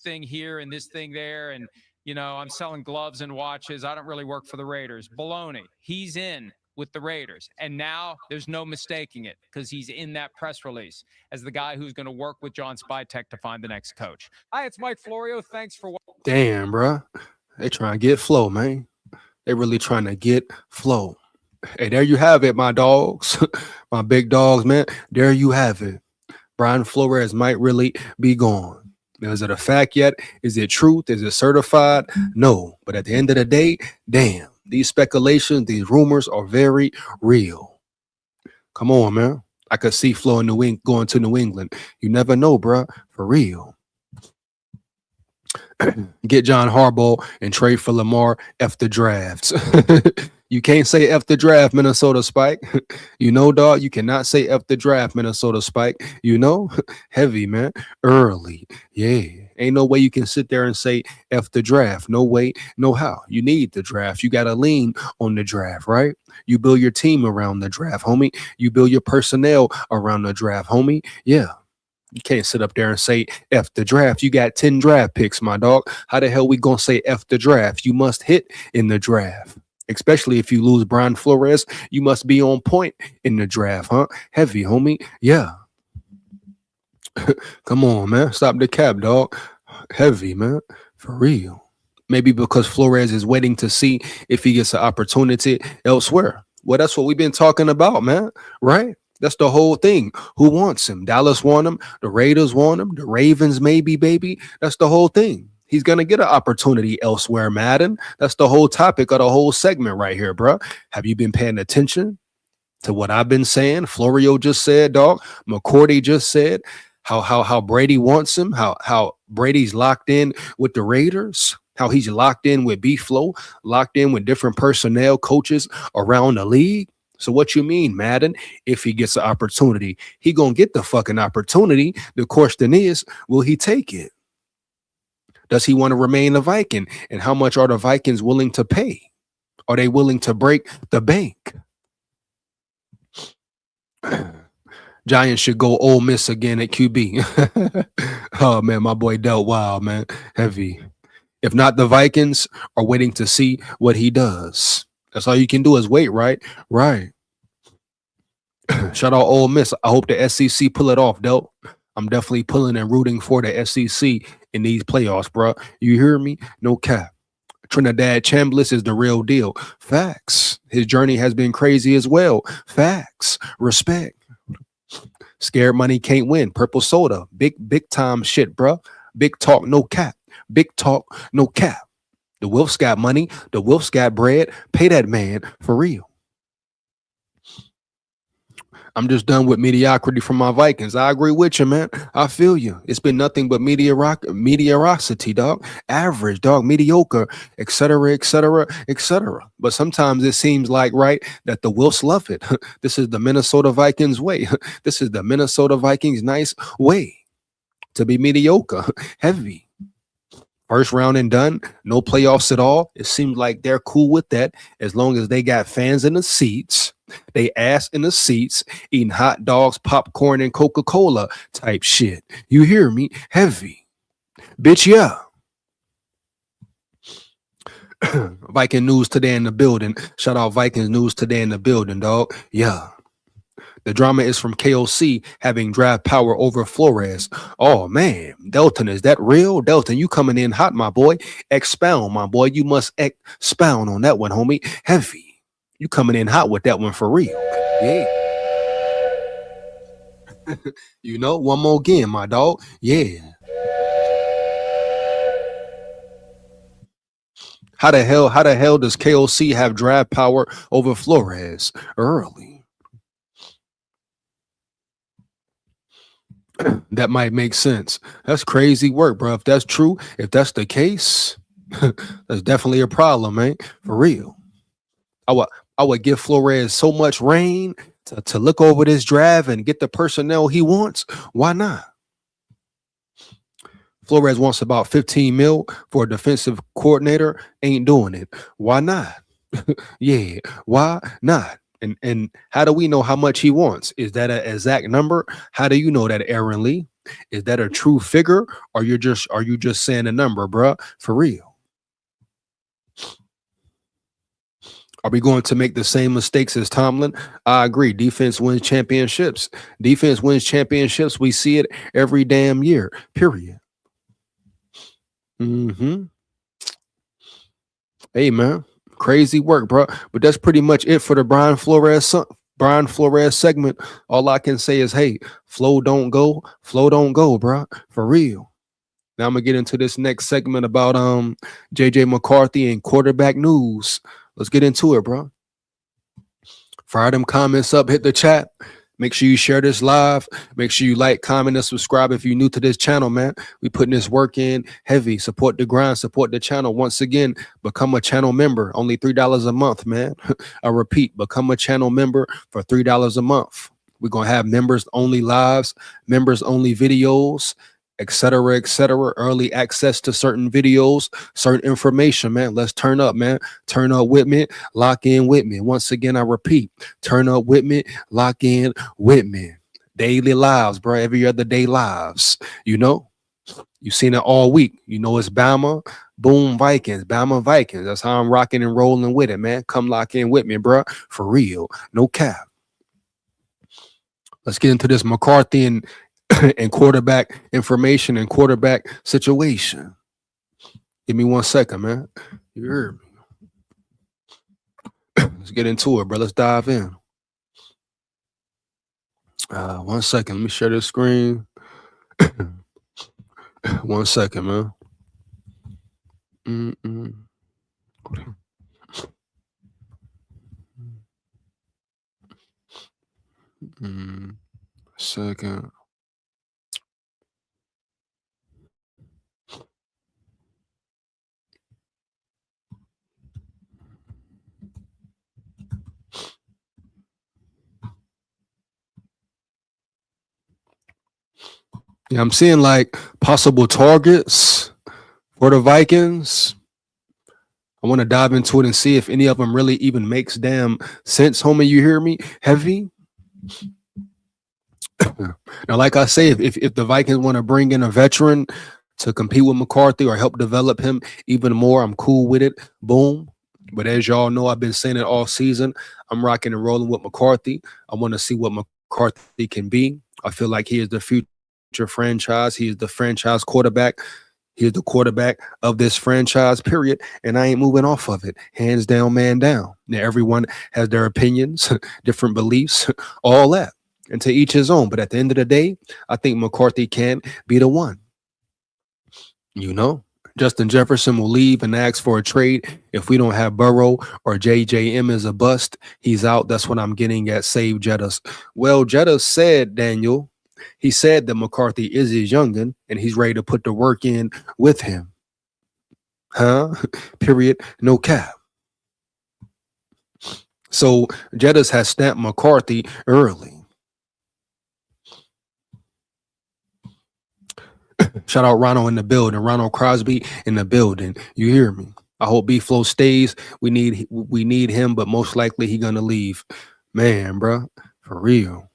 thing here and this thing there. And, you know, I'm selling gloves and watches. I don't really work for the Raiders. Baloney. He's in with the Raiders. And now there's no mistaking it, because he's in that press release as the guy who's going to work with John Spytek to find the next coach. Hi, it's Mike Florio. Thanks for watching. Damn, bro. They trying to get flow, man. They really trying to get flow. Hey, there you have it, my dogs. My big dogs, man. There you have it. Brian Flores might really be gone. Now, is it a fact yet? Is it truth? Is it certified? No. But at the end of the day, damn, these speculations, these rumors are very real. Come on, man. I could see Flo in going to New England. You never know, bro. For real. Get John Harbaugh and trade for Lamar. F the drafts. You can't say F the draft, Minnesota Spike. You know, dog, you cannot say F the draft, Minnesota Spike. You know, heavy, man. Early. Yeah. Ain't no way you can sit there and say F the draft. No way, no how. You need the draft. You got to lean on the draft, right? You build your team around the draft, homie. You build your personnel around the draft, homie. Yeah. You can't sit up there and say F the draft. You got 10 draft picks, my dog. How the hell we gonna say F the draft? You must hit in the draft. Especially if you lose Brian Flores, you must be on point in the draft, huh? Heavy, homie. Yeah. Come on, man. Stop the cap, dog. Heavy, man. For real. Maybe because Flores is waiting to see if he gets an opportunity elsewhere. Well, that's what we've been talking about, man. Right? That's the whole thing. Who wants him? Dallas want him. The Raiders want him. The Ravens, maybe, baby. That's the whole thing. He's going to get an opportunity elsewhere, Madden. That's the whole topic of the whole segment right here, bro. Have you been paying attention to what I've been saying? Florio just said, dog. McCourty just said how Brady wants him, how Brady's locked in with the Raiders, how he's locked in with B-Flow, locked in with different personnel, coaches around the league. So what you mean, Madden? If he gets an opportunity, he gonna get the fucking opportunity. The question is, will he take it? Does he want to remain a Viking? And how much are the Vikings willing to pay? Are they willing to break the bank? Giants should go Ole Miss again at QB. Oh man, my boy dealt wild, man. Heavy. If not, the Vikings are waiting to see what he does. That's all you can do is wait, right? Right. Shout out Ole Miss. I hope the SEC pull it off, Delt. I'm definitely pulling and rooting for the SEC in these playoffs, bro. You hear me? No cap. Trinidad Chambliss is the real deal. Facts. His journey has been crazy as well. Facts. Respect. Scared money can't win. Purple soda. Big time shit, bro. Big talk, no cap. Big talk, no cap. The Wolves got money. The Wolves got bread. Pay that man for real. I'm just done with mediocrity from my Vikings. I agree with you, man. I feel you. It's been nothing but mediocrity, dog. Average, dog. Mediocre, etc., etc., etc. But sometimes it seems like, right, that the Wolves love it. This is the Minnesota Vikings way. This is the Minnesota Vikings nice way to be mediocre, heavy. First round and done, no playoffs at all. It seems like they're cool with that as long as they got fans in the seats, they ass in the seats, eating hot dogs, popcorn, and Coca-Cola type shit. You hear me? Heavy. Bitch, yeah. Viking news today in the building. Shout out Vikings news today in the building, dog. Yeah. The drama is from KOC having draft power over Flores. Oh, man. Delton, is that real? Delton, you coming in hot, my boy. Expound, my boy. You must expound on that one, homie. Heavy. You coming in hot with that one for real. Yeah. You know, one more again, my dog. Yeah. How the hell does KOC have draft power over Flores early? That might make sense. That's crazy work, bro. If that's true, if that's the case, that's definitely a problem, man. For real. I would give Flores so much rain to look over this draft and get the personnel he wants. Why not? Flores wants about 15 mil for a defensive coordinator. Ain't doing it. Why not? Yeah. Why not? And how do we know how much he wants? Is that an exact number? How do you know that, Aaron Lee? Is that a true figure, or are you just saying a number, bruh? For real. Are we going to make the same mistakes as Tomlin? I agree. Defense wins championships. Defense wins championships. We see it every damn year. Period. Hey, man. Crazy work, bro. But that's pretty much it for the Brian Flores segment. All I can say is, hey, flow don't go, bro. For real. Now I'm gonna get into this next segment about JJ McCarthy and quarterback news. Let's get into it, bro. Fire them comments up, hit the chat. Make sure you share this live. Make sure you like, comment, and subscribe if you're new to this channel, man. We putting this work in heavy. Support the grind, support the channel. Once again, become a channel member. Only $3 a month, man. I repeat, become a channel member for $3 a month. We're going to have members-only lives, members-only videos, etc., etc. Early access to certain videos, certain information, man. Let's turn up, man. Turn up with me, lock in with me. Once again, I repeat, turn up with me, lock in with me. Daily lives, bro. Every other day lives. You know, you've seen it all week. You know, it's Bama, boom, Vikings, Bama, Vikings. That's how I'm rocking and rolling with it, man. Come lock in with me, bro. For real. No cap. Let's get into this McCarthy and quarterback information and quarterback situation. Give me 1 second, man. You heard me. Let's get into it, bro. Let's dive in. 1 second. Let me share this screen. 1 second, man. Second. Yeah, I'm seeing like possible targets for the Vikings. I want to dive into it and see if any of them really even makes damn sense, homie. You hear me? Heavy. Now, like I say, if the Vikings want to bring in a veteran to compete with McCarthy or help develop him even more, I'm cool with it. Boom. But as y'all know, I've been saying it all season. I'm rocking and rolling with McCarthy. I want to see what McCarthy can be. I feel like he is the future franchise. He is the franchise quarterback. He is the quarterback of this franchise, period. And I ain't moving off of it. Hands down, man down. Now, everyone has their opinions, different beliefs, all that. And to each his own. But at the end of the day, I think McCarthy can be the one. You know, Justin Jefferson will leave and ask for a trade. If we don't have Burrow or JJM is a bust, he's out. That's what I'm getting at. Save Jettas. Well, Jettas said, Daniel, he said that McCarthy is his youngin and he's ready to put the work in with him. Huh? Period. No cap. So Jettas has stamped McCarthy early. Shout out Ronald in the building. Ronald Crosby in the building. You hear me? I hope B-Flow stays. We need him, but most likely he gonna leave. Man, bro, for real.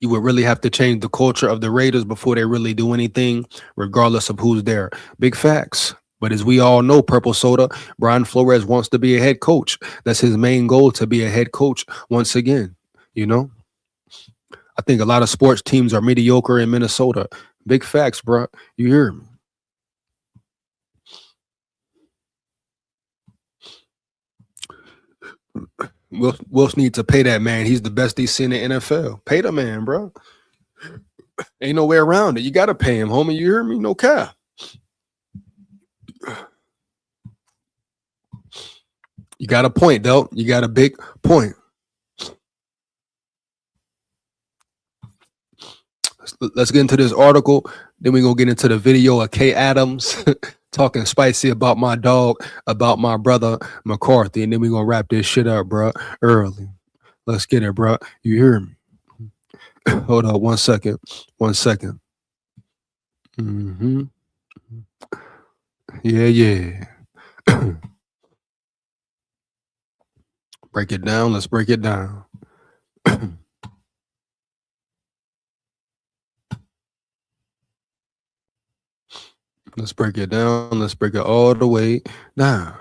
You would really have to change the culture of the Raiders before they really do anything, regardless of who's there. Big facts. But as we all know, Purple Soda, Brian Flores wants to be a head coach. That's his main goal, to be a head coach once again. You know? I think a lot of sports teams are mediocre in Minnesota. Big facts, bro. You hear me? Wilson needs to pay that man. He's the best he's seen in the NFL. Pay the man, bro. Ain't no way around it. You got to pay him, homie. You hear me? No cap. You got a point, though. You got a big point. Let's get into this article. Then we're going to get into the video of Kay Adams talking spicy about my dog, about my brother McCarthy. And then we're going to wrap this shit up, bro, early. Let's get it, bro. You hear me? Hold on 1 second. 1 second. Yeah. Break it down. Let's break it down. Let's break it down. Let's break it all the way down.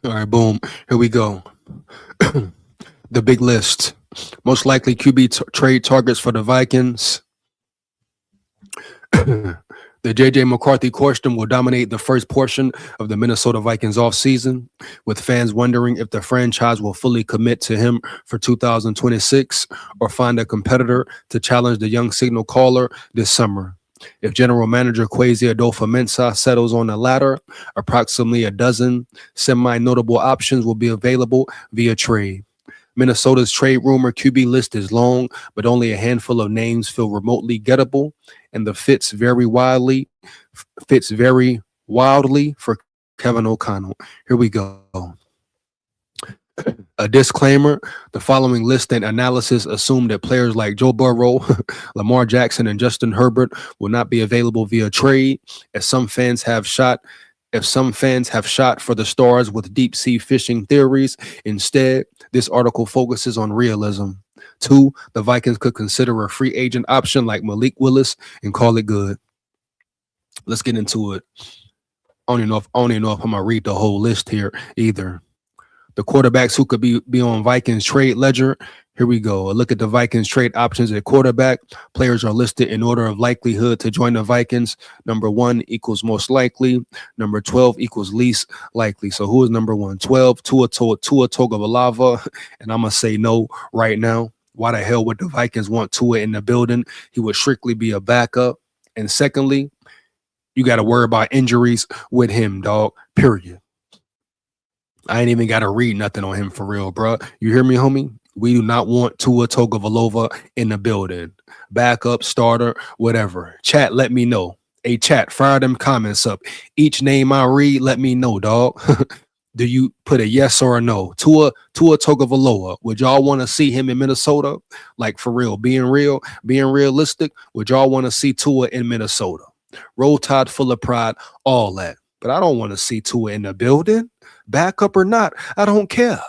All right, boom. Here we go. The big list. Most likely QB trade targets for the Vikings. The J.J. McCarthy question will dominate the first portion of the Minnesota Vikings offseason, with fans wondering if the franchise will fully commit to him for 2026 or find a competitor to challenge the young signal caller this summer. If general manager Kwesi Adolfo-Mensah settles on the latter, approximately a dozen semi-notable options will be available via trade. Minnesota's trade rumor QB list is long, but only a handful of names feel remotely gettable, and the fits very wildly for Kevin O'Connell. Here we go. A disclaimer: the following list and analysis assume that players like Joe Burrow, Lamar Jackson, and Justin Herbert will not be available via trade, as some fans have shot for the stars with deep sea fishing theories. Instead, this article focuses on realism. 2, the Vikings could consider a free agent option like Malik Willis and call it good. Let's get into it. I don't even know if I'm gonna read the whole list here either. The quarterbacks who could be on Vikings trade ledger. Here we go. A look at the Vikings trade options at quarterback. Players are listed in order of likelihood to join the Vikings. Number 1 equals most likely. Number 12 equals least likely. So who is number 1? 12, Tua Tagovailoa. And I'm going to say no right now. Why the hell would the Vikings want Tua in the building? He would strictly be a backup. And secondly, you got to worry about injuries with him, dog, period. I ain't even got to read nothing on him for real, bro. You hear me, homie? We do not want Tua Tagovailoa in the building. Backup, starter, whatever. Chat, let me know. Hey, chat, fire them comments up. Each name I read, let me know, dog. Do you put a yes or a no? Tua Tagovailoa. Would y'all want to see him in Minnesota? Like, for real, being realistic, would y'all want to see Tua in Minnesota? Roll Tide, full of pride, all that. But I don't want to see Tua in the building. Backup or not, I don't care.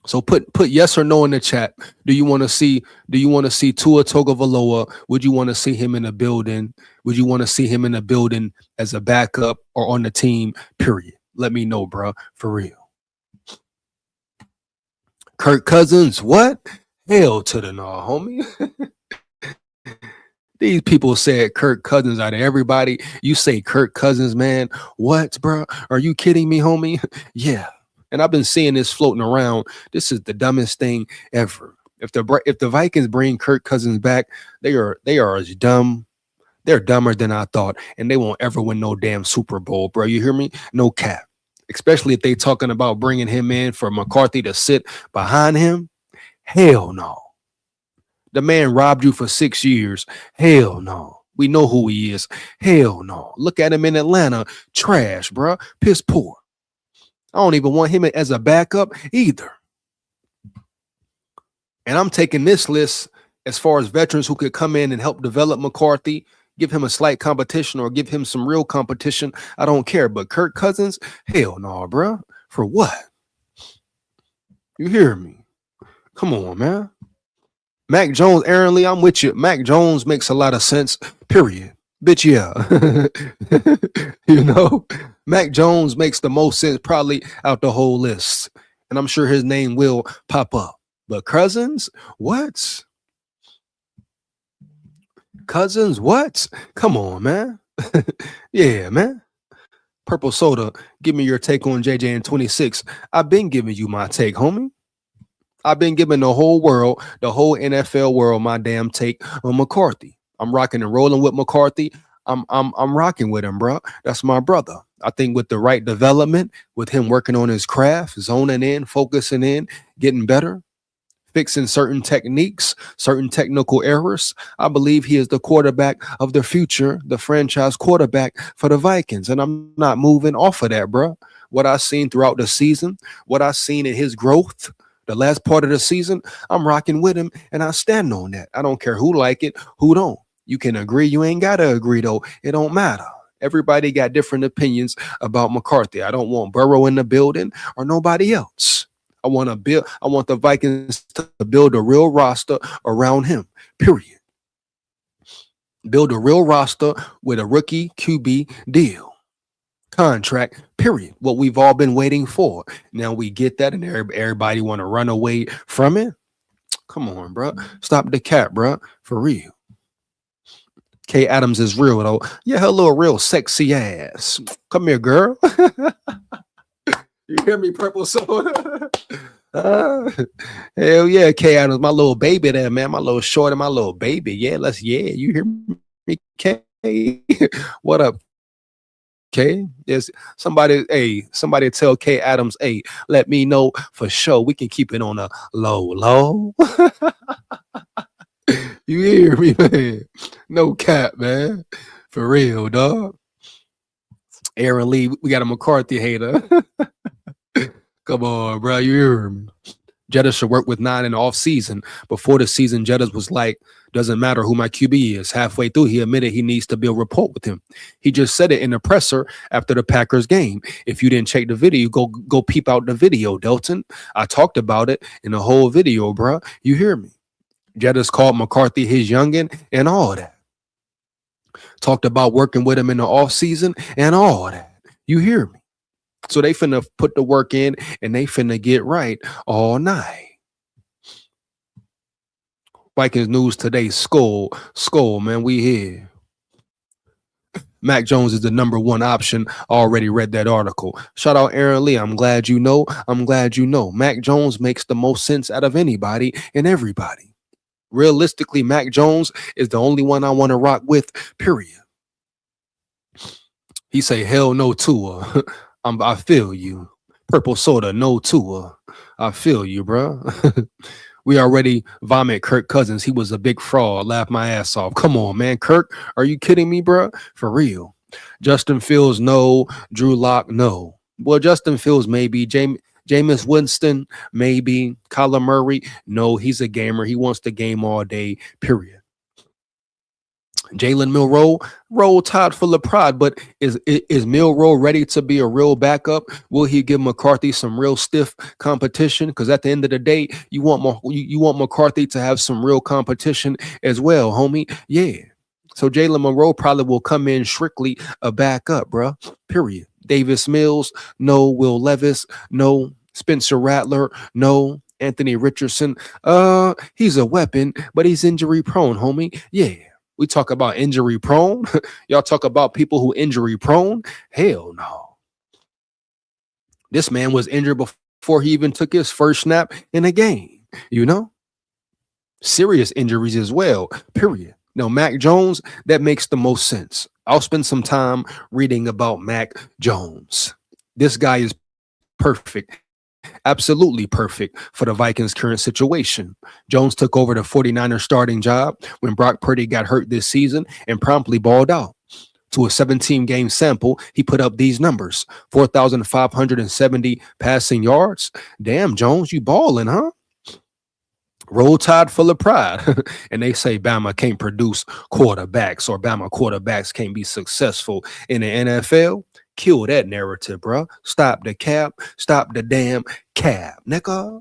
So put yes or no in the chat. Do you want to see Tua Tagovailoa? Would you want to see him in the building? Would you want to see him in the building as a backup or on the team? Period. Let me know, bro. For real. Kirk Cousins, what? Hell to the no, homie. These people said Kirk Cousins out of everybody. You say Kirk Cousins, man. What, bro? Are you kidding me, homie? Yeah. And I've been seeing this floating around. This is the dumbest thing ever. If the Vikings bring Kirk Cousins back, they are as dumb. They're dumber than I thought, and they won't ever win no damn Super Bowl, bro. You hear me? No cap. Especially if they talking about bringing him in for McCarthy to sit behind him. Hell no. The man robbed you for 6 years. Hell no. We know who he is. Hell no. Look at him in Atlanta. Trash, bro. Piss poor. I don't even want him as a backup either. And I'm taking this list as far as veterans who could come in and help develop McCarthy, give him a slight competition or give him some real competition. I don't care. But Kirk Cousins, hell no, bro. For what? You hear me? Come on, man. Mac Jones, Aaron Lee, I'm with you. Mac Jones makes a lot of sense, period. Bitch, yeah. You know, Mac Jones makes the most sense probably out the whole list. And I'm sure his name will pop up. But Cousins, what? Cousins, what? Come on, man. Yeah, man. Purple Soda, give me your take on JJ in 26. I've been giving you my take, homie. I've been giving the whole world, the whole NFL world, my damn take on McCarthy. I'm rocking and rolling with McCarthy. I'm rocking with him, bro. That's my brother. I think with the right development, with him working on his craft, zoning in, focusing in, getting better, fixing certain techniques, certain technical errors, I believe he is the quarterback of the future, the franchise quarterback for the Vikings. And I'm not moving off of that, bro. What I've seen throughout the season, what I've seen in his growth, the last part of the season, I'm rocking with him, and I stand on that. I don't care who like it, who don't. You can agree. You ain't got to agree, though. It don't matter. Everybody got different opinions about McCarthy. I don't want Burrow in the building or nobody else. I want the Vikings to build a real roster around him, period. Build a real roster with a rookie QB deal. Contract, period. What we've all been waiting for. Now we get that, and everybody want to run away from it. Come on, bro. Stop the cap, bro. For real. Kay Adams is real, though. Yeah, her little real sexy ass. Come here, girl. You hear me, Purple Soda? Hell yeah, Kay Adams, my little baby there, man. My little short and my little baby. Yeah, you hear me, Kay? What up, Kay? There's somebody tell Kay Adams, hey, let me know for sure. We can keep it on a low. You hear me, man? No cap, man. For real, dog. Aaron Lee, we got a McCarthy hater. Come on, bro. You hear me? Jettas should work with 9 in the offseason. Before the season, Jettas was like, doesn't matter who my QB is. Halfway through, he admitted he needs to build rapport with him. He just said it in the presser after the Packers game. If you didn't check the video, go peep out the video, Delton. I talked about it in the whole video, bro. You hear me? Jettas called McCarthy his youngin' and all that. Talked about working with him in the offseason and all that. You hear me? So they finna put the work in and they finna get right all night. Vikings news today, SKOL, man, we here. Mac Jones is the number one option. Already read that article. Shout out Aaron Lee. I'm glad you know. Mac Jones makes the most sense out of anybody and everybody. Realistically, Mac Jones is the only one I want to rock with, period. He say, hell no, Tua. I feel you. Purple soda, no Tua. I feel you, bro. We already vomit Kirk Cousins. He was a big fraud. Laugh my ass off. Come on, man. Kirk, are you kidding me, bro? For real. Justin Fields, no. Drew Lock, no. Well, Justin Fields, maybe. Jameis Winston, maybe. Kyler Murray, no. He's a gamer. He wants to game all day, period. Jalen Milroe, roll tide full of pride, but is Milroe ready to be a real backup? Will he give McCarthy some real stiff competition? Because at the end of the day, you want McCarthy to have some real competition as well, homie. Yeah. So Jalen Milroe probably will come in strictly a backup, bro. Period. Davis Mills, no. Will Levis, no. Spencer Rattler, no. Anthony Richardson, he's a weapon, but he's injury prone, homie. Yeah. We talk about injury prone. Y'all talk about people who injury prone. Hell no. This man was injured before he even took his first snap in a game, you know? Serious injuries as well, period. No, Mac Jones, that makes the most sense. I'll spend some time reading about Mac Jones. This guy is perfect. Absolutely perfect for the Vikings' current situation. Jones took over the 49ers starting job when Brock Purdy got hurt this season and promptly balled out. To a 17-game sample, he put up these numbers: 4,570 passing yards. Damn, Jones, you balling, huh? Roll Tide full of pride. And they say Bama can't produce quarterbacks, or Bama quarterbacks can't be successful in the NFL. Kill that narrative, bro. Stop the cap. Stop the damn cap, nigga.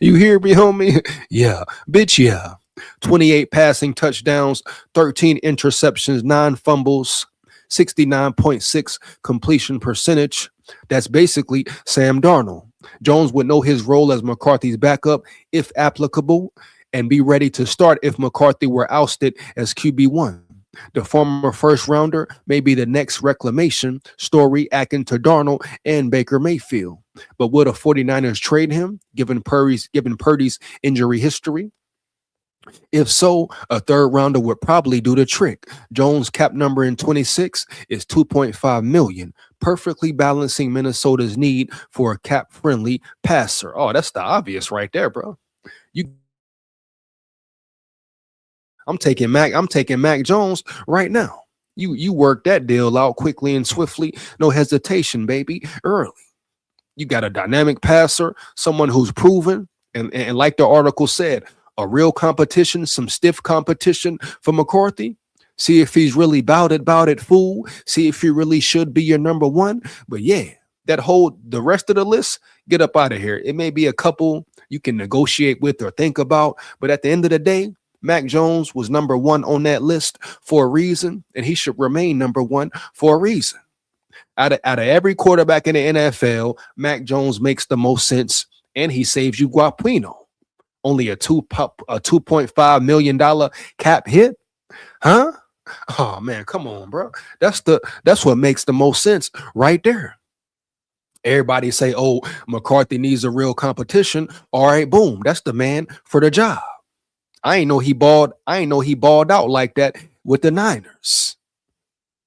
You hear me, homie? Yeah, bitch, yeah. 28 passing touchdowns, 13 interceptions, 9 fumbles, 69.6 completion percentage. That's basically Sam Darnold. Jones would know his role as McCarthy's backup if applicable, and be ready to start if McCarthy were ousted as QB1. The former first rounder may be the next reclamation story akin to Darnold and Baker Mayfield. But would the 49ers trade him, given Purdy's injury history? If so, a third rounder would probably do the trick. Jones' cap number in 26 is $2.5 million, perfectly balancing Minnesota's need for a cap-friendly passer. Oh, that's the obvious right there, bro. I'm taking Mac Jones right now. You work that deal out quickly and swiftly, no hesitation, baby, early. You got a dynamic passer, someone who's proven, and like the article said, a real competition, some stiff competition for McCarthy. See if he's really bout it, fool. See if he really should be your number one. But yeah, the rest of the list, get up out of here. It may be a couple you can negotiate with or think about, but at the end of the day, Mac Jones was number one on that list for a reason, and he should remain number one for a reason. Out of every quarterback in the NFL, Mac Jones makes the most sense, and he saves you guapino. Only a $2.5 million cap hit, huh? Oh man, come on, bro. That's what makes the most sense right there. Everybody say, "Oh, McCarthy needs a real competition." All right, boom, that's the man for the job. I ain't know he balled out like that with the Niners.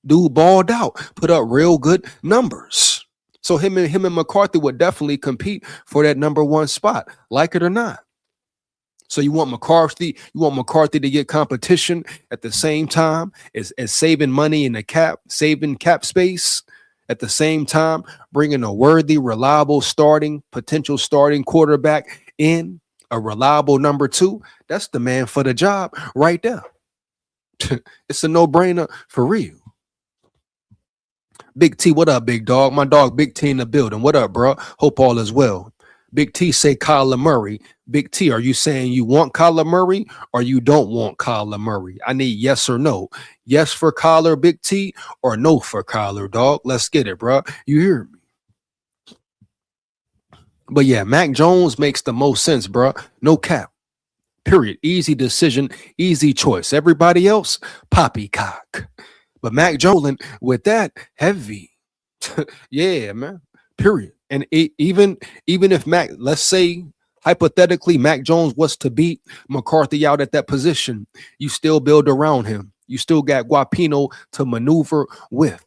Dude balled out, put up real good numbers. So him and McCarthy would definitely compete for that number one spot, like it or not. So you want McCarthy to get competition at the same time as saving money in the cap, saving cap space. At the same time, bringing a worthy, reliable potential starting quarterback in, a reliable number two. That's the man for the job right there. It's a no-brainer for real. Big T, what up, big dog? My dog, Big T in the building. What up, bro? Hope all is well. Big T say Kyler Murray. Big T, are you saying you want Kyler Murray or you don't want Kyler Murray? I need yes or no. Yes for Kyler, Big T, or no for Kyler, dog? Let's get it, bro. You hear me? But yeah, Mac Jones makes the most sense, bro. No cap. Period. Easy decision, easy choice. Everybody else, poppycock. But Mac Jones, with that, heavy. Yeah, man. Period. And even if Mac, let's say hypothetically, Mac Jones was to beat McCarthy out at that position, you still build around him. You still got Guapino to maneuver with.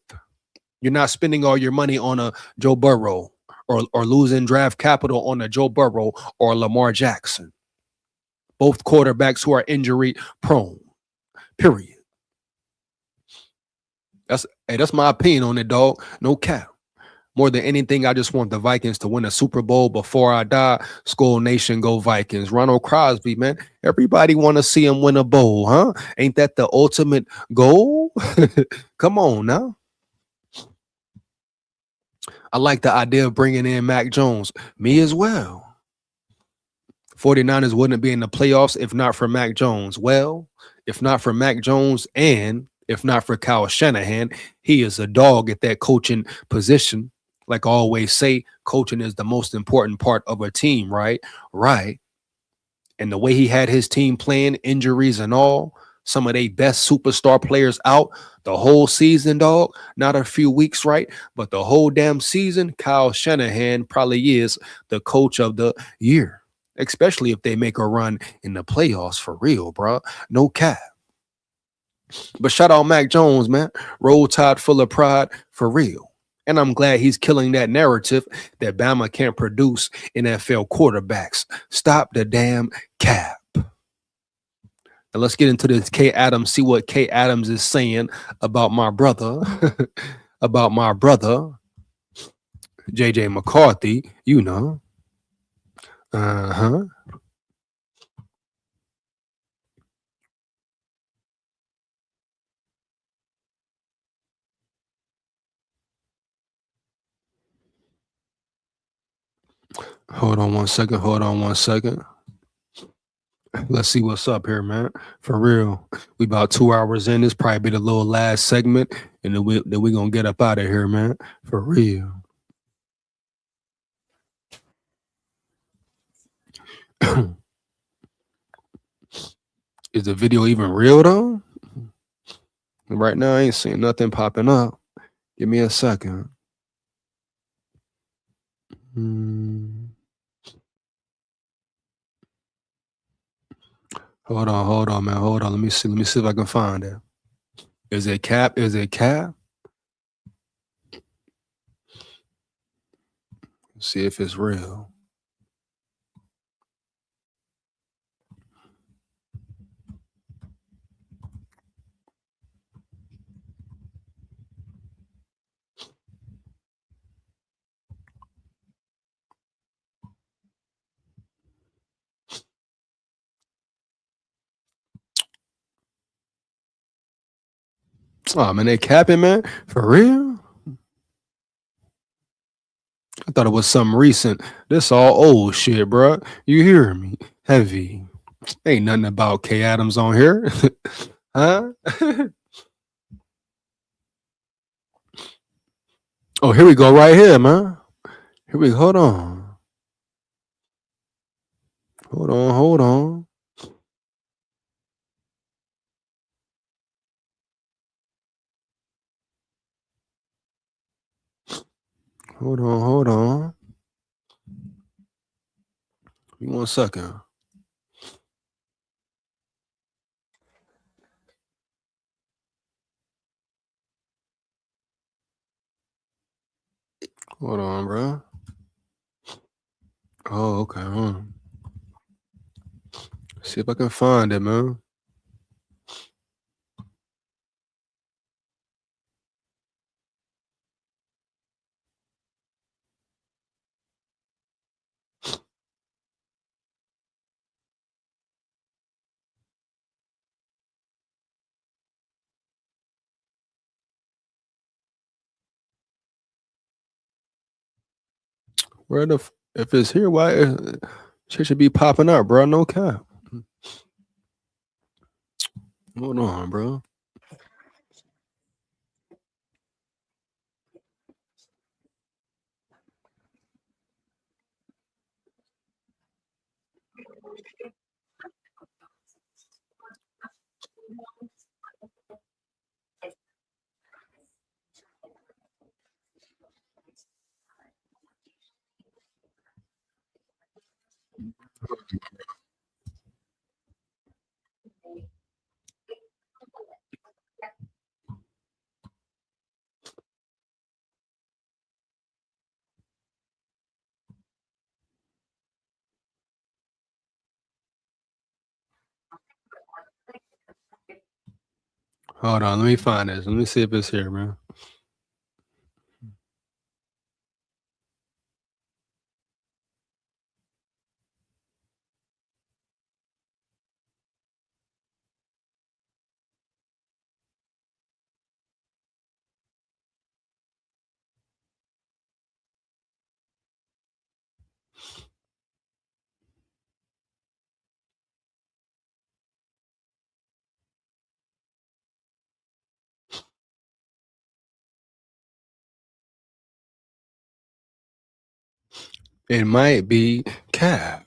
You're not spending all your money on a Joe Burrow or losing draft capital on a Joe Burrow or Lamar Jackson. Both quarterbacks who are injury prone. Period. That's my opinion on it, dog. No cap. More than anything, I just want the Vikings to win a Super Bowl before I die. SKOL Nation, go Vikings. Ronald Crosby, man. Everybody want to see him win a bowl, huh? Ain't that the ultimate goal? Come on now. I like the idea of bringing in Mac Jones. Me as well. 49ers wouldn't be in the playoffs if not for Mac Jones. Well, if not for Mac Jones and if not for Kyle Shanahan, he is a dog at that coaching position. Like I always say, coaching is the most important part of a team, right? Right. And the way he had his team playing, injuries and all, some of their best superstar players out the whole season, dog. Not a few weeks, right? But the whole damn season, Kyle Shanahan probably is the coach of the year, especially if they make a run in the playoffs for real, bro. No cap. But shout out Mac Jones, man. Roll Tide full of pride for real. And I'm glad he's killing that narrative that Bama can't produce NFL quarterbacks. Stop the damn cap. And let's get into this K Adams, see what K Adams is saying about my brother, JJ McCarthy, you know. Uh-huh. Hold on one second. Let's see what's up here, man. For real. We about 2 hours in. This probably be the little last segment. And then we gonna get up out of here, man. For real. Is the video even real though? Right now, I ain't seeing nothing popping up. Give me a second. Hold on, man. Hold on. Let me see if I can find it. Is it cap? See if it's real. Oh man, they capping, man. For real? I thought it was something recent. This all old shit, bro. You hear me? Heavy. Ain't nothing about K Adams on here. Huh? Oh, here we go right here, man. Here we go. Hold on. Hold on. Hold on. Give me 1 second. Hold on, bro. Oh, okay. Hold on. See if I can find it, man. Where if it's here, why shit should be popping up, bro? No cap. Hold on, bro. Hold on, let me find this. Let me see if it's here, man. It might be Cap.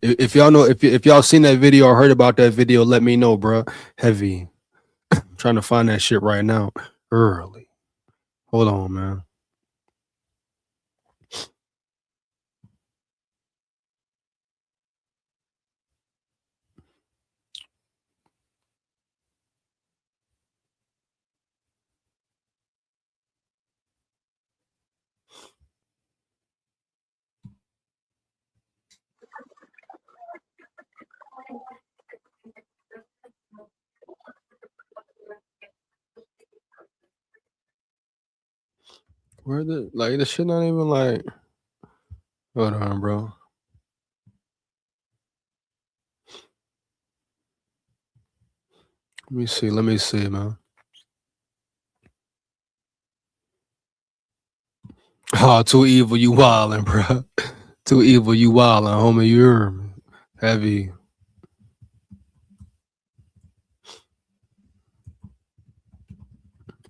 If y'all know, if y'all seen that video or heard about that video, let me know, bro. Heavy. I'm trying to find that shit right now. Early. Hold on, man. Where the like this shit not even like. Hold on, bro. Let me see, man. Oh, too evil, you wildin', bro. Too evil, you wildin', homie. You hear me? Heavy.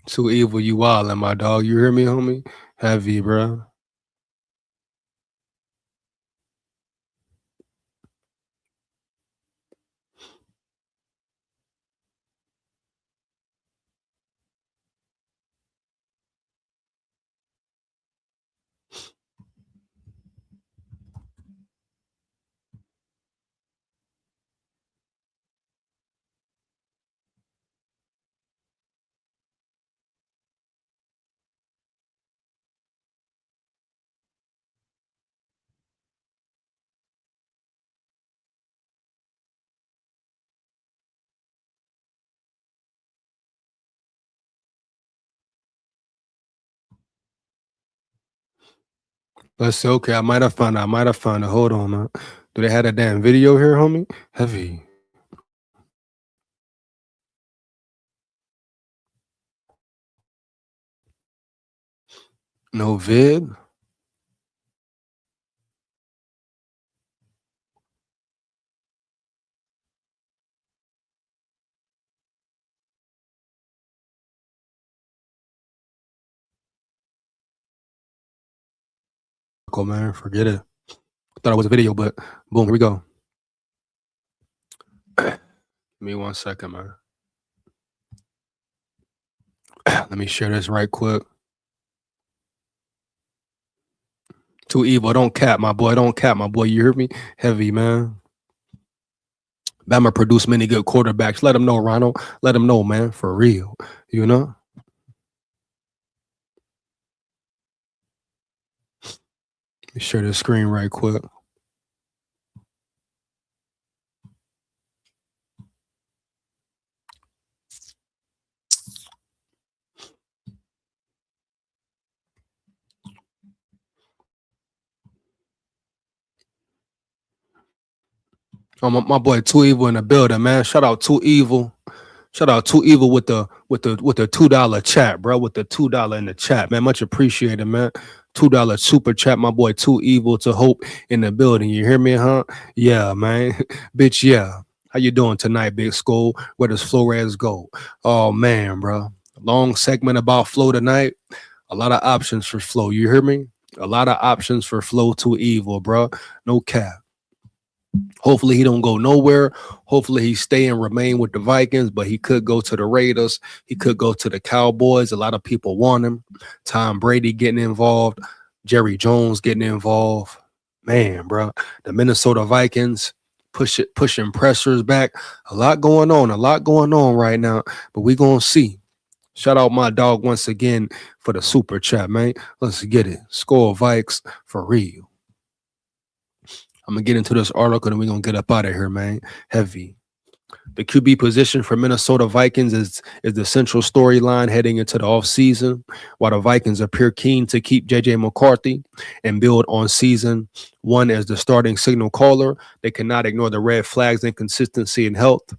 Too evil, you wildin', my dog. You hear me, homie? Heavy, bro. Let's see. Okay, I might have found it. Hold on, man. Do they have a damn video here, homie? Heavy. No vid? Cool, man. Forget it. Thought it was a video, but boom, here we go. Give me 1 second, man. Let me share this right quick. Too evil. Don't cap, my boy. Don't cap, my boy. You hear me? Heavy, man. Bama produce many good quarterbacks. Let them know, Ronald. Let them know, man. For real. You know? Let me share this screen right quick. Oh, my boy Too Evil in the building, man. Shout out Too Evil. Shout out Too Evil with the $2 chat, bro. With the $2 in the chat, man. Much appreciated, man. $2 super chat, my boy Too Evil to Hope in the building. You hear me, huh? Yeah, man. Bitch, yeah. How you doing tonight, Big SKOL? Where does Flores go? Oh man, bro. Long segment about FLO tonight. A lot of options for FLO. You hear me? A lot of options for FLO Too Evil, bro. No cap. Hopefully he don't go nowhere. Hopefully he stay and remain with the Vikings, but he could go to the Raiders. He could go to the Cowboys. A lot of people want him. Tom Brady getting involved. Jerry Jones getting involved. Man, bro. The Minnesota Vikings pushing pressures back. A lot going on right now, but we going to see. Shout out my dog once again for the super chat, man. Let's get it. SKOL Vikes for real. I'm going to get into this article and we're going to get up out of here, man. Heavy. The QB position for Minnesota Vikings is the central storyline heading into the offseason. While the Vikings appear keen to keep J.J. McCarthy and build on season one as the starting signal caller, they cannot ignore the red flags and consistency and health.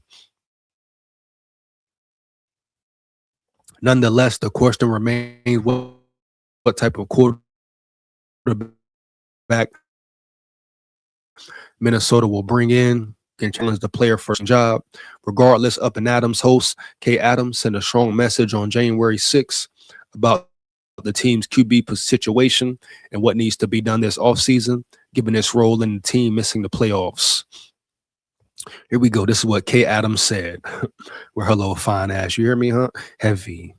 Nonetheless, the question remains what type of quarterback Minnesota will bring in and challenge the player for his job. Regardless, Up and Adams host Kay Adams sent a strong message on January 6th about the team's QB situation and what needs to be done this offseason, given its role in the team missing the playoffs. Here we go. This is what Kay Adams said. Well, hello, fine ass. You hear me, huh? Heavy.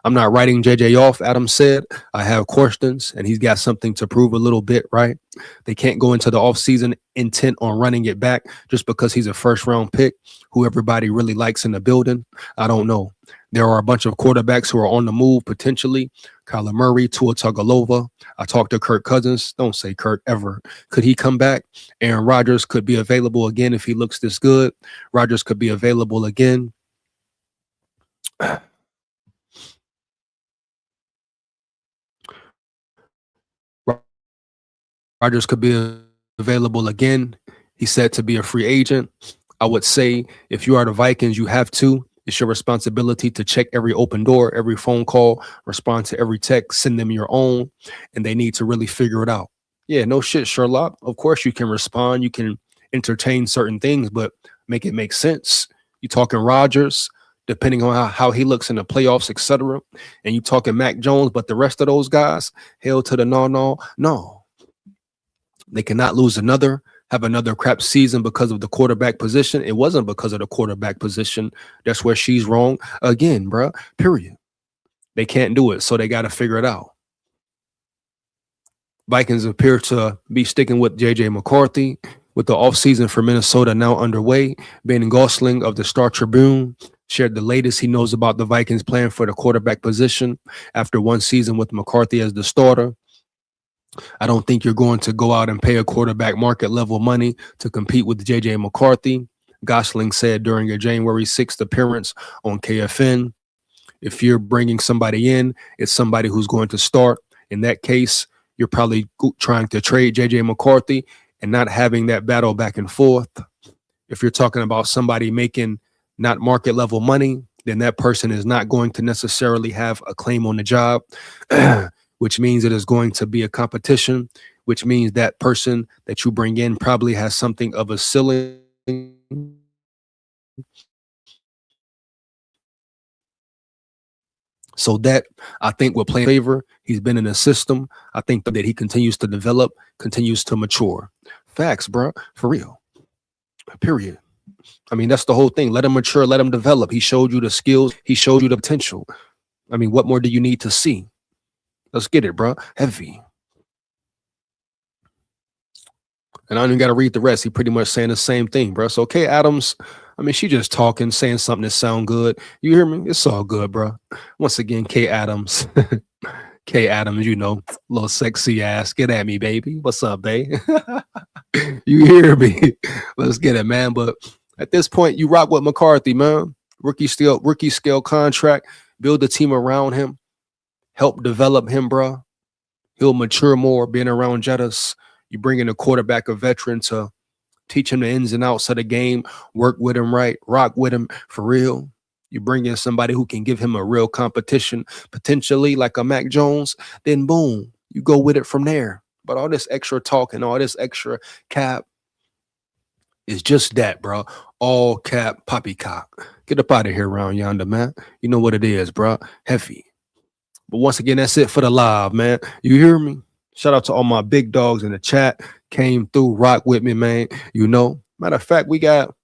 I'm not writing JJ off, Adams said. I have questions, and he's got something to prove a little bit, right? They can't go into the offseason intent on running it back just because he's a first-round pick who everybody really likes in the building. I don't know. There are a bunch of quarterbacks who are on the move, potentially. Kyler Murray, Tua Tagovailoa. I talked to Kirk Cousins. Don't say Kirk ever. Could he come back? Aaron Rodgers could be available again if he looks this good. Rodgers could be available again. Rodgers could be available again. He's said to be a free agent. I would say if you are the Vikings, you have to. It's your responsibility to check every open door, every phone call, respond to every text, send them your own, and they need to really figure it out. Yeah, no shit, Sherlock. Of course you can respond. You can entertain certain things, but make it make sense. You talking Rodgers, depending on how he looks in the playoffs, etc. And you talking Mac Jones, but the rest of those guys, hell to the no. They cannot have another crap season because of the quarterback position. It wasn't because of the quarterback position. That's where she's wrong again, bro. Period. They can't do it, so they got to figure it out. Vikings appear to be sticking with J.J. McCarthy. With the offseason for Minnesota now underway, Ben Gosling of the Star Tribune shared the latest he knows about the Vikings' plan for the quarterback position after one season with McCarthy as the starter. I don't think you're going to go out and pay a quarterback market level money to compete with J.J. McCarthy, Gosling said during a January 6th appearance on KFN. If you're bringing somebody in, it's somebody who's going to start. In that case, you're probably trying to trade J.J. McCarthy and not having that battle back and forth. If you're talking about somebody making not market level money, then that person is not going to necessarily have a claim on the job. Which means it is going to be a competition, which means that person that you bring in probably has something of a ceiling. So that, I think, will play in favor. He's been in the system. I think that he continues to develop, continues to mature. Facts, bro, for real. Period. I mean, that's the whole thing. Let him mature, let him develop. He showed you the skills. He showed you the potential. I mean, what more do you need to see? Let's get it, bro. Heavy. And I don't even got to read the rest. He pretty much saying the same thing, bro. So, Kay Adams, I mean, she just talking, saying something that sound good. You hear me? It's all good, bro. Once again, Kay Adams. Kay Adams, you know, little sexy ass. Get at me, baby. What's up, babe? You hear me? Let's get it, man. But at this point, you rock with McCarthy, man. Rookie scale contract. Build a team around him. Help develop him, bro. He'll mature more being around Jettas. You bring in a quarterback, a veteran, to teach him the ins and outs of the game, work with him right, rock with him for real. You bring in somebody who can give him a real competition, potentially like a Mac Jones, then boom, you go with it from there. But all this extra talk and all this extra cap is just that, bro. All cap poppycock. Get up out of here around yonder, man. You know what it is, bro. Heavy. But once again, that's it for the live, man. You hear me? Shout out to all my big dogs in the chat. Came through, rock with me, man. You know, matter of fact, we got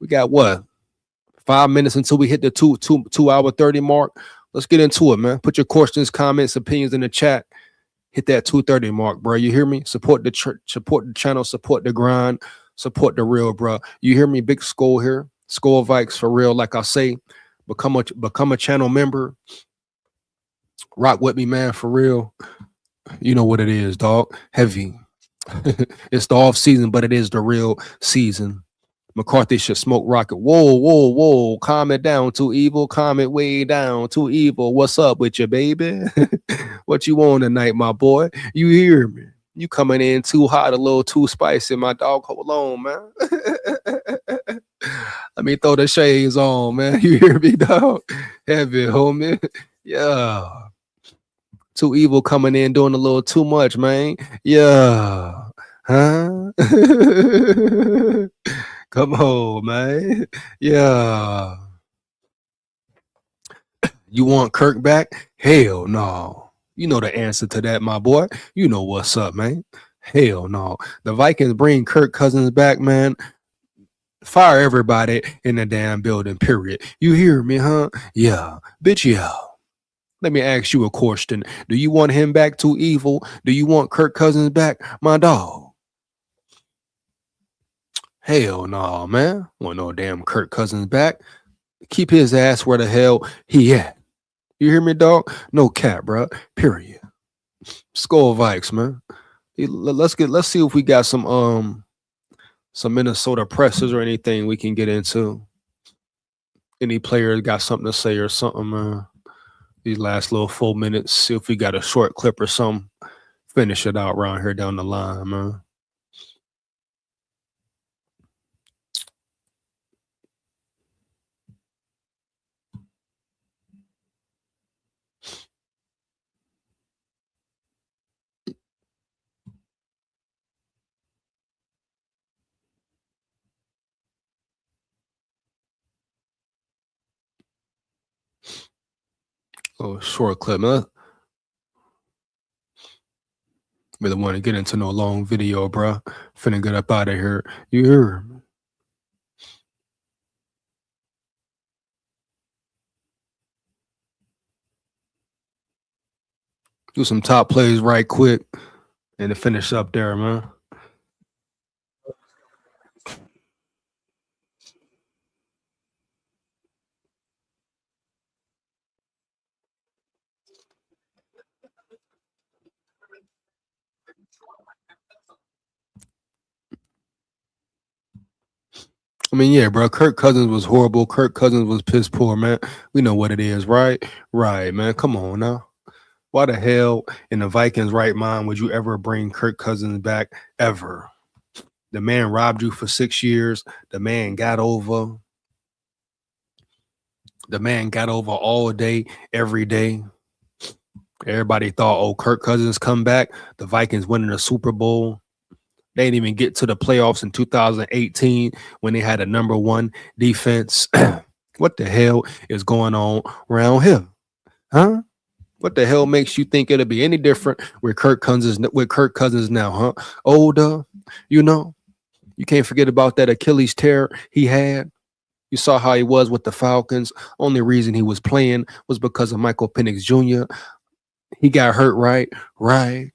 what? 5 minutes until we hit the 2 hour 30 mark. Let's get into it, man. Put your questions, comments, opinions in the chat. Hit that 2:30 mark, bro. You hear me? Support the support the channel, support the grind, support the real, bro. You hear me? Big SKOL here. SKOL Vikes for real. Like I say, become a channel member. Rock with me, man, for real. You know what it is, dog. Heavy. It's the off season, but it is the real season. McCarthy should smoke rocket. Whoa, whoa, whoa. Calm it down. Too evil. Calm it way down. Too evil. What's up with you, baby? What you on tonight, my boy? You hear me? You coming in too hot, a little too spicy, my dog. Hold on, man. Let me throw the shades on, man. You hear me, dog? Heavy, homie. Yeah. Too evil coming in doing a little too much, man. Yeah. Huh? Come on, man. Yeah. You want Kirk back? Hell no. You know the answer to that, my boy. You know what's up, man. Hell no. The Vikings bring Kirk Cousins back, man. Fire everybody in the damn building, period. You hear me, huh? Yeah. Bitch, yeah. Let me ask you a question. Do you want him back too evil? Do you want Kirk Cousins back, my dog? Hell no, man. Want no damn Kirk Cousins back. Keep his ass where the hell he at. You hear me, dog? No cap, bro. Period. SKOL Vikes, man. Let's see if we got some Minnesota presses or anything we can get into. Any player got something to say or something, man. These last little 4 minutes, see if we got a short clip or something. Finish it out around here down the line, man. Oh, short clip, man. Really want to get into no long video, bro. Finna get up out of here. You hear me? Do some top plays right quick and to finish up there, man. I mean, yeah, bro. Kirk Cousins was horrible. Kirk Cousins was piss poor, man. We know what it is, right? Right, man. Come on now. Why the hell in the Vikings' right mind would you ever bring Kirk Cousins back ever? The man robbed you for 6 years. The man got over. The man got over all day, every day. Everybody thought, oh, Kirk Cousins come back. The Vikings winning the Super Bowl. They didn't even get to the playoffs in 2018 when they had a #1 defense. What the hell is going on around here? Huh? What the hell makes you think it'll be any different with Kirk Cousins now, huh? Older, you know. You can't forget about that Achilles tear he had. You saw how he was with the Falcons. Only reason he was playing was because of Michael Penix Jr. He got hurt, right? Right.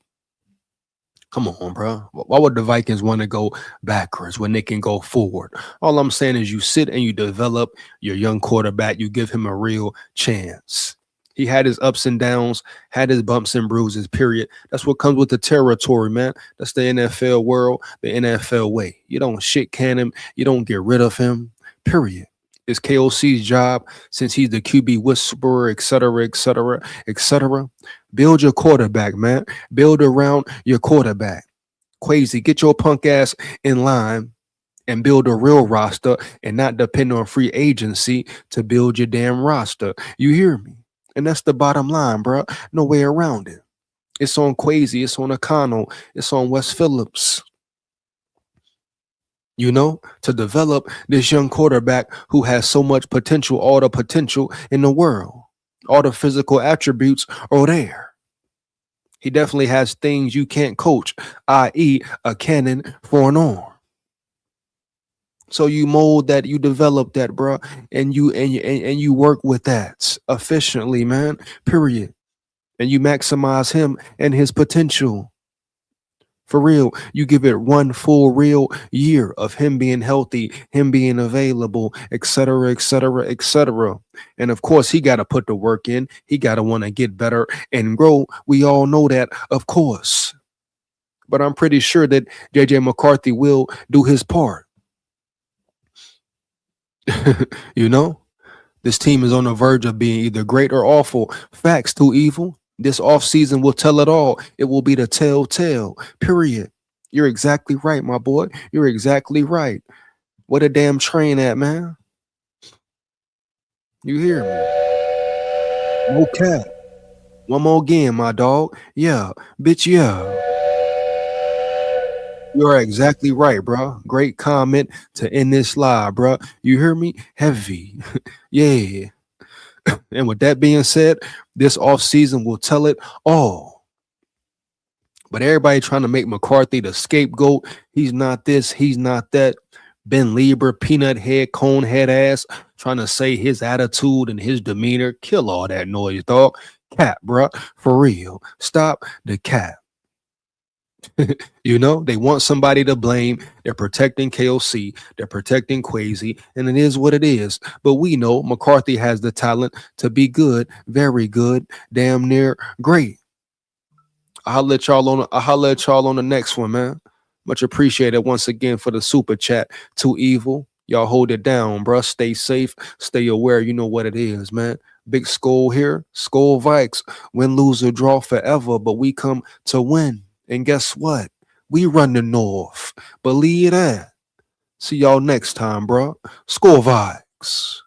Come on, bro. Why would the Vikings want to go backwards when they can go forward? All I'm saying is you sit and you develop your young quarterback. You give him a real chance. He had his ups and downs, had his bumps and bruises, period. That's what comes with the territory, man. That's the NFL world, the NFL way. You don't shit can him. You don't get rid of him, period. It's KOC's job, since he's the QB whisperer, et cetera, et cetera, et cetera. Build your quarterback, man. Build around your quarterback. Quasi, get your punk ass in line and build a real roster and not depend on free agency to build your damn roster. You hear me? And that's the bottom line, bro. No way around it. It's on Quasi. It's on O'Connell. It's on Wes Phillips. You know, to develop this young quarterback who has so much potential, all the potential in the world. All the physical attributes are there. He definitely has things you can't coach, i.e. a cannon for an arm. So you mold that, you develop that, bro, and you work with that efficiently, man, period. And you maximize him and his potential. For real, you give it one full real year of him being healthy, him being available, etc., etc., etc. And of course, he got to put the work in. He got to want to get better and grow. We all know that, of course. But I'm pretty sure that JJ McCarthy will do his part. You know, this team is on the verge of being either great or awful. Facts, too evil. This offseason will tell it all. It will be the telltale, period. You're exactly right, my boy. You're exactly right. What a damn train at, man. You hear me? No cap. One more again, my dog. Yeah, bitch, yeah. You are exactly right, bro. Great comment to end this live, bro. You hear me? Heavy. Yeah. And with that being said, this offseason will tell it all. But everybody trying to make McCarthy the scapegoat. He's not this, he's not that. Ben Lieber, peanut head, cone head ass, trying to say his attitude and his demeanor. Kill all that noise, dog. Cap, bro. For real. Stop the cap. You know, they want somebody to blame. They're protecting KOC. They're protecting Quasi. And it is what it is. But we know McCarthy has the talent to be good, very good, damn near great. I'll let y'all on the next one, man. Much appreciated once again for the super chat. Too evil. Y'all hold it down, bruh. Stay safe. Stay aware. You know what it is, man. Big SKOL here. SKOL Vikes. Win, lose, or draw forever. But we come to win. And guess what? We run the North. Believe that. See y'all next time, bro. SKOL Vikes.